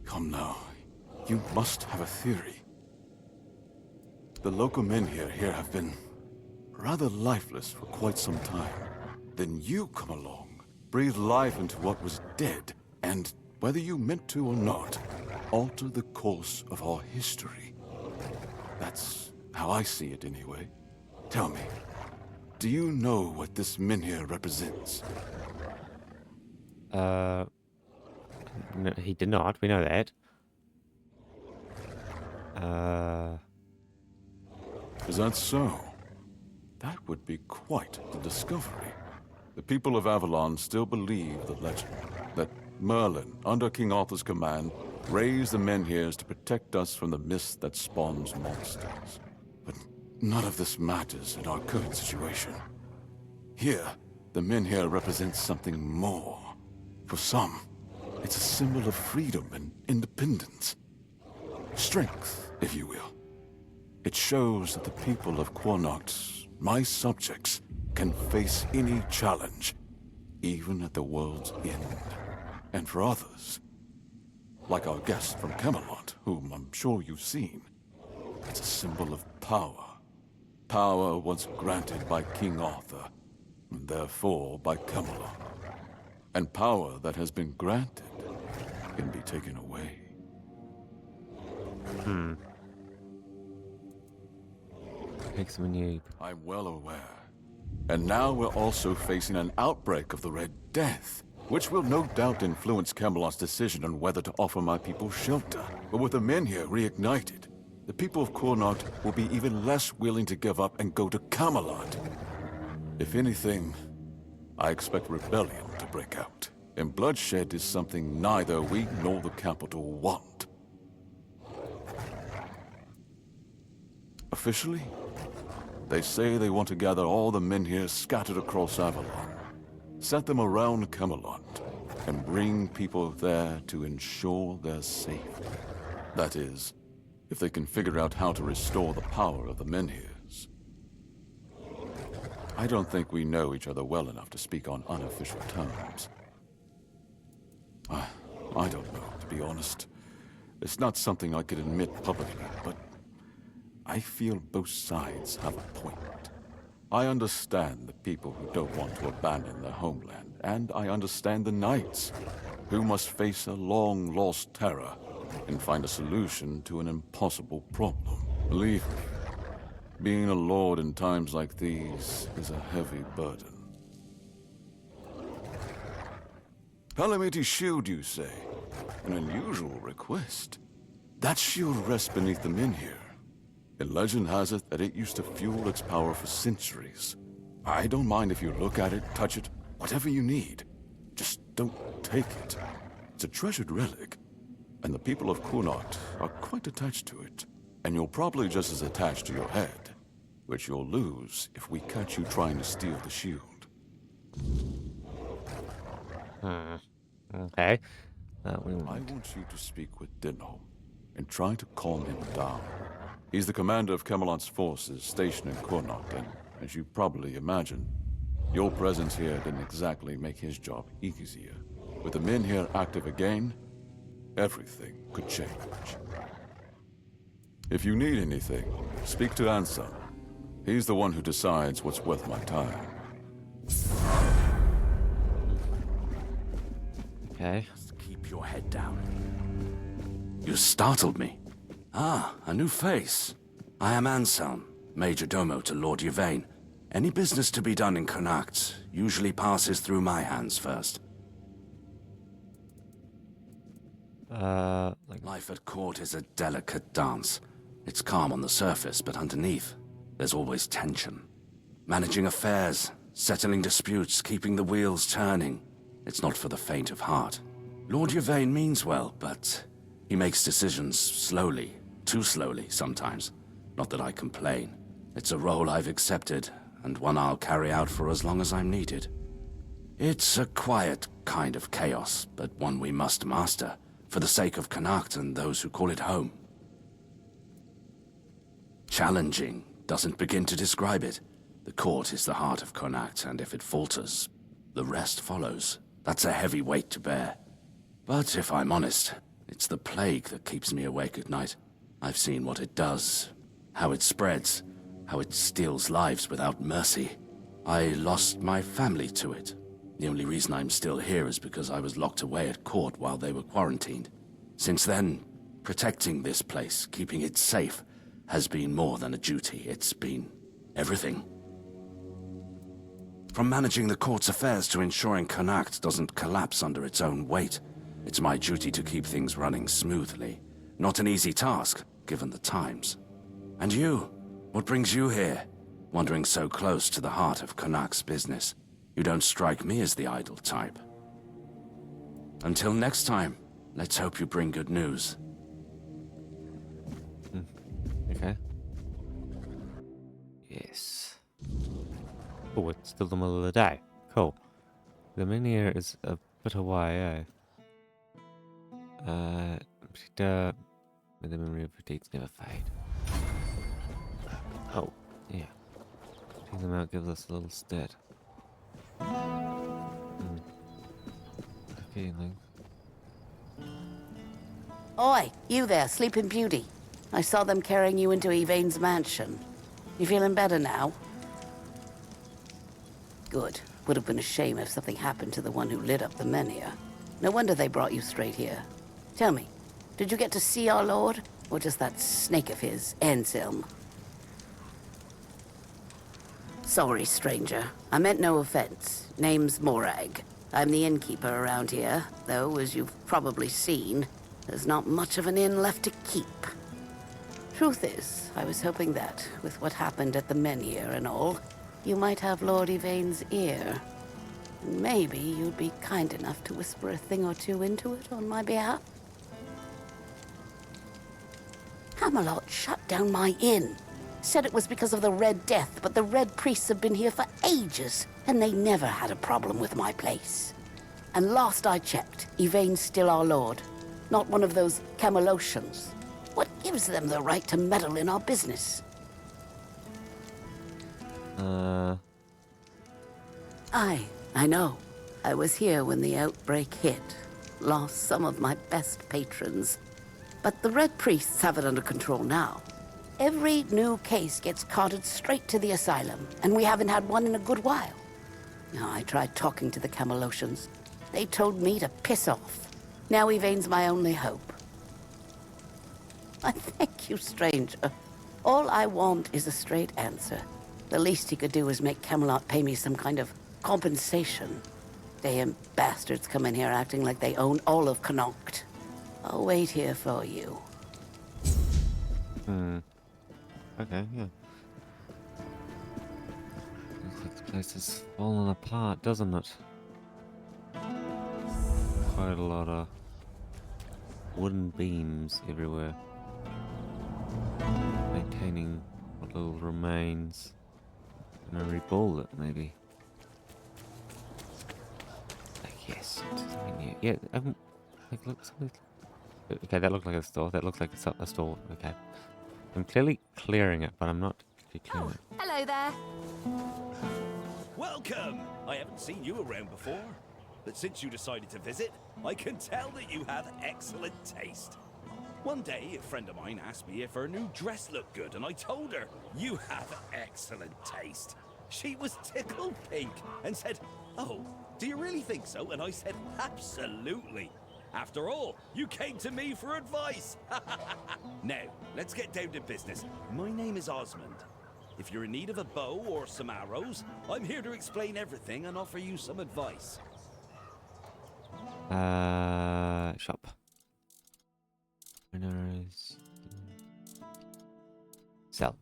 Come now, you must have a theory. The local Menhir here have been rather lifeless for quite some time. Then you come along, breathe life into what was dead, and, whether you meant to or not, alter the course of our history. That's how I see it anyway. Tell me, do you know what this Menhir represents? No, he did not, we know that. Is that so? That would be quite the discovery. The people of Avalon still believe the legend that Merlin, under King Arthur's command, raised the Menhirs to protect us from the mist that spawns monsters. But none of this matters in our current situation. Here, the Menhir represents something more. For some, it's a symbol of freedom and independence. Strength, if you will. It shows that the people of Quanacht, my subjects, can face any challenge, even at the world's end. And for others, like our guest from Camelot, whom I'm sure you've seen, it's a symbol of power. Power once granted by King Arthur, and therefore by Camelot. And power that has been granted can be taken away. I'm well aware. And now we're also facing an outbreak of the Red Death, which will no doubt influence Camelot's decision on whether to offer my people shelter. But with the Menhir reignited, the people of Quanacht will be even less willing to give up and go to Camelot. If anything, I expect rebellion to break out. And bloodshed is something neither we nor the capital want. Officially, They say they want to gather all the men here scattered across Avalon, set them around Camelot, and bring people there to ensure their safety. That is, if they can figure out how to restore the power of the Menhirs. I don't think we know each other well enough to speak on unofficial terms. I don't know, to be honest. It's not something I could admit publicly, but I feel both sides have a point. I understand the people who don't want to abandon their homeland, and I understand the knights who must face a long-lost terror and find a solution to an impossible problem. Believe me, being a lord in times like these is a heavy burden. Calamity Shield, you say? An unusual request. That shield rests beneath the Menhir. And legend has it that it used to fuel its power for centuries. I don't mind if you look at it, touch it, whatever you need. Just don't take it. It's a treasured relic, and the people of Kunot are quite attached to it. And you're probably just as attached to your head, which you'll lose if we catch you trying to steal the shield. Okay. I want you to speak with Dinho and try to calm him down. He's the commander of Camelot's forces stationed in Kunot, and as you probably imagine, your presence here didn't exactly make his job easier. With the men here active again, everything could change. If you need anything, speak to Ansel. He's the one who decides what's worth my time. Okay. Just keep your head down. You startled me. Ah, a new face. I am Anselm, Major Domo to Lord Yvain. Any business to be done in Connacht usually passes through my hands first. Life at court is a delicate dance. It's calm on the surface, but underneath, there's always tension. Managing affairs, settling disputes, keeping the wheels turning. It's not for the faint of heart. Lord Yvain means well, but he makes decisions slowly. Too slowly, sometimes. Not that I complain. It's a role I've accepted, and one I'll carry out for as long as I'm needed. It's a quiet kind of chaos, but one we must master, for the sake of Connacht and those who call it home. Challenging doesn't begin to describe it. The court is the heart of Connacht, and if it falters, the rest follows. That's a heavy weight to bear. But if I'm honest, it's the plague that keeps me awake at night. I've seen what it does, how it spreads, how it steals lives without mercy. I lost my family to it. The only reason I'm still here is because I was locked away at court while they were quarantined. Since then, protecting this place, keeping it safe, has been more than a duty. It's been everything. From managing the court's affairs to ensuring Connacht doesn't collapse under its own weight, it's my duty to keep things running smoothly. Not an easy task, given the times. And you? What brings you here? Wandering so close to the heart of Connacht's business. You don't strike me as the idle type. Until next time, let's hope you bring good news. Okay. Yes. Oh, it's still the middle of the day. Cool. The Menhir is a bit away, the memory of fatigues never fade. Oh, yeah. Checking them out gives us a little stat. Feeling. Oi, you there, Sleeping Beauty. I saw them carrying you into Yvain's mansion. You feeling better now? Good. Would have been a shame if something happened to the one who lit up the Menhir. No wonder they brought you straight here. Tell me, did you get to see our lord? Or just that snake of his, Anselm? Sorry, stranger. I meant no offense. Name's Morag. I'm the innkeeper around here, though, as you've probably seen, there's not much of an inn left to keep. Truth is, I was hoping that, with what happened at the Menhir and all, you might have Lord Yvain's ear. Maybe you'd be kind enough to whisper a thing or two into it on my behalf? Camelot shut down my inn. Said it was because of the Red Death, but the Red Priests have been here for ages, and they never had a problem with my place. And last I checked, Yvain's still our lord, not one of those Camelocians. What gives them the right to meddle in our business? I know. I was here when the outbreak hit. Lost some of my best patrons. But the Red Priests have it under control now. Every new case gets carted straight to the asylum, and we haven't had one in a good while. Now, I tried talking to the Camelocians. They told me to piss off. Now Yvain's my only hope. I thank you, stranger. All I want is a straight answer. The least he could do is make Camelot pay me some kind of compensation. Damn bastards come in here acting like they own all of Connacht. I'll wait here for you. Okay, yeah. Looks like the place is falling apart, doesn't it? Quite a lot of wooden beams everywhere. Maintaining what little remains. Gonna rebuild it, maybe. Yes. Yeah, like, look, okay, that looked like a store. That looks like a store. Okay. I'm clearly clearing it, but I'm not actually clearing it. Hello there. Welcome! I haven't seen you around before, but since you decided to visit, I can tell that you have excellent taste. One day, a friend of mine asked me if her new dress looked good, and I told her, you have excellent taste. She was tickled pink and said, oh, do you really think so? And I said, absolutely. After all, you came to me for advice. Now, let's get down to business. My name is Osmond. If you're in need of a bow or some arrows, I'm here to explain everything and offer you some advice. Shop. Winners. Sell.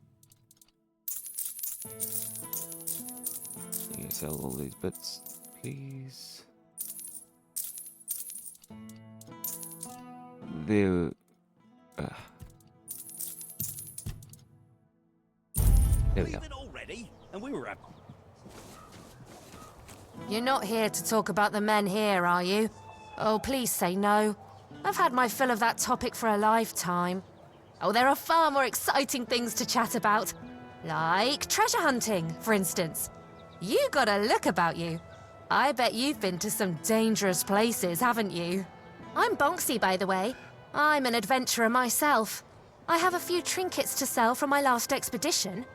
You can sell all these bits, please. There we go. Already? And we were at... You're not here to talk about the men here, are you? Oh, please say no. I've had my fill of that topic for a lifetime. Oh, there are far more exciting things to chat about. Like treasure hunting, for instance. You got a look about you. I bet you've been to some dangerous places, haven't you? I'm Bonksy, by the way. I'm an adventurer myself. I have a few trinkets to sell from my last expedition.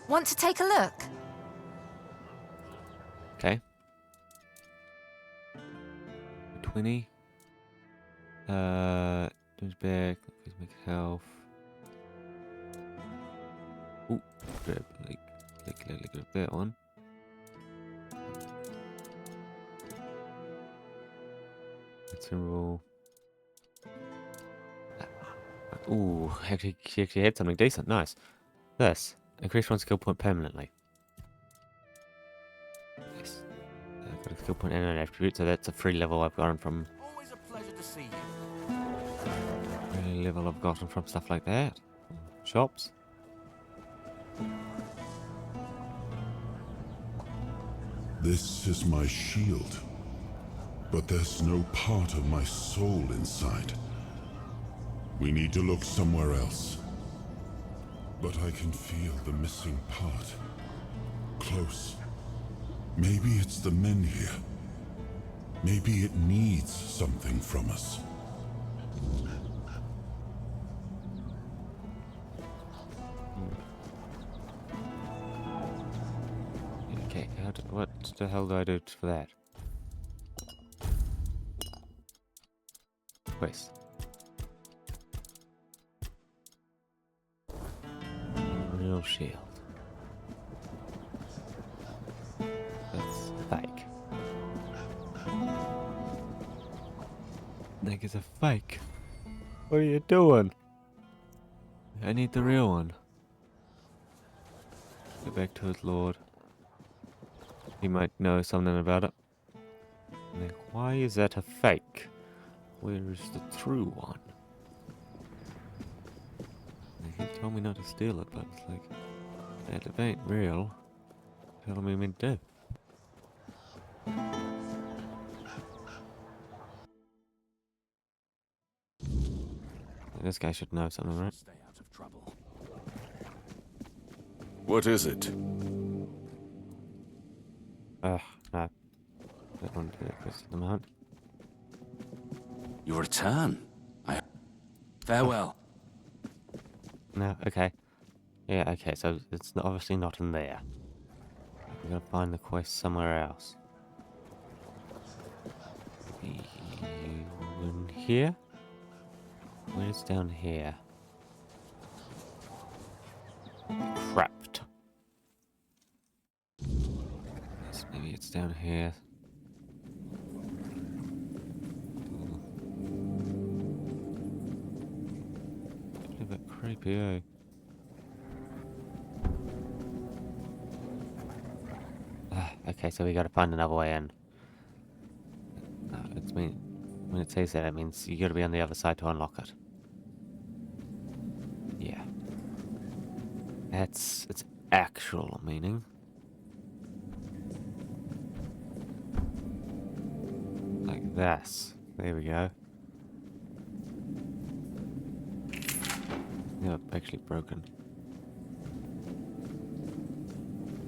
Want to take a look? Okay. 20. Damage back, cosmic health. Ooh, grab grab that one. Let's roll. Ooh, actually, she actually had something decent. Nice. This. Increase one skill point permanently. Yes. I've got a skill point and an attribute, so that's a free level I've gotten from. Always a pleasure to see you. Free level I've gotten from stuff like that. Shops. This is my shield. But there's no part of my soul inside. We need to look somewhere else. But I can feel the missing part. Close. Maybe it's the men here. Maybe it needs something from us. Okay, what the hell do I do for that? Quest. Real shield. That's fake. That is a fake. What are you doing? I need the real one. Go back to his lord. He might know something about it. And then why is that a fake? Where is the true one? He told me not to steal it, but it's like, if it ain't real, what do you mean to do? This guy should know something, right? Stay out of trouble. What is it? No. Don't want to do this at the moment. You return. Farewell. No, okay. Yeah, okay, so it's obviously not in there. We gotta find the quest somewhere else. In here? Where's down here? Crapped. So maybe it's down here. A bit creepy, eh? Okay, so we gotta find another way in. When it says that, it means you gotta be on the other side to unlock it. Yeah. That's its actual meaning. Like this. There we go. Yeah, actually broken.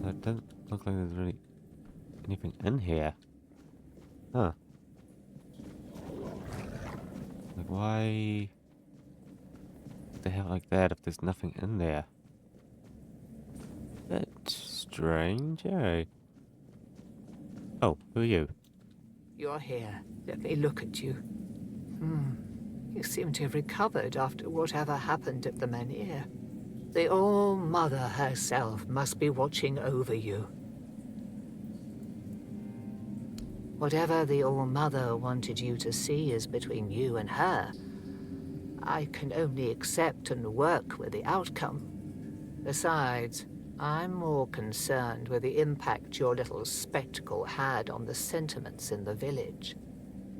It doesn't look like there's really anything in here. Huh. Like, why they have it like that if there's nothing in there? Bit strange, eh? Oh, who are you? You're here. Let me look at you. You seem to have recovered after whatever happened at the Menhir. The All-Mother herself must be watching over you. Whatever the All-Mother wanted you to see is between you and her. I can only accept and work with the outcome. Besides, I'm more concerned with the impact your little spectacle had on the sentiments in the village.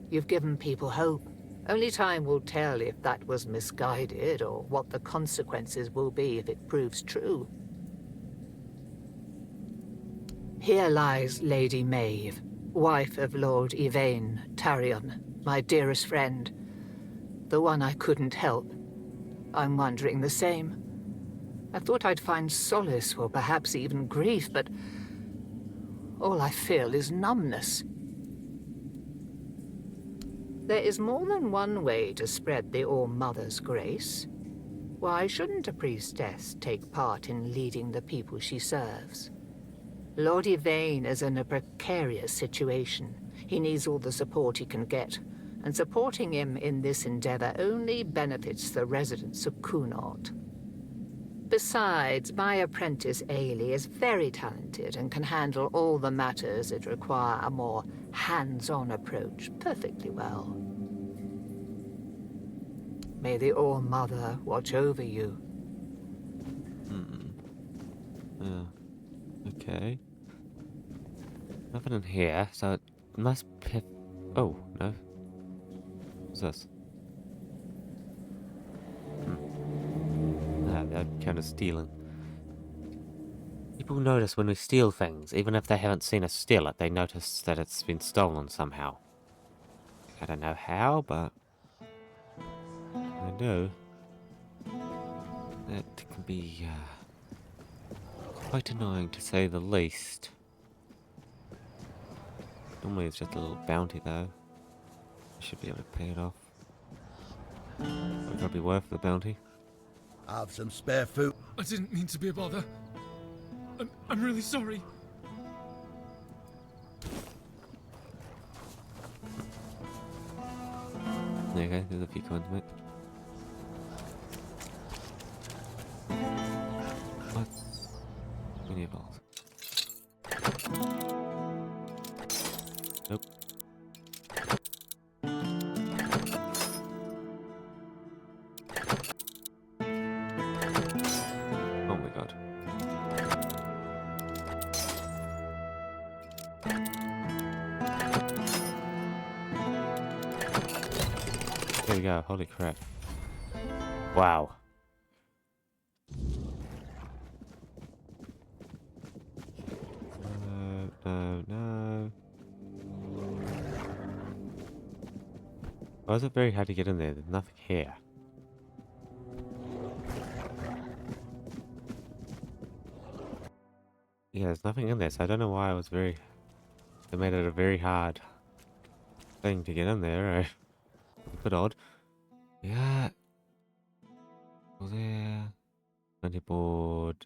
You've given people hope. Only time will tell if that was misguided or what the consequences will be if it proves true. Here lies Lady Maeve, wife of Lord Yvain Tarion, my dearest friend. The one I couldn't help. I'm wondering the same. I thought I'd find solace or perhaps even grief, but all I feel is numbness. There is more than one way to spread the All-Mother's grace. Why shouldn't a priestess take part in leading the people she serves? Lord Yvain is in a precarious situation. He needs all the support he can get, and supporting him in this endeavor only benefits the residents of Kunort. Besides, my apprentice Ailey is very talented and can handle all the matters that require a more hands-on approach perfectly well. May the All-Mother watch over you. Okay. Nothing in here, so it must be... Oh, no. What's this? They're kind of stealing. People notice when we steal things, even if they haven't seen us steal it, they notice that it's been stolen somehow. I don't know how, but I do. That can be quite annoying to say the least. Normally it's just a little bounty though. I should be able to pay it off. Would that be worth the bounty? Have some spare food. I didn't mean to be a bother. I'm really sorry. There you go, there's a few coins, mate. What's... mini balls? Nope. Oh my god. There we go, holy crap. Wow. Why is it very hard to get in there? There's nothing here. Yeah, there's nothing in there, so I don't know why it was very... They made it a very hard thing to get in there. A bit odd. Yeah. Was there... 20 board...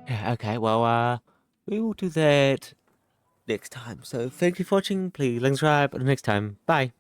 Yeah, okay, well, we will do that next time. So, thank you for watching. Please like and subscribe. Until next time, bye.